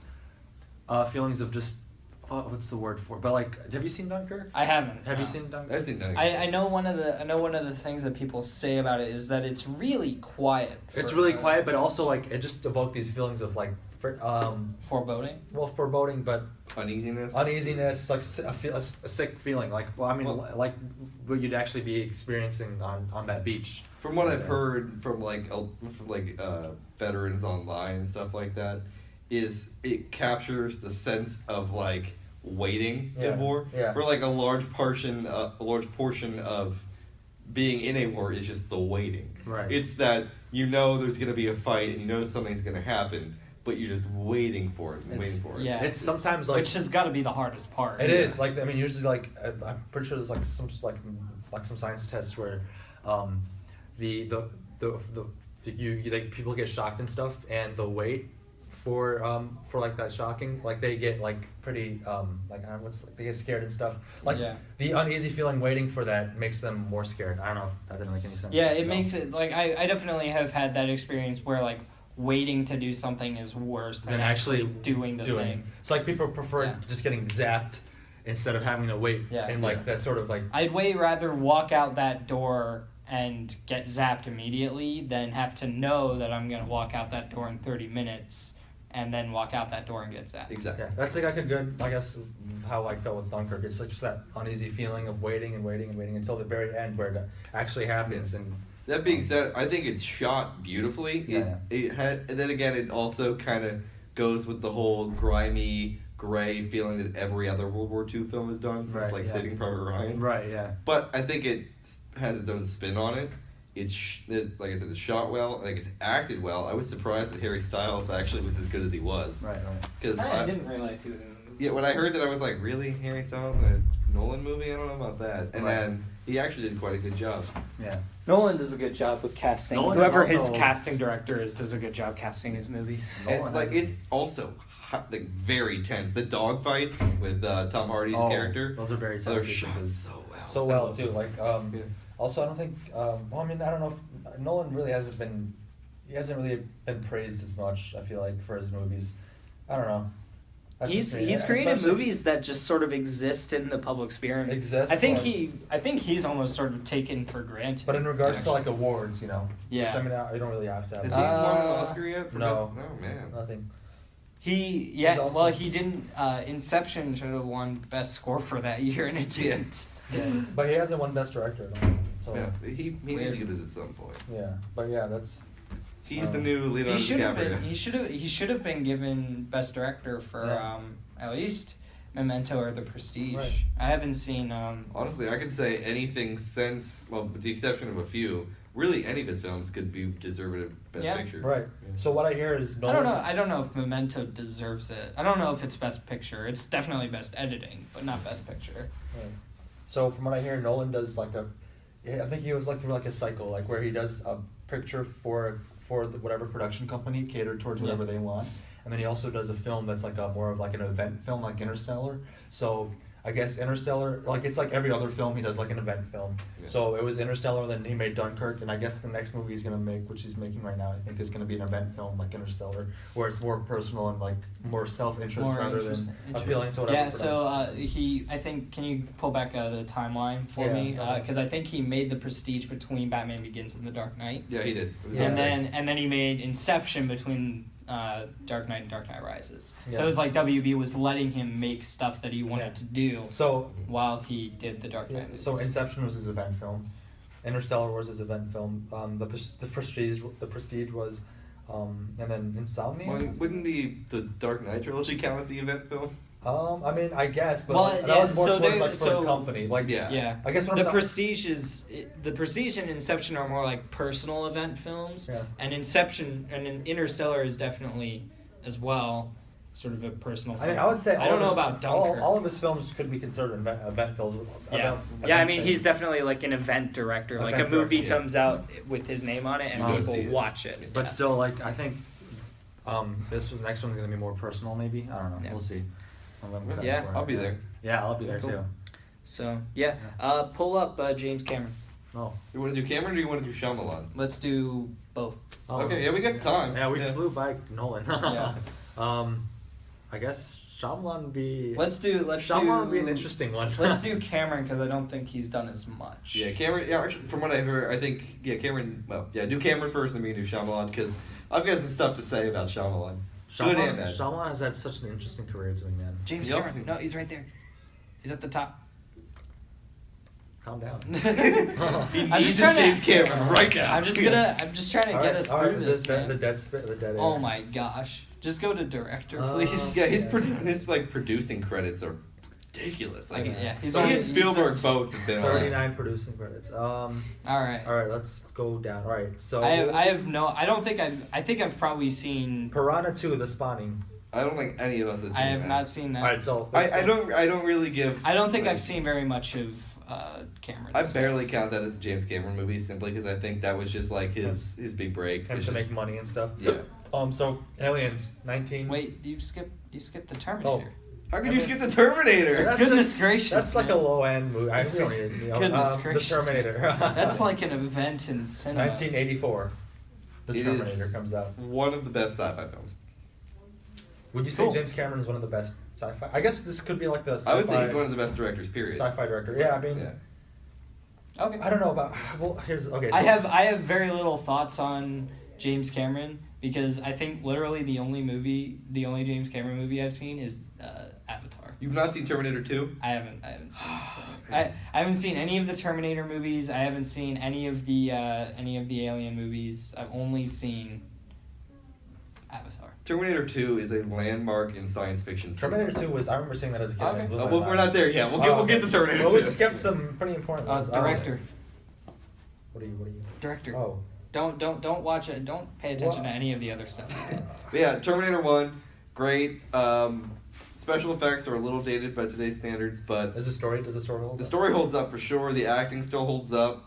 feelings of just what's the word for? But like, have you seen Dunkirk? I haven't. Have you no. seen Dunkirk? I've seen that. I know one of the things that people say about it is that it's really quiet. It's really quiet, but also like it just evoked these feelings of like, foreboding. well, foreboding, but Uneasiness. like a sick feeling. Like, well, I mean, Well- like what you'd actually be experiencing on that beach. From what I've Yeah. heard from veterans online and stuff like that, is it captures the sense of like waiting Yeah, in war. yeah. Where like a large portion of being in a war is just the waiting. Right. It's that you know there's gonna be a fight and you know something's gonna happen, but you're just waiting for it and It's- waiting for it. Yeah. It's sometimes like Which has got to be the hardest part. it is like I mean usually like I'm pretty sure there's like some science tests where the people get shocked and stuff and the wait for like that shocking like they get like pretty like I don't know, they get scared and stuff like Yeah. the uneasy feeling waiting for that makes them more scared. I don't know if that didn't make any sense. Yeah, but it still. makes it like I definitely have had that experience where like waiting to do something is worse than Than actually actually doing the thing. So like people prefer Yeah. just getting zapped instead of having to wait Yeah. and like Yeah. that sort of like I'd way rather walk out that door and get zapped immediately than have to know that I'm gonna walk out that door in 30 minutes and then walk out that door and get zapped. Exactly. yeah, that's like a good, I guess, how I felt with Dunkirk. It's like just that uneasy feeling of waiting until the very end where it actually happens. And That being said, I think it's shot beautifully. Yeah. It had, and then again, it also kind of goes with the whole grimy, gray feeling that every other World War II film has done since Right, like yeah. Saving Private Ryan. right, yeah, But I think it has its own spin on it. Like I said, it's shot well. I think it's acted well. I was surprised that Harry Styles actually was as good as he was. right. Because I didn't realize he was in the movie. yeah, when I heard that, I was like, really, Harry Styles in a Nolan movie? I don't know about that. And Right. then he actually did quite a good job. Yeah. Nolan does a good job with casting. Nolan Whoever is also- his casting director is does a good job casting his movies. Nolan And, like has it's also like very tense. The dog fights with Tom Hardy's character, Those are very they're tense shot sequences. so well. So well too. Like Yeah. also I don't think well I mean I don't know if Nolan really hasn't really been praised as much, I feel like, for his movies. I don't know. That's He's just me. created Especially- movies that just sort of exist in the public sphere. and Exist, I think but- he's almost sort of taken for granted. But in regards to Actually. like awards, Yeah. which, I mean, you don't really have to have. Has he that. won an Oscar yet? For no. that? Oh man. Nothing. He also- he didn't. Inception should have won best score for that year, and it Yeah. didn't. Yeah. But he hasn't won Best Director. I don't know. So, Yeah, he needs to get it at some point. yeah. But yeah, that's. He's the new Leonardo He should have DiCaprio. been. He should have been given best director for Yeah. at least Memento or The Prestige. Right. I haven't seen. Honestly, I could say anything since, well, with the exception of a few, really any of his films could be deserving of Best Yeah. Picture. Right. So what I hear is I don't know. I don't know if Memento deserves it. I don't know if it's best picture. It's definitely best editing, but not best picture. Right. So from what I hear, Nolan does like I think he was like through like a cycle, like where he does a picture for whatever production company catered towards whatever Yeah. they want, and then he also does a film that's like a more of like an event film, like Interstellar. So I guess Interstellar, like it's like every other film he does, like an event film. Yeah. So it was Interstellar, then he made Dunkirk, and I guess the next movie he's gonna make, which he's making right now, I think is gonna be an event film like Interstellar, where it's more personal and like more self-interest More rather interest- than appealing to whatever. Yeah, so I think, can you pull back the timeline for Yeah, me? okay. Because I think he made the Prestige between Batman Begins and The Dark Knight. Yeah, he did. It was And 06. then he made Inception between Dark Knight and Dark Knight Rises. So Yeah. it was like WB was letting him make stuff that he wanted Yeah. to do So while he did the Dark Knight. so movies. Inception was his event film, Interstellar was his event film. The Prestige was, and then Insomnia. Wouldn't the Dark Knight trilogy count as the event film? I mean, I guess, but Well, that yeah, was more so towards they- like for so- the company. Like, Yeah. Yeah. I guess what The I'm Prestige the Prestige and Inception are more like personal event films, Yeah. and Inception and Interstellar is definitely as well sort of a personal I film. mean, I would say I don't know his, about Dunkirk. all of his films could be considered event films. Yeah, I mean, he's definitely like an event director. Like a Event movie director, yeah. comes out with his name on it, and I would people see it. watch it. But Yeah. still, like I think, next one's gonna be more personal. Maybe I don't know. Yeah. We'll see. I'm excited Yeah. for it. I'll be there. Yeah, I'll be there Cool. too. So yeah, pull up James Cameron. Oh. You want to do Cameron or you want to do Shyamalan? Let's do both. Okay, yeah, we got time. Yeah, we Yeah. flew by Nolan. Yeah. I guess Shyamalan would be. Let's Shyamalan would be an do interesting one. let's do Cameron because I don't think he's done as much. Yeah, Cameron. Yeah, actually, from what I've heard, I think Cameron. Well, yeah, do Cameron first, then we can do Shyamalan because I've got some stuff to say about Shyamalan. Good and bad. Shyamalan has had such an interesting career to me, man. James He also Cameron. seems- No, he's right there. He's at the top. Calm down. He I'm needs just trying James to- Cameron right now. I'm just trying to get us through this, the man. dead Oh air. my gosh. Just go to director, Uh, please. Yeah, Yeah. his like producing credits are ridiculous. Like, Okay, yeah, he's he only- and Spielberg both have been on. 39 producing credits. All right. All right, let's go down. All right, so I think I've probably seen. Piranha 2: The Spawning. I don't think any of us have seen I have that. not seen that. All right, so I don't really give. I don't think like, I've seen very much of Cameron. I barely count that as a James Cameron movie simply because I think that was just like his big break. him It's to just- make money and stuff. Yeah. So Aliens 19. Wait, you skipped the Terminator. How could I you mean- skip the Terminator? That's Goodness just- gracious, That's like a man. low end movie. We don't need it. You know, Goodness gracious. The Terminator. That's like an event in cinema. 1984. The It Terminator is comes out. One of the best sci-fi films. Would you say Cool. James Cameron is one of the best sci-fi? I guess this could be like the sci-fi, I would say he's one of the best directors. Period. sci-fi director. Yeah, I mean, Yeah. Okay. I don't know about. Well, here's okay. So, I have very little thoughts on James Cameron because I think literally the only James Cameron movie I've seen is Avatar. You've not seen Terminator 2? I haven't seen I haven't seen any of the Terminator movies. I haven't seen any of the Alien movies. I've only seen Avatar. Terminator 2 is a landmark in science fiction. Terminator 2 was. I remember seeing that as a kid. Okay. and it blew Oh, my well, we're mind. not there yet. We'll get to Terminator Well, 2. we skipped some pretty important ones. Director. What are you? Director. Oh. Don't watch it. Don't pay attention to any of the other stuff. But yeah, Terminator 1, great. Special effects are a little dated by today's standards, but Does the story hold? the up? story holds up for sure. The acting still holds up.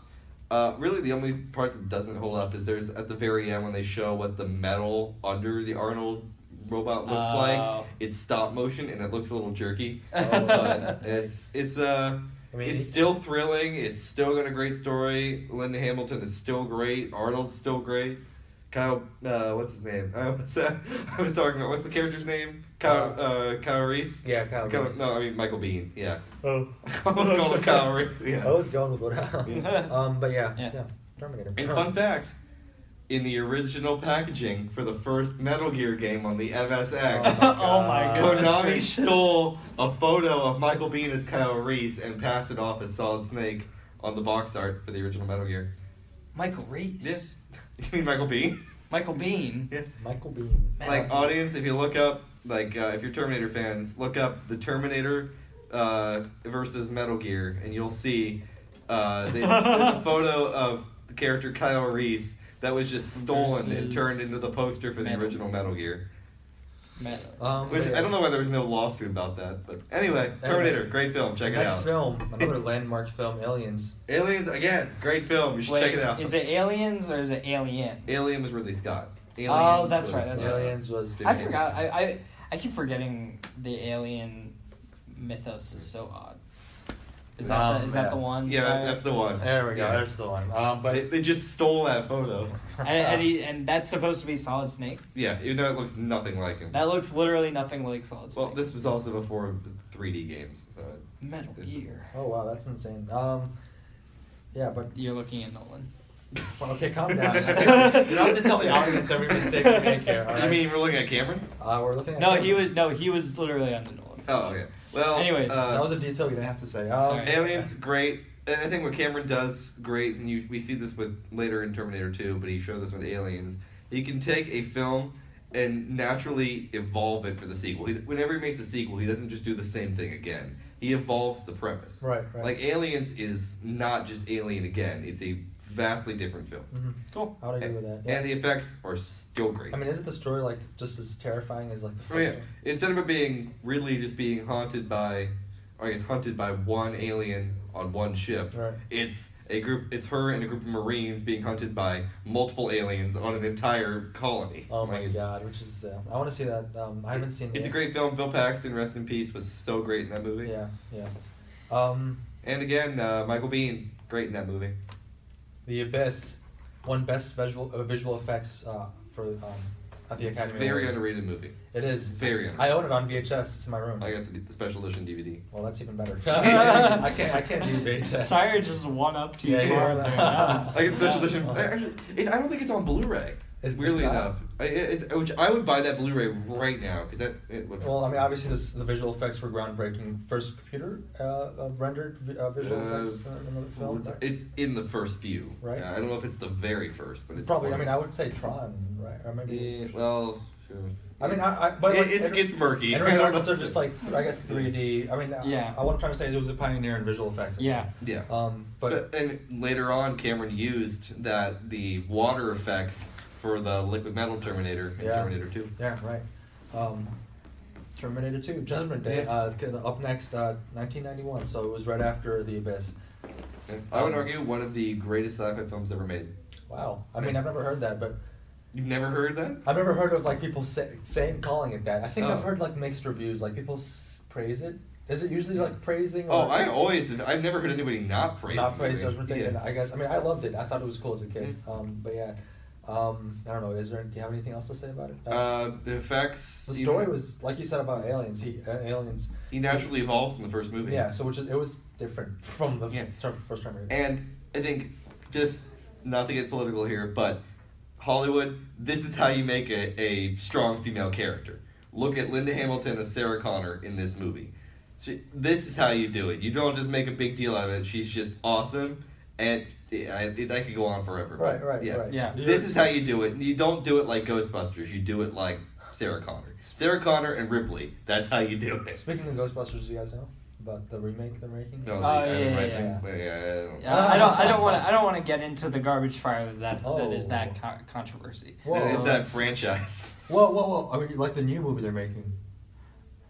Really, the only part that doesn't hold up is there's at the very end when they show what the metal under the Arnold robot looks Oh. like. It's stop motion and it looks a little jerky. Oh. But it's I mean, it's still thrilling. It's still got a great story. Linda Hamilton is still great. Arnold's still great. Kyle, what's his name? I was talking about what's the character's name? Kyle Reese. Yeah, Kyle. Reese. No, I mean Michael Bean. Yeah. Oh. I was going with Kyle Reese. Yeah. I was going with what? Yeah. But yeah, Yeah. Terminator. And fun fact, in the original packaging for the first Metal Gear game on the MSX, Oh my goodness Konami gracious. stole a photo of Michael Bean as Kyle Reese and passed it off as Solid Snake on the box art for the original Metal Gear. Michael Reese. Yeah. You mean Michael Bean? Michael Bean. Yeah. Michael Bean. Like audience, if you look up, if you're Terminator fans, look up the Terminator versus Metal Gear, and you'll see there's a photo of the character Kyle Reese that was just stolen and Versus turned into the poster for the Metal original Metal Gear. Which But yeah. I don't know why there was no lawsuit about that, but anyway, Terminator, great film, check it Next out. film, another landmark film, Aliens. Aliens again, great film, you should Wait, check it out. is it Aliens or is it Alien? Alien was Ridley Scott. Oh, Aliens that's was, right, that's right. Aliens was. I forgot. I keep forgetting the Alien mythos is so odd. Is Um, that yeah. the one? Yeah, Sire? that's the one. There we go. Yeah. There's the one. But They just stole that photo. and that's supposed to be Solid Snake. Yeah, even though it looks nothing like him. That looks literally nothing like Solid Snake. Well, this was also before 3D games. So Metal Gear. oh wow, that's insane. Yeah, but You're looking at Nolan. okay, calm down. You don't have to tell the audience every mistake we make here. All right? You mean we're looking at Cameron? We're looking at. He was literally on the Nolan. Oh, okay. Well, Anyways, That was a detail you didn't have to say. Sorry. Aliens, great. And I think what Cameron does great, and we see this with later in Terminator 2, but he showed this with Aliens. He can take a film and naturally evolve it for the sequel. Whenever he makes a sequel, he doesn't just do the same thing again. He evolves the premise. Right. Like Aliens is not just Alien again. It's a vastly different film. Mm-hmm. Cool. I would agree with that. Yeah. And the effects are still great. I mean, isn't the story like just as terrifying as like the first Oh, yeah. one? Instead of it being Ridley just being hunted by one alien on one ship, Right. it's her and a group of Marines being hunted by multiple aliens on an entire colony. Oh my Like, it's- god, which is I want to see that. I haven't seen it. It's a great film. Bill Paxton, rest in peace, was so great in that movie. Yeah. And again, Michael Biehn, great in that movie. The Abyss won best visual effects for at the Academy Very Awards. underrated movie. It is. Very I underrated. own it on VHS. It's in my room. I got the special edition DVD. Well, that's even better. I can't do VHS. Sire just one up to you. Yeah, yeah. That was- I get special that edition. was- Actually, I don't think it's on Blu-ray. It's Weirdly not? enough, which I would buy that Blu-ray right now because it looks. Well, I mean, obviously, the visual effects were groundbreaking. First computer rendered visual effects in the film. It's in the first few. Right. I don't know if it's the very first, but it's Probably. I one mean, of- I would say Tron, right? Or maybe. Yeah, well, sure. I mean, but like, it gets murky. In I don't regards know. to just like, I guess 3D. I mean, Yeah. what I'm trying to say is it was a pioneer in visual effects. Yeah. Yeah. But And later on, Cameron used the water effects for the liquid metal Terminator in Yeah. Terminator 2. yeah, right. Terminator 2, Judgment Day. Up next, 1991. So it was right after The Abyss. And I would argue one of the greatest sci-fi films ever made. Wow. I mean, I've never heard that, but You've never heard that? I've never heard of like people calling it that. I think I've Oh. heard like mixed reviews. Like people praise it. Is it usually like praising? Oh, Or I've never heard anybody not praise not the praise movie. Judgment Day. Yeah. And I guess I mean I loved it. I thought it was cool as a kid. But yeah, I don't know. Do you have anything else to say about it? The effects. the you story know, was like you said about aliens. Aliens. He naturally evolves in the first movie. Yeah. So it was different from the Yeah. first Terminator. And I think, just not to get political here, but Hollywood, this is how you make a strong female character. Look at Linda Hamilton as Sarah Connor in this movie. This is how you do it. You don't just make a big deal out of it. She's just awesome, and I could go on forever. but Right. yeah. Right. Yeah. This is how you do it. You don't do it like Ghostbusters. You do it like Sarah Connor. Sarah Connor and Ripley. That's how you do it. Speaking of Ghostbusters, do you guys know about the remake they're making? No, Oh, the- yeah, right, yeah, I don't- Yeah, I don't want to get into the garbage fire that is that Oh. Controversy. Whoa. This is So that let's- franchise. Whoa! I mean, like the new movie they're making.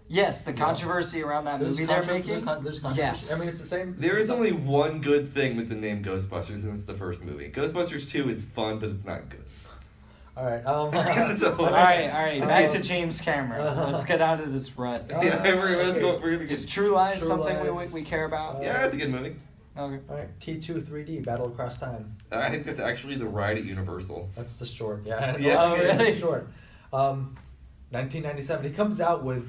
Yes, the controversy around that movie they're making. There's controversy. Yes. I mean, it's the same. There it's is the- only one good thing with the name Ghostbusters, and it's the first movie. Ghostbusters 2 is fun, but it's not good. All right. So- All right. Back to James Cameron. Let's get out of this rut. Yeah, we're gonna Is get. True Lies True something Lies. we care about? Yeah, it's a good movie. Okay. All right. T2 3D Battle Across Time. I think that's actually the ride at Universal. That's the short. Yeah. Yeah. Oh, That's really? the short. 1997. He comes out with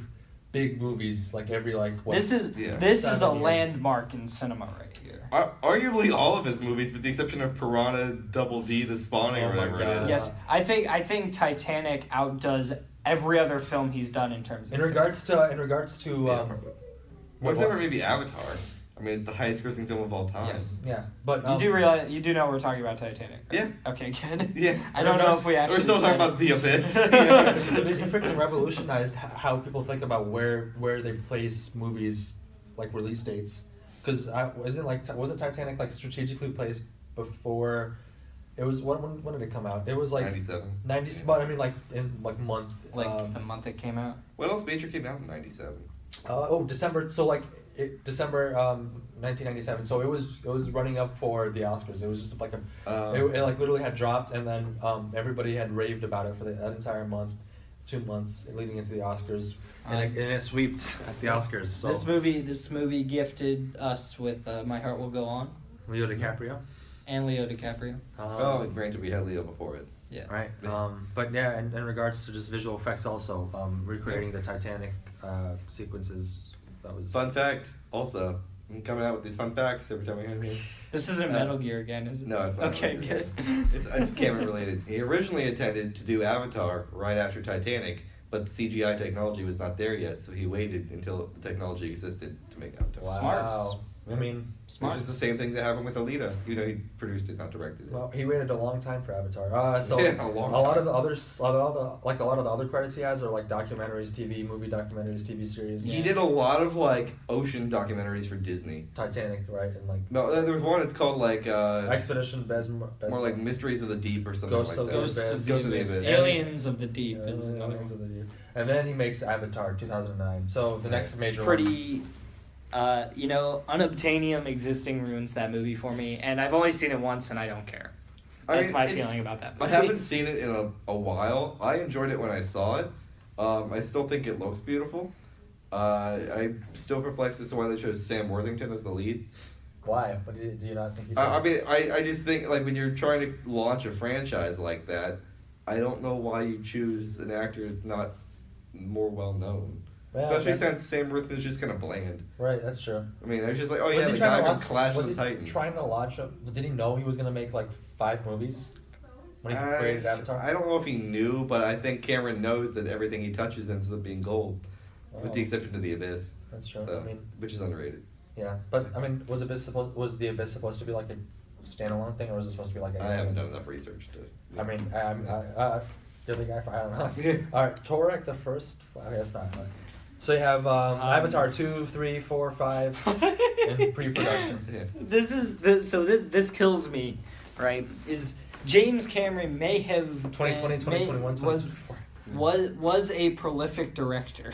big movies like every like. What, This is Yeah. this is a 7 years. landmark in cinema right here. Arguably all of his movies, with the exception of Piranha Double D, The Spawning, Oh or my whatever God. it is. Yes, I think Titanic outdoes every other film he's done in terms of. In regards to Yeah. Except for maybe Avatar. I mean, it's the highest-grossing film of all time. Yes. yeah, but You do know we're talking about Titanic, right? Yeah. Okay, good. Yeah. I don't know if we actually We're still said talking about The Abyss. it freaking revolutionized how people think about where they place movies, like release dates. Because wasn't Titanic like strategically placed before? It was when did it come out? It was like 97. 90. But I mean like in like month. Like the month it came out. What else major came out in 97? December. So like December 1997. So it was running up for the Oscars. It was just like it like literally had dropped, and then everybody had raved about it for that entire month. 2 months leading into the Oscars, and it sweeped at the Oscars. So This movie gifted us with My Heart Will Go On Leo DiCaprio. and Leo DiCaprio. Granted, we had Leo before it. Yeah. Right. But yeah, in regards to just visual effects, also recreating the Titanic sequences. That was Fun fact, also, I'm coming out with these fun facts every time we have here. This isn't Metal Gear again, is it? No, it's not. Okay, Metal Gear. good. It's Cameron related. He originally intended to do Avatar right after Titanic, but the CGI technology was not there yet, so he waited until the technology existed to make Avatar. wow. Smarts. I mean, Smart. Which is the same thing that happened with Alita. You know, he produced it, not directed it. well, he waited a long time for Avatar. So Yeah, a long lot time. of the others, a lot of the other credits he has are like documentaries, movie documentaries, TV series. He did a lot of like ocean documentaries for Disney. Titanic, right? And like No, there was one. It's called like Expedition Besmar. more like Mysteries of the Deep or something Ghosts like of that. the Ghosts of Ghosts the of the Abyss. Abyss. Aliens of the Deep Yeah, is another Aliens one. of the Deep. And then he makes Avatar 2009. So the next major one. Pretty, unobtainium existing ruins that movie for me, and I've only seen it once, and I don't care. That's my feeling about that I movie. haven't seen it in a while. I enjoyed it when I saw it. I still think it looks beautiful. I'm still perplexed as to why they chose Sam Worthington as the lead. Why? But do you not think he's? I just think like when you're trying to launch a franchise like that, I don't know why you choose an actor that's not more well known. Well, Especially since Sam Worthington is just kind of bland. Right, that's true. I mean, I was just like, oh Was yeah, he the trying guy to from launch? Clash Was of the he Titans. trying to launch? Did he know he was gonna make like 5 movies when he created Avatar? I don't know if he knew, but I think Cameron knows that everything he touches ends up being gold, with the Oh, exception of the Abyss. that's true. So, I mean, which is underrated. yeah, but I mean, was the Abyss supposed to be like a standalone thing, or was it supposed to be like? I haven't done enough research to. I mean, you're the guy for I don't know. All right, Torek the first. Okay, that's not. So you have Avatar 2, 3, 4, 5 in pre-production. Yeah. This kills me, right? Is James Cameron may have 2020, 2021, was a prolific director,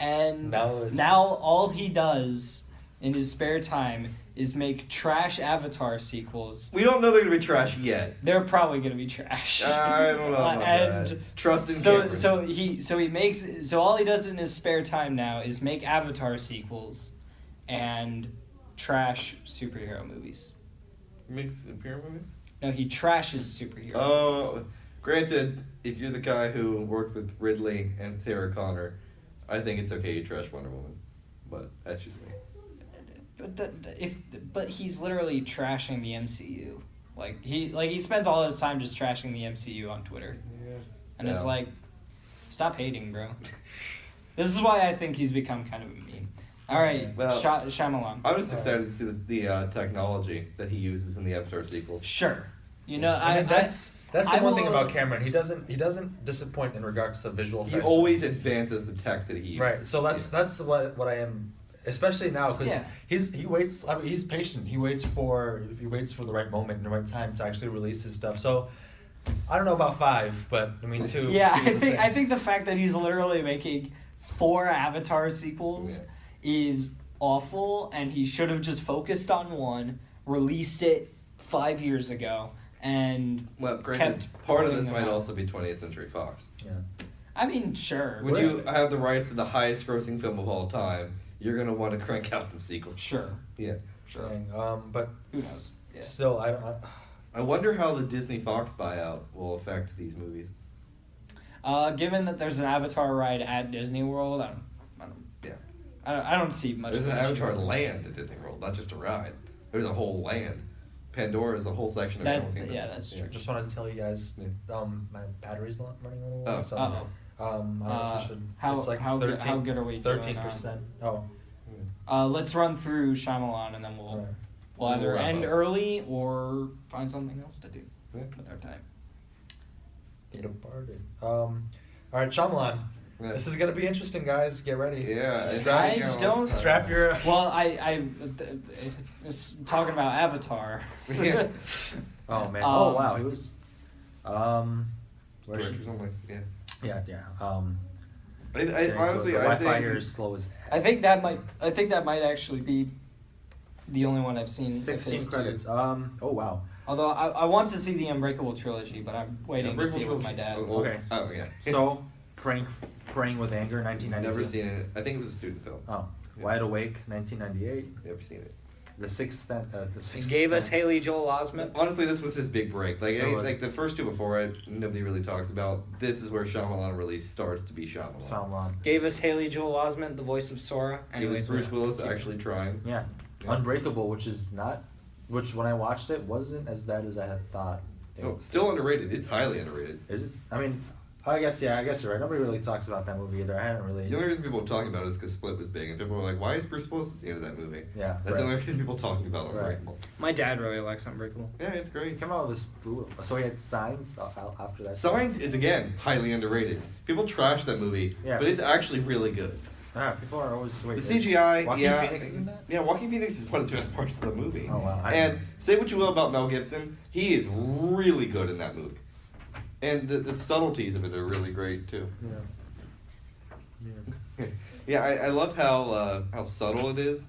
and Now now all he does in his spare time is make trash Avatar sequels. We don't know they're gonna be trash yet. They're probably gonna be trash. I don't know about and that. Trust in so Cameron. so all he does in his spare time now is make Avatar sequels and trash superhero movies. Makes superhero movies. No, he trashes superhero movies. Oh, granted, if you're the guy who worked with Ridley and Sarah Connor, I think it's okay you trash Wonder Woman, but that's just me. But he's literally trashing the MCU. He spends all his time just trashing the MCU on Twitter. Yeah. And it's Yeah. like, stop hating, bro. This is why I think he's become kind of a meme. All right, Well, Shyamalan. I'm just excited to see the technology that he uses in the Avatar sequels. Sure. I mean, that's the I one thing will- about Cameron. He doesn't disappoint in regards to visual He effects. always advances the tech that he uses. Right. So that's what I am, especially now because Yeah. he waits. I mean, he's patient. He waits for the right moment and the right time to actually release his stuff. So I don't know about 5, but I mean 2. Yeah, 2 is the thing. I think the fact that he's literally making 4 Avatar sequels is awful, and he should have just focused on one, released it 5 years ago, and Well, granted, kept part of putting this them might out. also be 20th Century Fox. Yeah. I mean, sure. When you have the rights to the highest grossing film of all time, you're gonna want to crank out some sequels. Sure. Yeah. Sure. Dang, but Who knows? Yeah. still, I don't. I wonder how the Disney Fox buyout will affect these movies. Given that there's an Avatar ride at Disney World, Yeah. I don't see much. There's of an issue. Avatar land at Disney World, not just a ride. There's a whole land. Pandora is a whole section of That- Animal Kingdom. yeah, that's true. Just wanted to tell you guys, Yeah. my battery's not running a little Oh. low. So, Uh-oh. I don't know if we should. How- it's like how good- how good are we doing 13%. Oh. Let's run through Shyamalan, and then we'll Right. we'll either We'll wrap end up. early or find something else to do Yeah. with our time. The Departed. All right, Shyamalan. Yeah. This is gonna be interesting, guys. Get ready. Yeah, I don't- strap your. Well, I was talking about Avatar. Yeah. Oh man! Um, Oh wow! He was. Where's Directors only. Yeah. yeah. I honestly, the I Wi-Fi say here is slow as. I think that might actually be the only one I've seen. of 16 his too. credits. Oh wow. Although I want to see the Unbreakable trilogy, but I'm waiting to see it with my dad. Oh, Okay. Oh yeah. So Praying with Anger, 1992. Never seen it. I think it was a student film. Oh, Yeah. Wide Awake, 1998. Never seen it. The Sixth Sense. He gave us Haley Joel Osment. Honestly, this was his big break. Like, It was. like the first two before it, nobody really talks about. This is where Shyamalan really starts to be Shyamalan. Shyamalan. Gave us Haley Joel Osment, the voice of Sora. It was Anyways, Bruce Willis actually trying. Yeah. Yeah. Unbreakable, which when I watched it, wasn't as bad as I had thought. No, still underrated. It's highly underrated. Is it? I mean, I guess you're right. Nobody really talks about that movie either. I haven't really. The only reason people are talking about it is because Split was big, and people were like, "Why is Bruce Willis at the end of that movie?" Yeah. That's right. the only reason people are talking about Right. Unbreakable. my dad really likes Unbreakable. Yeah, it's He great. came out with this. So he had Signs after that. Signs is again highly underrated. People trash that movie, Yeah. but it's actually really good. Yeah, people are always wait. The CGI, Joaquin yeah, Phoenix is in that? yeah. Joaquin Phoenix is one of the best parts of the movie. Oh wow. And say what you will about Mel Gibson, he is really good in that movie, and the subtleties of it are really great too. Yeah. Yeah, I love how subtle it is,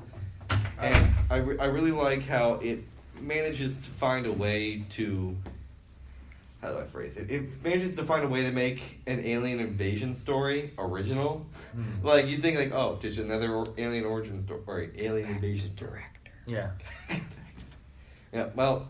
and I really like how it manages to find a way to, how do I phrase it? It manages to find a way to make an alien invasion story original. Mm. Like you'd think like, oh, just another alien origin story, or alien invasion story. Director. Yeah. Yeah, well,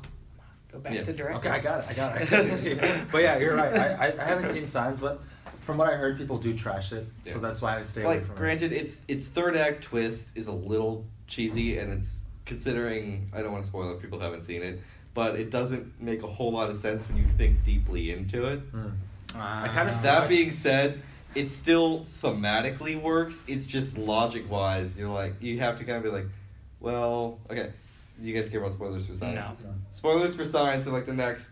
Go back Yeah. to director. Okay, I got it. But yeah, you're right. I haven't seen Signs, but from what I heard, people do trash it, Yeah. so that's why I stay away like from granted, its third act twist is a little cheesy, and it's considering I don't want to spoil it if people haven't seen it, but it doesn't make a whole lot of sense when you think deeply into it. it. Mm. I kind of- That being said, it still thematically works. It's just logic wise, you're like you have to kind of be like, well, okay. You guys care about spoilers for Signs? No. Spoilers for Signs in like the next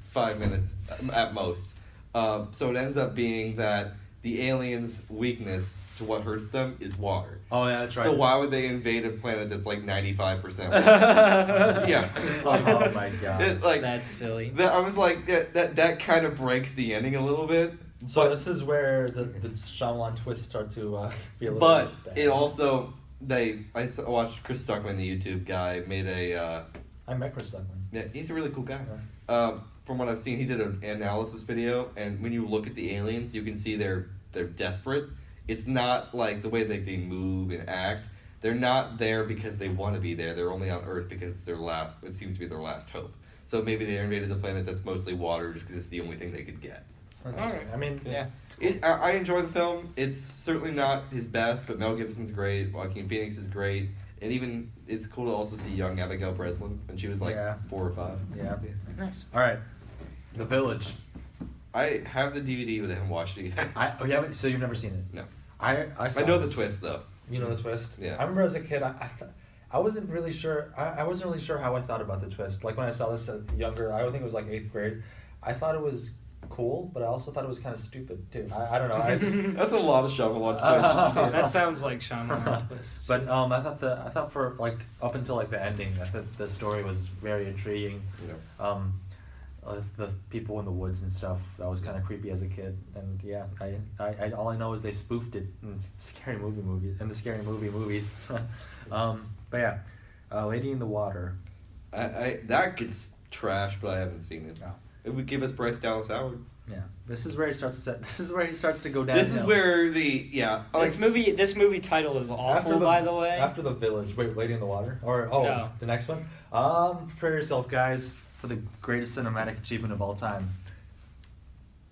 5 minutes at most. So it ends up being that the aliens' weakness to what hurts them is water. Oh yeah, that's right. So why would they invade a planet that's like 95% water? Yeah. Oh my god. It, like That's silly. I was like that kind of breaks the ending a little bit. So this is where the Shyamalan twists start to be a little. But bit it also I watched Chris Stuckman, the YouTube guy, made a I met Chris Stuckman. yeah, he's a really cool guy. Yeah. From what I've seen, he did an analysis video, and when you look at the aliens, you can see they're desperate. It's not like the way they move and act. They're not there because they want to be there. They're only on Earth because it's it seems to be their last hope. So maybe they invaded the planet that's mostly water just because it's the only thing they could get. Interesting. Alright. I mean, Yeah. I enjoy the film. It's certainly not his best, but Mel Gibson's great. Joaquin Phoenix is great. And even, it's cool to also see young Abigail Breslin when she was like Yeah. 4 or 5. Yeah. Nice. All right. The Village. I have the DVD, but I haven't watched it yet. You haven't? So you've never seen it? No. I saw I know the this. twist, though. you know the twist. Yeah. I remember as a kid, I wasn't really sure. I wasn't really sure how I thought about the twist. Like when I saw this younger, I think it was like 8th grade. I thought it was cool, but I also thought it was kind of stupid too. I don't know. I just That's a lot of Shyamalan twists. That sounds like Shyamalan twist. But I thought for like up until like the ending, I thought the story was very intriguing. Yeah. The people in the woods and stuff, that was kind of creepy as a kid. And yeah, I all I know is they spoofed it in Scary Movie movies. But yeah, Lady in the Water. I that gets trashed, but I haven't seen it. No. It would give us Bryce Dallas Howard. Yeah, this is where he starts to go down. This is where This movie title is awful, by the way. After the Village. Wait, Lady in the Water, or No. the next one. Prepare yourself, guys, for the greatest cinematic achievement of all time.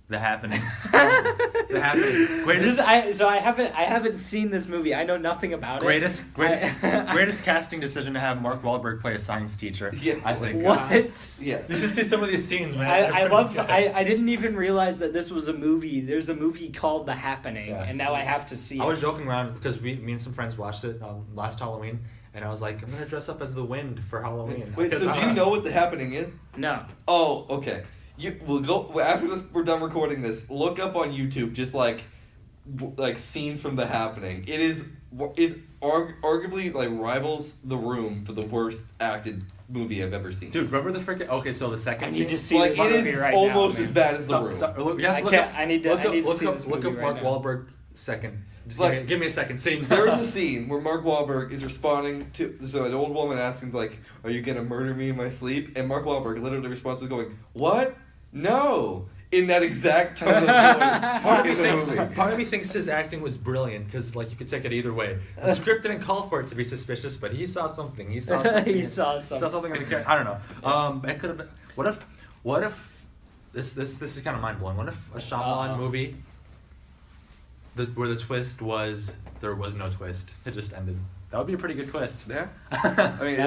The Happening. The Happening. Greatest. I haven't seen this movie. I know nothing about Greatest I- greatest casting decision to have Mark Wahlberg play a science teacher. Yeah. I think. What? Yeah. You should see some of these scenes, man. I They're pretty love. good. I didn't even realize that this was a movie. There's a movie called The Happening, Yes. and now I have to see I it. was joking around because me and some friends watched it last Halloween, and I was like, I'm gonna dress up as the Wind for Halloween. Wait, so Because do you know what The Happening is? No. Oh, okay. We'll go after this. We're done recording this. Look up on YouTube, just like scenes from The Happening. It's arguably like rivals The Room for the worst acted movie I've ever seen. Dude, remember the freaking? Okay, so the second I scene. need to see like this it movie is right almost now, as man. bad as The Room. You have to I look can't- up- I need to look up, see look this up, look movie up right Mark now. Wahlberg second. Just Like- give me a second. Scene. There's a scene where Mark Wahlberg is responding to an old woman asking like, "Are you gonna murder me in my sleep?" And Mark Wahlberg literally responds with going, "What? No." in that exact tone of voice Part of me thinks his acting was brilliant because, like, you could take it either way. The script didn't call for it to be suspicious, but he saw something. He saw something. He saw something. in the character. I don't know. It could have been. What if this is kind of mind blowing. What if a Shyamalan movie, where the twist was there was no twist, it just ended. That would be a pretty good twist. Yeah. I mean,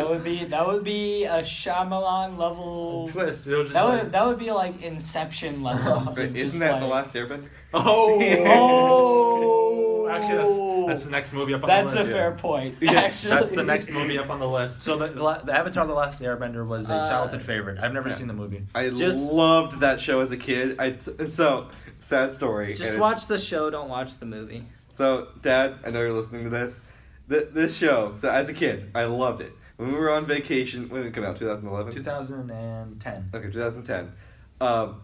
that would be a Shyamalan level Twist. It'll just that would be like Inception levels. Wait, of isn't just that like, The Last Airbender? Oh. Actually, that's the next movie up on That's the list. a fair point. Yeah, Actually, That's the next movie up on the list. So the Avatar: The Last Airbender was a childhood favorite. I've never yeah. seen the movie. I Just- loved that show as a kid. So sad story. Just and watch the show. Don't watch the movie. So, Dad, I know you're listening to this. This show. So, as a kid, I loved it. When we were on vacation, when did it come out? 2011. 2010. Okay, 2010.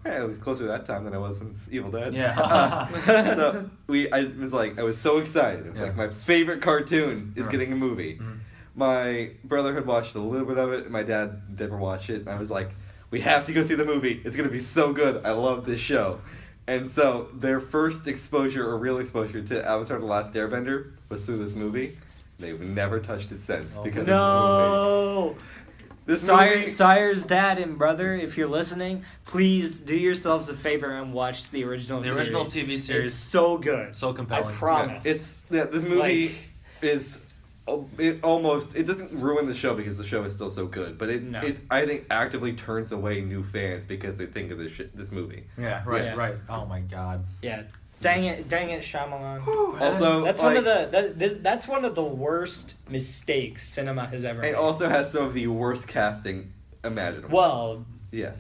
Hey, it was closer to that time than I was in Evil Dead. Yeah. So I was so excited. It was like my favorite cartoon is getting a movie. Mhm. My brother had watched a little bit of it, and my dad never watched it. And I was like, we have to go see the movie. It's gonna be so good. I love this show. And so their first exposure or real exposure to Avatar: The Last Airbender was through this movie. They've never touched it since because of No. this movie. Sire's dad and brother, if you're listening, please do yourselves a favor and watch the original. The original series. TV It's series. so good. So compelling. I promise. This movie is it doesn't ruin the show because the show is still so good, but No. it I think actively turns away new fans because they think of this movie. Yeah. Right. Yeah. Right. Oh my God. Yeah. Dang it, Shyamalan. Also, That's one of that's one of the worst mistakes cinema has ever made. It also has some of the worst casting imaginable. Well, Yeah.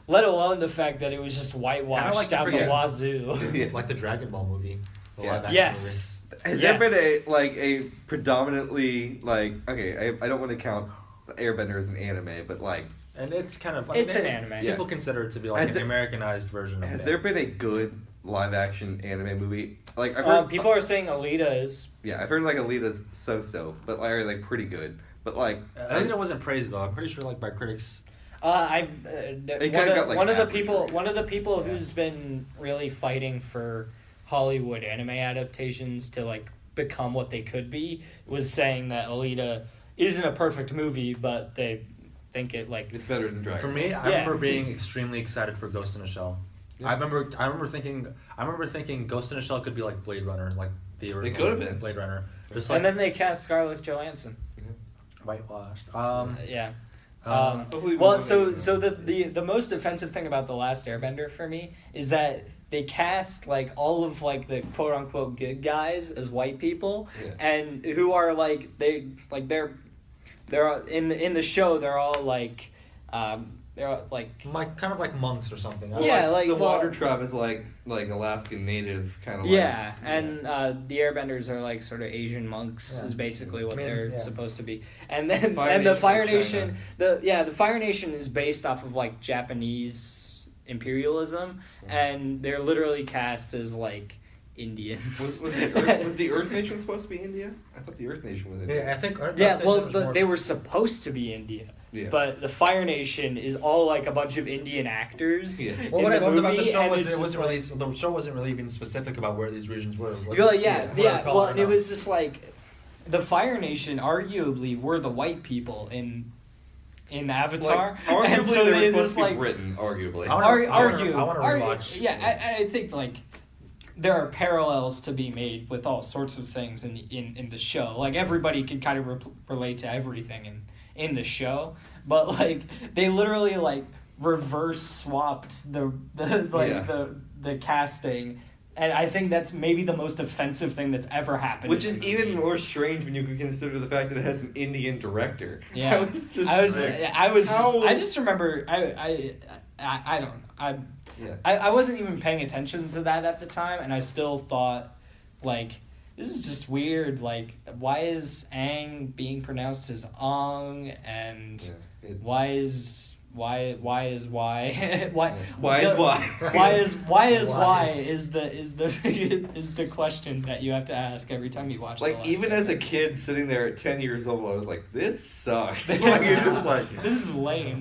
let alone the fact that it was just whitewashed Kinda like out the yeah. wazoo. Yeah. like the Dragon Ball movie. The Yeah. live action Yes. Has Yes. there been a predominantly okay? I don't want to count Airbender as an anime, but like, And it's kind of. It's an anime. People consider it to be like Has an there- Americanized version of has it. there been a good live action anime movie? Like I've heard People are saying Alita is. yeah, I've heard like Alita's so, but like pretty good. But like, I think it wasn't praised though. I'm pretty sure like by critics. One kinda got, like, of the average people ratings. one of the people Yeah. who's been really fighting for Hollywood anime adaptations to like become what they could be was saying that Alita isn't a perfect movie, but they think it like it's better than Dragon. For me, I Yeah. remember being extremely excited for Ghost in a Shell. Yeah. I remember thinking Ghost in a Shell could be like Blade Runner, like the original could have been. Blade Runner. Just like and then they cast Scarlett Johansson. whitewashed. Yeah. Hopefully Well, we'll so make it. so the most offensive thing about The Last Airbender for me is that they cast like all of like the quote unquote good guys as white people, Yeah. and who are like they're in the show they're all like they're all, like like kind of like monks or something. Well, yeah, like, the well- water tribe is like Alaskan native kind of. yeah, like, and the Airbenders are like sort of Asian monks Yeah. is basically what I mean, they're yeah. supposed to be, and then Fire and the Nation Fire from China. Nation the Fire Nation is based off of like Japanese imperialism, and they're literally cast as like Indians. Was the Earth Nation supposed to be India? I thought the Earth Nation was India. Yeah, I think. Yeah, well, they were supposed to be India, Yeah. but the Fire Nation is all like a bunch of Indian actors. Yeah. in Well, what I the loved about the movie, show and was it's it just wasn't like- really the show wasn't really even specific about where these regions were. Was Well, it? yeah, What I yeah. recall, Well, I and don't it know. was just like the Fire Nation arguably were the white people in Avatar, Like, arguably, and so they they were just supposed to like be written. Arguably. I wanna- argue. I wanna rewatch. Yeah, I think like there are parallels to be made with all sorts of things in the show. Like everybody can kind of relate to everything in the show, but like they literally like reverse swapped the casting. And I think that's maybe the most offensive thing that's ever happened. Which in is the even movie. more strange when you consider the fact that it has an Indian director. Yeah, I I just remember I don't Yeah. I wasn't even paying attention to that at the time, and I still thought like this is just weird. Like why is Aang being pronounced as Ong, and Yeah, why is Why is why why Why is why? why is the question that you have to ask every time you watch. The Like Last even Airbender. as a kid sitting there at 10 years old, I was like, this sucks. Like, it's just like, This is lame.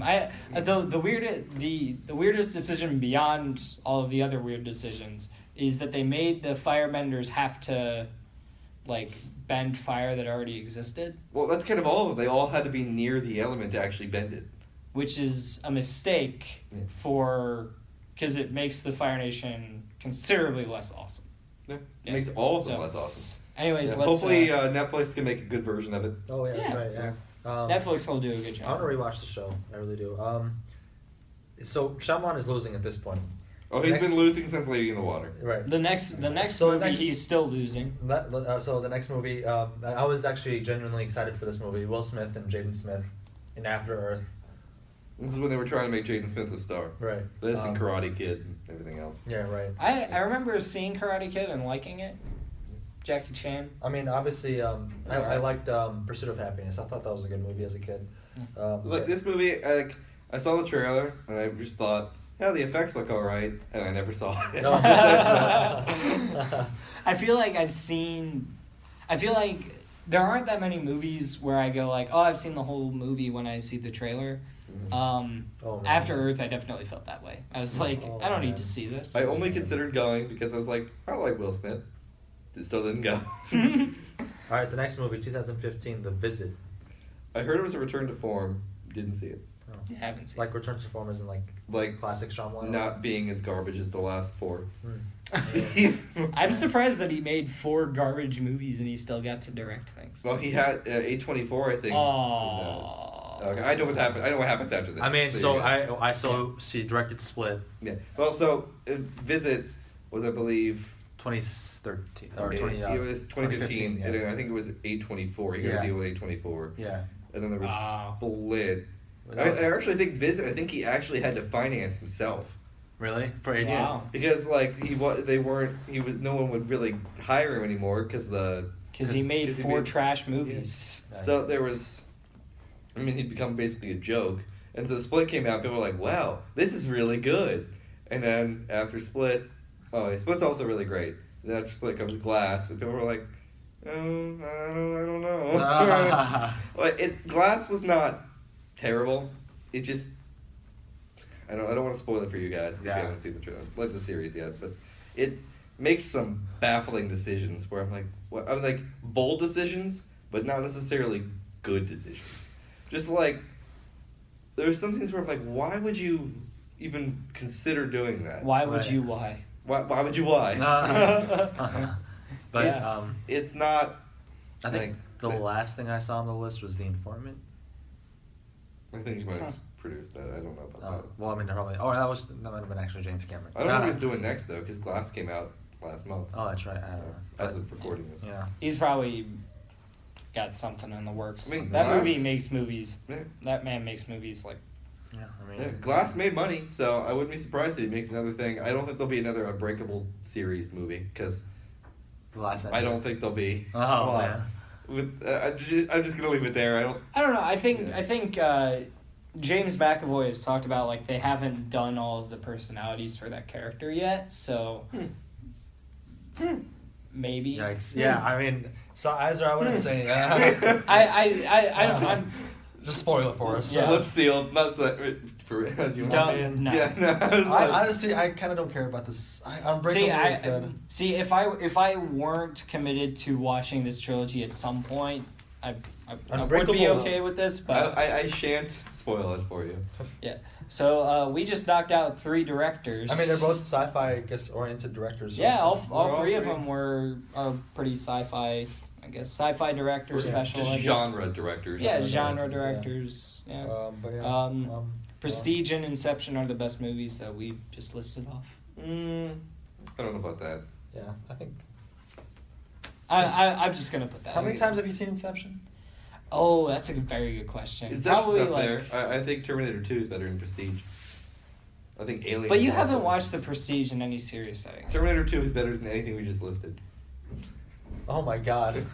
The weirdest decision beyond all of the other weird decisions is that they made the firebenders have to like bend fire that already existed, well, that's kind of all of them. They all had to be near the element to actually bend it. which is a mistake Yeah. because it makes the Fire Nation considerably less awesome. Yeah. It Yeah. makes all of them So, less awesome. Anyways, Yeah, let's hopefully Netflix can make a good version of it. Oh yeah, that's Yeah. right. Yeah. Netflix will do a good I job. want to rewatch the show. I really do. So Shyamalan is losing at this point. Oh, he's Next- been losing since Lady in the Water. Right. The next So movie next- he's still losing. So the next movie, I was actually genuinely excited for this movie. Will Smith and Jaden Smith in After Earth. This is when they were trying to make Jaden Smith a star. Right. This and Karate Kid and everything else. Yeah, right. I remember seeing Karate Kid and liking it. Jackie Chan. I mean, obviously, I alright. liked Pursuit of Happiness. I thought that was a good movie as a kid. Look, this movie, I saw the trailer and I just thought, yeah, the effects look alright, and I never saw it. No. I feel like there aren't that many movies where I go like, oh, I've seen the whole movie when I see the trailer. Oh, man. After Earth, I definitely felt that way. I was like, Oh, I don't need man. to see this. I only considered going because I was like, I like Will Smith. It still didn't go. All right, the next movie, 2015, The Visit. I heard it was a return to form. Didn't see it. I haven't seen Like Return to Form isn't like Like, classic Shyamalan. not being as garbage as the last four. it. I'm surprised that he made 4 garbage movies and he still got to direct things. Well, he had A24, I think. Oh. Okay, I know what's happened. I know what happens after this. I mean, you so got- I saw she directed Split, Yeah. Well, so Visit was, I believe, 2013 or 20. it was 2015, yeah. and I think it was A24. He got Yeah. a deal with A24, Yeah. and then there was Wow. Split. That was- I actually think Visit. I think he actually had to finance himself. Really? For AJ? Wow. Because like no one would really hire him anymore because Because he made 4 trash movies. Nice. So there was, I mean, he'd become basically a joke, and so Split came out. People were like, "Wow, this is really good." And then after Split, Split's also really great. Then after Split comes Glass, and people were like, "Oh, I don't know." Like Glass was not terrible. It just, I don't want to spoil it for you guys if Yeah. you haven't seen the series yet, but it makes some baffling decisions where I'm like, what? I'm like bold decisions, but not necessarily good decisions. Just like there's some things where I'm like, why would you even consider doing that? Why would Right. you? Why? Why would you? Why? But it's not. I think the like- last thing I saw on the list was The Informant. I think you might have produced that. I don't know about that. Well, I mean, probably. Oh, that might have been actually James Cameron. I don't know what he's doing next though, because Glass came out last month. Oh, that's right. I don't know. As of recording this. Yeah. He's probably got something in the works. I mean, that Glass- movie makes movies. Yeah. That man makes movies like. Yeah. I mean. Yeah, Glass made money, so I wouldn't be surprised if he makes another thing. I don't think there'll be another Unbreakable series movie because The last. I don't think there'll be. Oh Well, man. I'm just gonna leave it there. I don't know. I think Yeah. James McAvoy has talked about like they haven't done all of the personalities for that character yet, so maybe. Yikes. Yeah. I mean, so Ezra, I wouldn't say. I don't. I'm, Just spoil it for us. Yeah. Lip sealed, not so, for do you want Don't- me? no. Yeah, no. I was like, honestly, I kind of don't care about this. Unbreakable is good. see if I weren't committed to watching this trilogy at some point, I would be Unbreakable- okay with this, but I shan't spoil it for you. yeah. So we just knocked out 3 directors. I mean, they're both sci-fi, I guess, oriented directors. so Yeah, it's all good. They're 3 of all them are pretty sci-fi. I guess sci-fi directors, Yeah, special. I Just guess. genre directors. Yeah, Genre genre directors, directors. Yeah. But yeah. Prestige and Inception are the best movies that we just listed off. I don't know about that. Yeah, I think. I'm just gonna put that. How many times have you seen Inception? Oh, that's a very good question. Inception's Probably up like. there. I think Terminator 2 is better than Prestige. I think Alien. But you is also- haven't watched The Prestige in any serious setting. Terminator 2 is better than anything we just listed. Oh my God.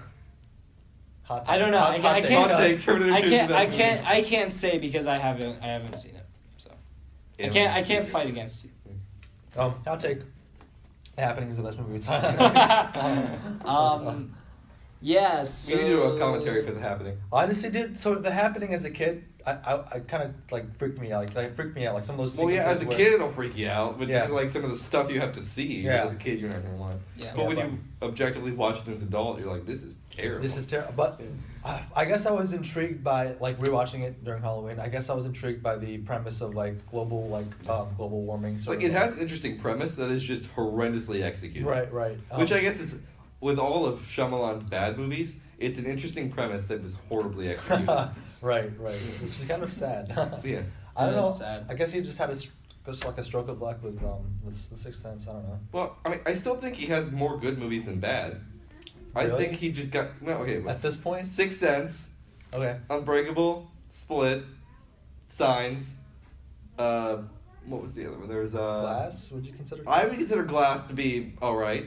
Hot I don't know. I take. can't. Hot take, Terminator 2 is the best movie. I can't say because I haven't seen it. I can't fight against you. I'll take The Happening is the best movie of time. Yeah, so... We need to do a commentary for The Happening. Honestly, dude, so The Happening as a kid, I kind of like freaked me out. Like freaked me out. Like some of those. Well, yeah, as a sequences kid it'll freak you out, but Yeah. because like some of the stuff you have to see Yeah. as a kid, you're not gonna want. Yeah. But Yeah, when but- you objectively watch it as an adult, you're like, this is terrible. This is terrible. But I guess I was intrigued by like rewatching it during Halloween. I guess I was intrigued by the premise of like global warming. Sort Like of it has an interesting premise that is just horrendously executed. Right. Which I guess is with all of Shyamalan's bad movies, it's an interesting premise that was horribly executed. right. Which is kind of sad. Yeah. I don't It is know. sad. I guess he just had just like a stroke of luck with The Sixth Sense. I don't know. Well, I mean, I still think he has more good movies than bad. I Really? think he just got At this point? Sixth Sense, Okay. Unbreakable, Split, Signs. What was the other one? There was Glass? Would you consider? I would consider Glass to be all right.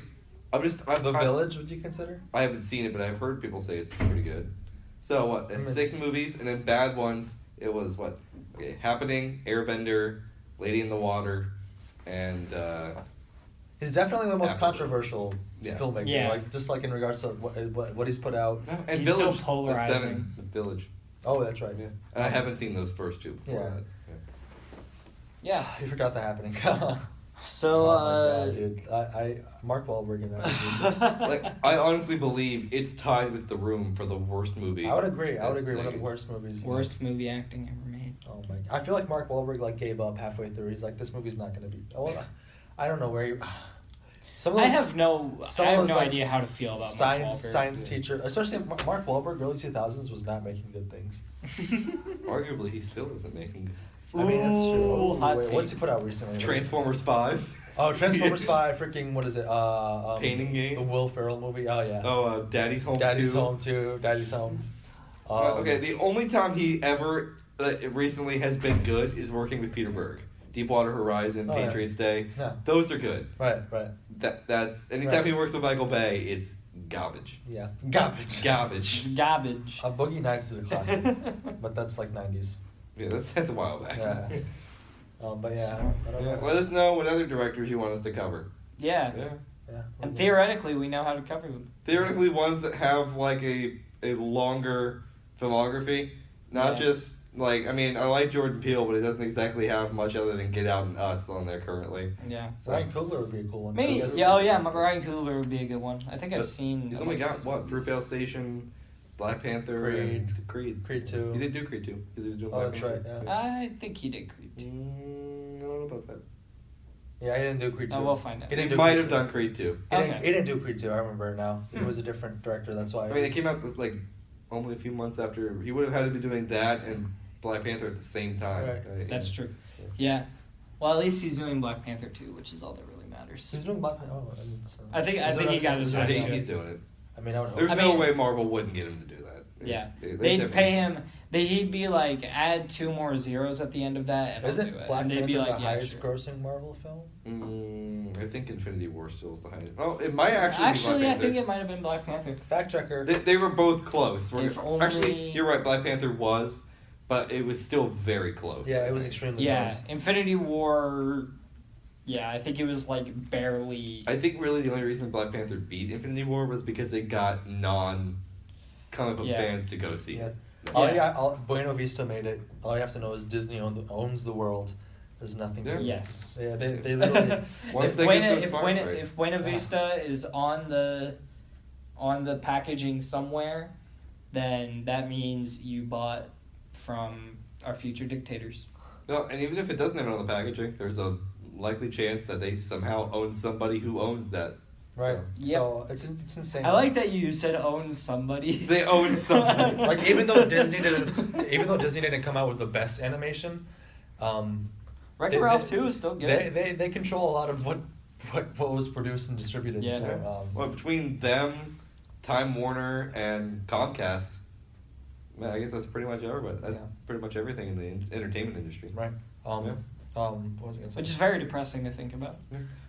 The Village? Would you consider? I haven't seen it, but I've heard people say it's pretty good. So what? It's 6 movies, and then bad ones. It was what? Okay, Happening, Airbender, Lady in the Water, and He's definitely the most After- controversial Yeah. filmmaker. Yeah. Like just like in regards to what he's put out. and He's so Village. polarizing. The 7, The Village. Oh, that's right. Yeah, and I haven't seen those first two before Yeah. that. Yeah. You forgot The Happening. So, oh my God, dude. I Mark Wahlberg in that movie. Like I honestly believe it's tied with The Room for the worst movie. I would agree. One of the Like, worst movies. worst movie acting ever made. Oh my! I feel like Mark Wahlberg like gave up halfway through. He's like, this movie's not gonna be. Oh, I don't know where he. Some of I those- have no some I of have those, no like, idea how to feel about science Mark Wahlberg. science teacher, especially Mark Wahlberg. Early 2000s was not making good things. Arguably, he still isn't making I mean, that's true. Ooh, hot Wait, what's he take. put out recently? Transformers 5. Oh, Transformers 5. Freaking what is it? Painting Game? The Will Ferrell movie. Oh yeah. Daddy's Home Daddy's 2. Home too. Daddy's Home. Okay, the only time he ever recently has been good is working with Peter Berg. Deepwater Horizon, Oh, yeah. Patriots Day. Yeah. Those are good. Right. That's anytime Right. he works with Michael Bay, it's garbage. Yeah. Garbage. Garbage. It's garbage. Boogie Nights is a classic, but that's like 90s. Yeah, that's a while back. Yeah. But yeah, I don't Yeah, know. let us know what other directors you want us to cover. Yeah. Yeah. Yeah. And theoretically, we know how to cover them. Theoretically, ones that have like a longer filmography, not Yeah. just like I mean I like Jordan Peele, but it doesn't exactly have much other than Get Out and Us on there currently. Yeah. So, Ryan Coogler would be a cool one. Maybe. Yes. Yeah. Oh yeah. Ryan Coogler would be a good one. I think I've But seen. He's a only bunch of got his what? movies. Fruitvale Station, Black Panther, and Creed. Creed 2. He did do Creed 2 because he was doing Oh, Black that's Panther. right, yeah. I think he did Creed. I don't know about that. Yeah, he didn't do Creed 2. Oh, we'll find out. He He didn't do might Creed have 2. done Creed 2. He didn't, Okay. he didn't do Creed 2, I remember it now. It Hmm. was a different director, that's why. I mean, it came out like only a few months after. He would have had to be doing that and Black Panther at the same time. Right. That's true. Yeah. Well, at least he's doing Black Panther 2, which is all that really matters. He's doing Black Panther. Oh, I mean, so. I think Is there he got is it there I attached think to he's it. doing it. I mean, I would hope. There's I no mean- way Marvel wouldn't get him to do that. Yeah. They They'd definitely- pay him. He'd be like, add 2 more zeros at the end of that, and I'll Isn't do it. Black And they'd Panther be like, the yeah, highest sure. grossing Marvel film? I think Infinity War still is the highest. Oh, it might actually be Black I Panther. think it might have been Black Panther. Fact checker. They were both close. If only- Actually, you're right. Black Panther was, but it was still very close. Yeah, I it was think. extremely Yeah, close. Infinity War. Yeah, I think it was like barely. I think really the only reason Black Panther beat Infinity War was because it got non-comic book Yeah. fans to go see Yeah. it. Buena Vista made it. All you have to know is Disney owns the world. There's nothing to it. Yes. Yeah, they literally. Once if they Buena, get those if Fox Buena, rights. if Buena Vista is on the packaging somewhere, then that means you bought from our future dictators. No, and even if it doesn't have it on the packaging, there's a likely chance that they somehow own somebody who owns that. Right. So, Yep. So it's insane. I like that you said own somebody. They own somebody. Like even though Disney didn't come out with the best animation, Wreck-It Ralph 2 is still good. They control a lot of what was produced and distributed. Yeah. Well, between them, Time Warner, and Comcast, man, I guess that's pretty much everybody. That's Yeah. pretty much everything in the entertainment industry. Right. Yeah. What was I gonna say? Which is very depressing to think about.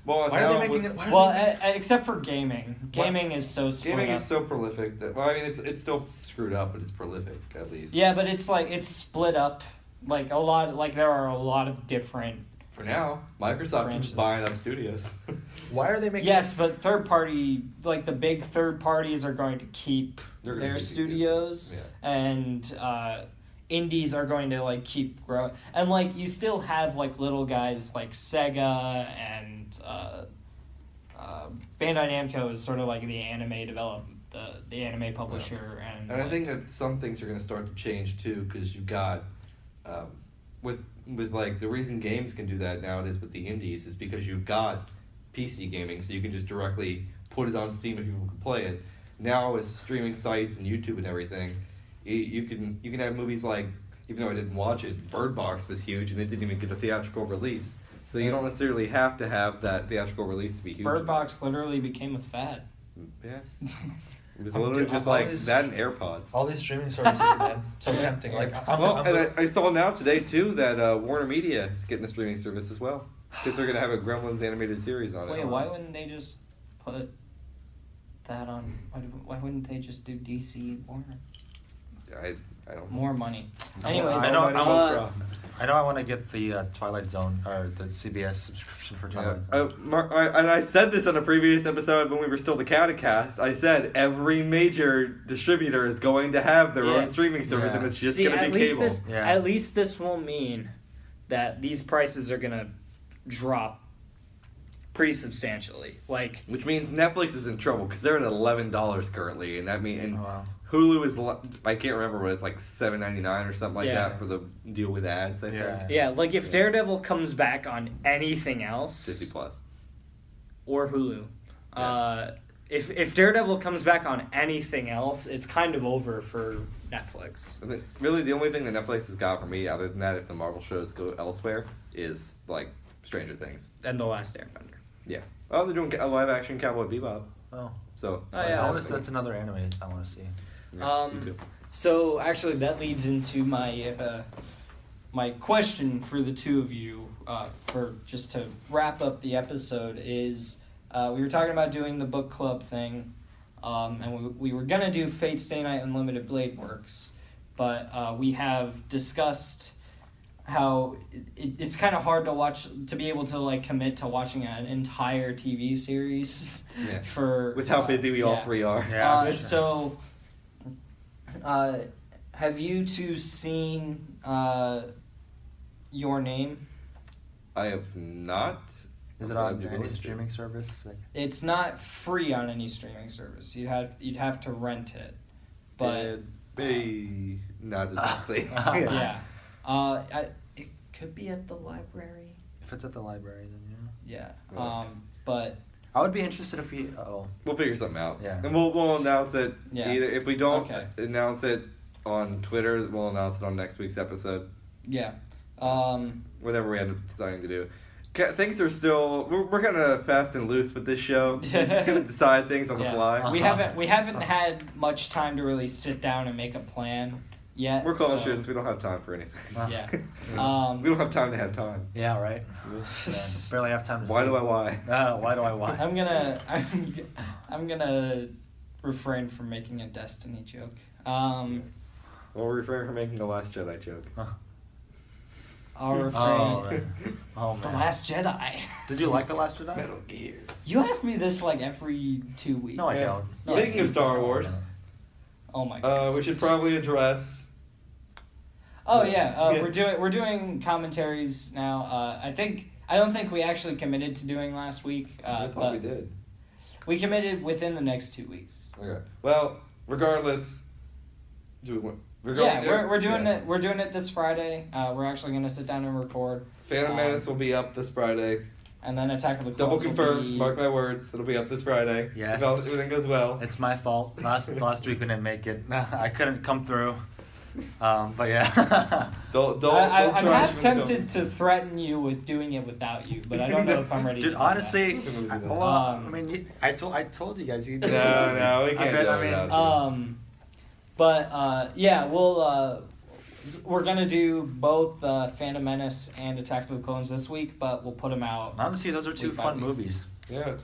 Well, Why now are they making with- it? Why are Well, they except for gaming. Gaming is so split Gaming up. is so prolific that well, I mean, it's still screwed up, but it's prolific at least. Yeah, but it's like it's split up. Like a lot, like there are a lot of different For now, Microsoft Branches. keeps buying up studios. Why are they making? Yes, but third party, like the big third parties, are going to keep They're gonna their keep studios, Yeah. and indies are going to like keep growing. And like you still have like little guys like Sega and Bandai Namco is sort of like the anime the anime publisher, and And I like, think that some things are going to start to change too, because you got with like the reason games can do that nowadays with the indies is because you've got PC gaming, so you can just directly put it on Steam and people can play it. Now with streaming sites and YouTube and everything, you can have movies like, even though I didn't watch it, Bird Box was huge and it didn't even get a theatrical release. So you don't necessarily have to have that theatrical release to be huge. Bird Box literally became a fad. Yeah. It was I'm literally d- just I'm like always- that and AirPods. All these streaming services, man, so tempting. Like, I'm And I saw now today too that Warner Media is getting a streaming service as well, because they're gonna have a Gremlins animated series on it. Wait, why wouldn't they just put that on? Why wouldn't they just do DC Warner? I don't know. More money. I Anyways, know- I uh, I know I want to get the Twilight Zone or the CBS subscription for Yeah. Twilight Zone. And I said this on a previous episode when we were still the Catacast. I said every major distributor is going to have their Yeah. own streaming service, Yeah. and it's just see, going to at be least cable. this Yeah. at least this will mean that these prices are gonna drop pretty substantially. Like Which means Netflix is in trouble because they're at $11 currently, and that means Oh, wow. Hulu is I can't remember what it's like $7.99 or something like Yeah. that for the deal with ads. I think. Yeah. yeah, like if Yeah. Daredevil comes back on anything else Disney Plus. or Hulu, Yeah. if Daredevil comes back on anything else, it's kind of over for Netflix. I think really the only thing that Netflix has got for me, other than that, if the Marvel shows go elsewhere, is like Stranger Things. And The Last Airbender. Yeah. Oh, they're doing a live action Cowboy Bebop. Oh. So. Oh, yeah. That's another anime I want to see. Yeah, me too. So actually, that leads into my my question for the two of you. For just to wrap up the episode is we were talking about doing the book club thing, and we were gonna do Fate Stay Night Unlimited Blade Works, but we have discussed how it's kind of hard to be able to like commit to watching an entire TV series Yeah. for With how busy we all yeah. three are. Yeah. Sure. So, have you two seen Your Name? I have not. Is it But I'd on be any willing to. streaming service? Like, It's not free on any streaming service. You'd have to rent it, but Not exactly. yeah, it could be at the library. if it's at the library, then yeah. Yeah, Yeah. but I would be interested if we. Oh. We'll figure something out. Yeah. And we'll announce it. Yeah. Either if we don't Okay. announce it on Twitter, we'll announce it on next week's episode. yeah, Whatever we end up deciding to do. Things are still we're kind of fast and loose with this show. It's gonna decide things on the yeah. fly. We haven't had much time to really sit down and make a plan yet. We're college so- students. We don't have time for anything. Yeah. We don't have time to have time. Yeah, right. Yeah, barely have time to Why sleep. do I why? Why do I why? I'm gonna refrain from making a Destiny joke. Well, refrain from making the Last Jedi joke. I'll refrain. Oh, right. Oh The man. Last Jedi. Did you like The Last Jedi? Metal Gear. You ask me this like every 2 weeks. No, I Yeah. don't. No, Speaking of Star Wars, Oh my god. we should probably address. Oh yeah, Yeah. we're doing commentaries now. I don't think we actually committed to doing last week. I thought but we did. we committed within the next 2 weeks. Okay. Well, regardless, do we want? Yeah, we're doing it. We're doing it this Friday. We're actually gonna sit down and record, Phantom Menace will be up this Friday. and then Attack of the Double Clones will confirmed. be- Mark my words. It'll be up this Friday. Yes. If everything goes well. It's my fault. Last week we didn't make it. I couldn't come through. But yeah. Don't I'm try half to tempted to threaten you with doing it without you, but I don't know if I'm ready. Dude, to do that. honestly, well, I Um, mean, I told you guys. No, we can't do it without you. Yeah, we're gonna do both Phantom Menace and Attack of the Clones this week, but we'll put them out. Honestly, those are two Week by fun week. movies. Yeah.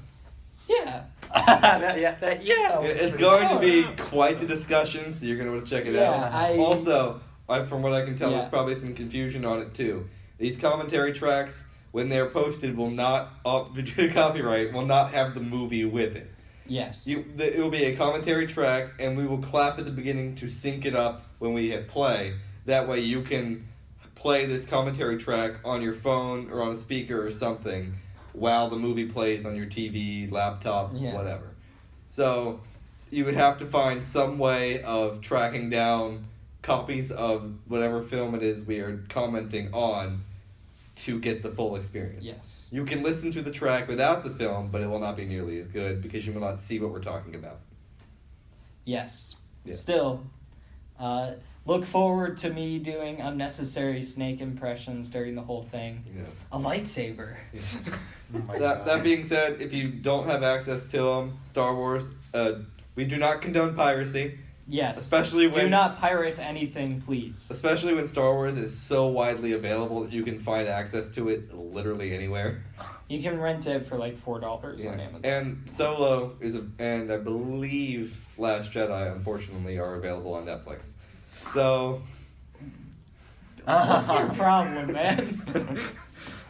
Yeah. It's going to be quite the discussion, so you're going to want to check it Yeah, out. Also, from what I can tell, Yeah. there's probably some confusion on it too. These commentary tracks when they're posted, will not copyright will not have the movie with it. Yes. It will be a commentary track, and we will clap at the beginning to sync it up when we hit play. That way you can play this commentary track on your phone or on a speaker or something while the movie plays on your TV, laptop, whatever. So you would have to find some way of tracking down copies of whatever film it is we are commenting on to get the full experience. Yes. You can listen to the track without the film, but it will not be nearly as good because you will not see what we're talking about. Yes. Yeah. Still, look forward to me doing unnecessary snake impressions during the whole thing. Yes. A lightsaber. Oh my That God. being said, if you don't have access to them, Star Wars, we do not condone piracy, Yes. especially when Do not pirate anything, please. especially when Star Wars is so widely available that you can find access to it literally anywhere. You can rent it for like $4 on Amazon. And Solo and I believe Last Jedi, unfortunately, are available on Netflix. So What's your problem, man?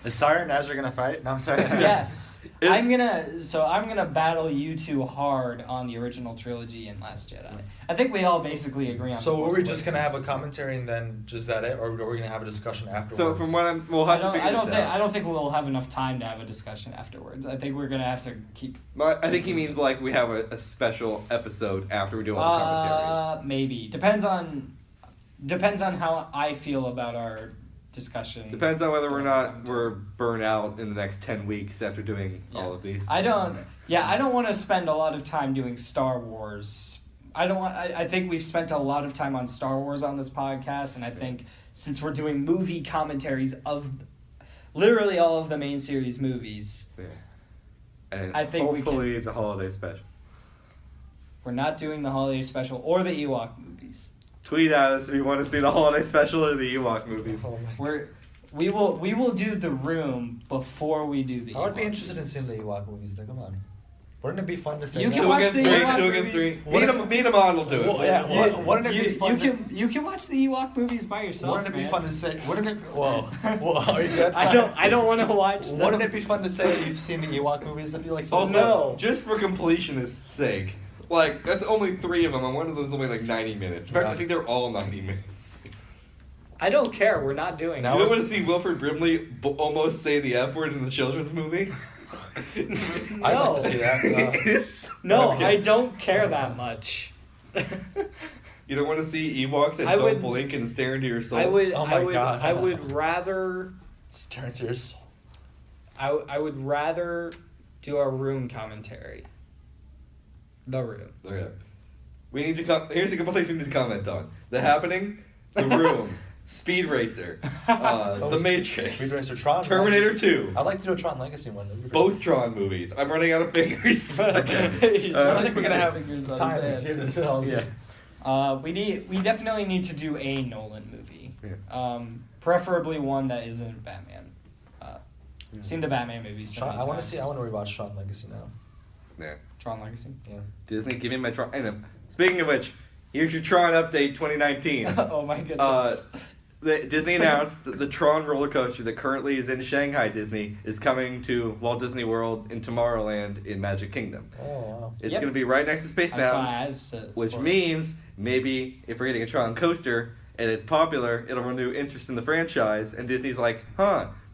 Is Sire and Ezra gonna fight? No, I'm sorry. Yes. I'm gonna battle you two hard on the original trilogy and Last Jedi. I think we all basically agree on. So The were Force we just gonna have a Awakens. commentary and then just that it, or are we gonna have a discussion afterwards? So from what we'll have to figure this out. I don't think we'll have enough time to have a discussion afterwards. I think we're gonna have to keep. But I think he means like we have a special episode after we do all the commentaries. Maybe depends on how I feel about our discussion. Depends on whether we're burnt out in the next 10 weeks after doing all of these. I don't want to spend a lot of time doing Star Wars. I think we've spent a lot of time on Star Wars on this podcast, and I think since we're doing movie commentaries of literally all of the main series movies, Yeah. And I think we hopefully the holiday special. we're not doing the holiday special or the Ewok movies. Tweet at us if you want to see the holiday special or the Ewok movies. Oh my- We will do The Room before we do the. I would be Ewok interested in movies. seeing the Ewok movies. Though, come on. Wouldn't it be fun to say? You that? can Two watch against the three, Ewok two against movies. three. Meet 'em on will do it. Well, yeah, wouldn't it be fun? You can watch the Ewok movies by yourself. Wouldn't it be man. fun to say? Wouldn't it? Whoa, are you good? I don't want to watch. Them. Wouldn't it be fun to say that you've seen the Ewok movies? That'd be like so. Also, No. just for completionist's sake, like, that's only 3 of them, and one of them's only like 90 minutes. In fact, Yeah. I think they're all 90 minutes. I don't care. We're not doing Now You don't it. want to see Wilford Brimley almost say the F word in the children's movie? I'd like to see that. No, Okay. I don't care that much. You don't want to see Ewoks that I don't would- blink and stare into your soul? I would. Oh I my would. God. I would rather. Stare into your soul. I would rather do a Room commentary. The Room. Okay. We need to here's a couple things we need to comment on. The Happening, The Room, Speed Racer, The Matrix, Speed Racer, Tron. Terminator 2. I'd like to do a Tron Legacy one. That'd be great. Both Tron movies. I'm running out of fingers. I don't think we're gonna have Fingers on time his this head. year to film. Yeah. We definitely need to do a Nolan movie. Yeah. Preferably one that isn't Batman. Seen the Batman movies. So many I want to times. see. I want to rewatch Tron Legacy now. Yeah. Tron Legacy. Yeah. Disney, give me my Tron. And speaking of which, here's your Tron update 2019. Oh my goodness. Disney announced that the Tron roller coaster that currently is in Shanghai Disney is coming to Walt Disney World in Tomorrowland in Magic Kingdom. Oh wow. It's Yep. going to be right next to Space I saw Mountain, ads to. which for it. means maybe if we're getting a Tron coaster and it's popular, it'll renew interest in the franchise. And Disney's like,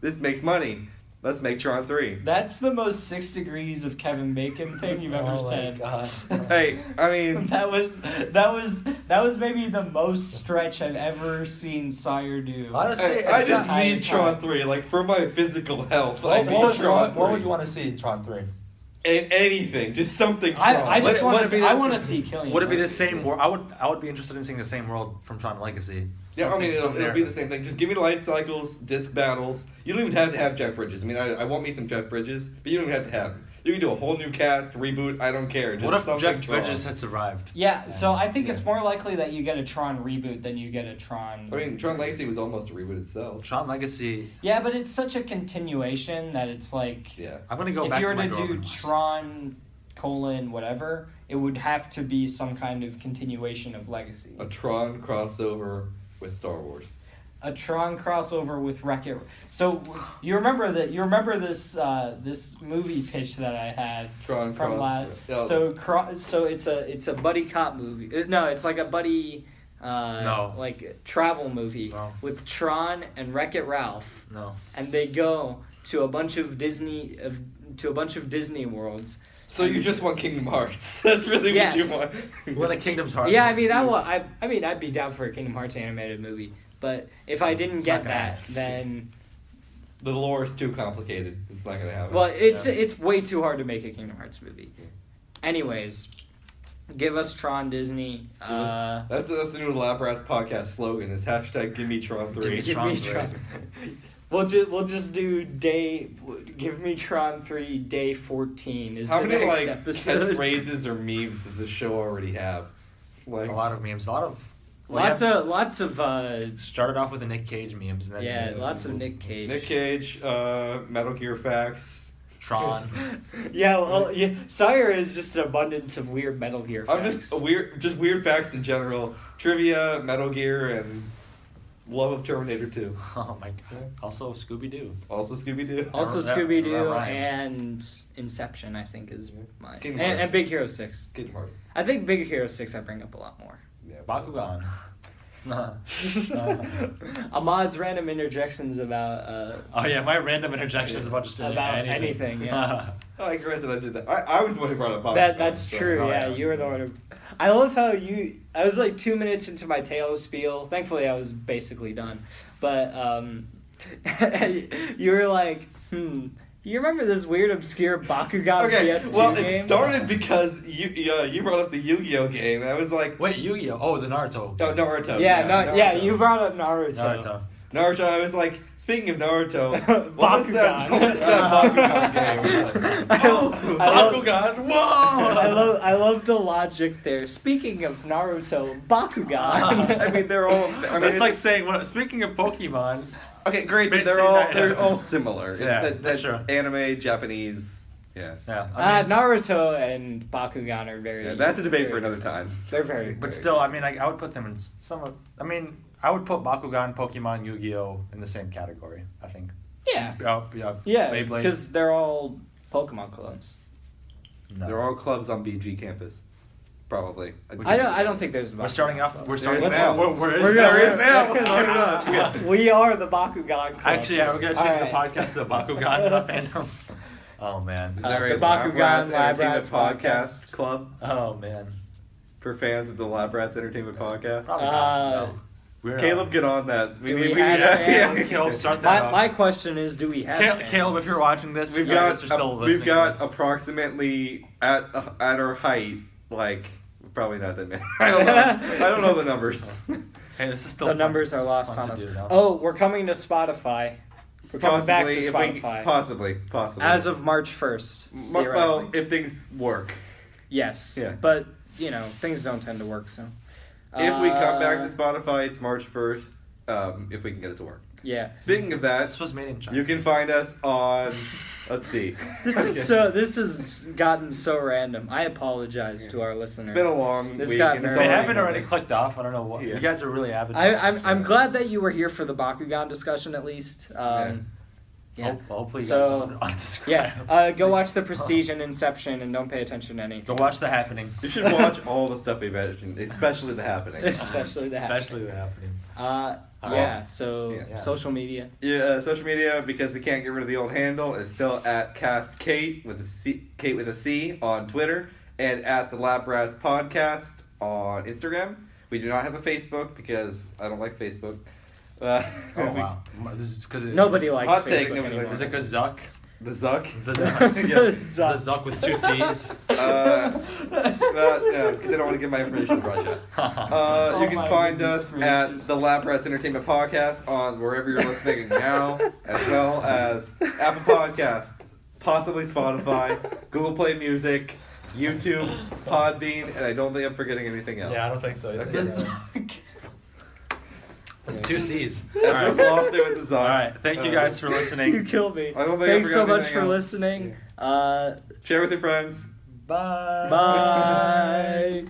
this makes money. Let's make Tron 3. That's the most 6 degrees of Kevin Bacon thing you've ever Oh my said. God. Hey, I mean, That was maybe the most stretch I've ever seen Sire do. Honestly, I it's just not- need Tron 3, like, for my physical health. I What, need what, Tron 3. what would you want to see in Tron 3? Anything, just something Tron. I just Would want it be to. I the- want to see Killian. Would it be the Murphy. same world? I would be interested in seeing the same world from Tron Legacy. Yeah, I mean, Something it'll be the same thing. Just give me light cycles, disc battles. You don't even have to have Jeff Bridges. I mean, I want me some Jeff Bridges, but you don't even have to have him. You can do a whole new cast, reboot, I don't care. Just What if something Jeff Tron. Bridges had survived? Yeah, so I think Yeah. it's more likely that you get a Tron reboot than you get a Tron. I mean, Tron Legacy was almost a reboot itself. Tron Legacy. Yeah, but it's such a continuation that it's like Yeah. I'm gonna go if back you to were my to do Grover ones. Tron whatever, it would have to be some kind of continuation of Legacy. A Tron crossover with Star Wars. a Tron crossover with Wreck-It. So you remember this this movie pitch that I had Tron from Cross. Oh. so it's a buddy cop movie. No, it's like a buddy like travel movie No. with Tron and Wreck-It Ralph, No. and they go to a bunch of Disney worlds. So you just want Kingdom Hearts? That's really Yes. what you want. What a Kingdom's Heart. Yeah, I mean, I'd be down for a Kingdom Hearts animated movie, but if I didn't It's get not gonna that, happen. then The lore is too complicated. It's not gonna happen. well, it's way too hard to make a Kingdom Hearts movie. Anyways, give us Tron Disney. That's the new Lab Rats podcast slogan. Is hashtag Give Me Tron 3. Give me Give me Tron Tron. We'll just do Give Me Tron 3 day 14 is How the many next like episode. catchphrases or memes does this show already have? Like A lot of memes. Lots of Started off with the Nick Cage memes, and then yeah, lots of Nick Cage. Nick Cage, Metal Gear facts. Tron. Yeah, well, Sire is just an abundance of weird Metal Gear facts. I'm just weird facts in general. Trivia, Metal Gear, and love of Terminator 2. Oh my god. Also Scooby Doo. Also Scooby Doo. Also That- Scooby Doo that rhymes. and Inception, I think, is mine. Kingdom And Hearts. Big Hero 6. Kingdom Hearts. I think Big Hero 6 I bring up a lot more. Yeah, Bakugan. Ahmad's random interjections about Oh yeah, my random interjection is about just anything, yeah. Oh, granted, I did that. I was the one who brought up Bakugan, That's so- true, oh, yeah. yeah. You were the one who... I love how I was like 2 minutes into my Tails spiel. Thankfully, I was basically done. But you were like, you remember this weird, obscure Bakugan Okay, PS2 well, game? it started because you brought up the Yu-Gi-Oh game, and I was like, Wait, Yu-Gi-Oh! Oh, the Naruto. oh, Naruto. Yeah, you Naruto. brought up Naruto. Naruto, I was like, speaking of Naruto, Bakugan. what is that Bakugan game? I love- Bakugan! Whoa! I love the logic there. Speaking of Naruto, Bakugan. I mean, they're all. I mean, it's like saying, speaking of Pokemon, okay, great. Basically, They're all similar. It's Yeah, that that's true. Anime, Japanese. Yeah. yeah, I mean, Naruto and Bakugan are very. Yeah, that's a debate for very another different. time. They're very. but still, I mean, I would put them in somewhat. I mean, I would put Bakugan, Pokemon, Yu-Gi-Oh! In the same category. I think. Yeah. Yeah. Yeah, Beyblade. because they're all Pokemon clones. No. They're all clubs on BG campus, probably. I don't think there's. a We're starting Bakugan off. club. We're starting is now. now. We're There is gonna- now. Turn it on. We are the Bakugan club. Actually, yeah, we're gonna change the Alright. podcast to the Bakugan fandom. Oh man. Is there the a Bakugan Lab Rats Lab Entertainment Rats podcast club Oh man. for fans of the Lab Rats Entertainment podcast? Probably not. No. We're, Caleb, get on that. Do we have fans? Caleb, start that My up. question is, do we have? fans? Caleb, if you're watching this, We've you guys got are still listening we've got to this. approximately at our height, like probably not that many. I don't know. I don't know the numbers. Hey, this is still The fun- numbers are lost fun on to us. do now. Oh, we're coming to Spotify. We're coming back to if Spotify possibly. as of March 1st. Well, theoretically. if things work. Yes. Yeah. But things don't tend to work. So. If we come back to Spotify, it's March 1st. If we can get it to work. Yeah. Speaking of that, This was made in China. you can find us on. Let's see. This has gotten so random. I apologize to our listeners. It's been a long This week. got and If it's very- they already haven't already Monday. clicked off, I don't know what. Yeah. You guys are really avid. I'm glad that you were here for the Bakugan discussion at least. Yeah. Hopefully, you So, guys don't unsubscribe. Yeah. Go watch The Prestige and Inception and don't pay attention to anything. Go watch The Happening. You should watch all the stuff we mentioned, especially the happening. Especially The Happening. Especially The Happening. Yeah. So Yeah. social media. Yeah, social media, because we can't get rid of the old handle, is still at Cast Kate with a C on Twitter, and at the Lab Rats Podcast on Instagram. We do not have a Facebook because I don't like Facebook. Oh wow. This is because Nobody likes Hot take, Facebook nobody anymore. likes Is it because Zuck? The Zuck. The The Zuck. Zuck. The Zuck with 2 C's. No, because I don't want to give my information to Russia. You can my find goodness us at gracious. the Lab Rats Entertainment Podcast on wherever you're listening now, as well as Apple Podcasts, possibly Spotify, Google Play Music, YouTube, Podbean, and I don't think I'm forgetting anything else. Yeah, I don't think so. Either. Okay. With 2 C's. That's what's lost it with the Zuck. All right. Thank you guys for listening. You killed me. I don't think I Thanks so forgot much anything for else. listening. Share with your friends. Bye. Bye.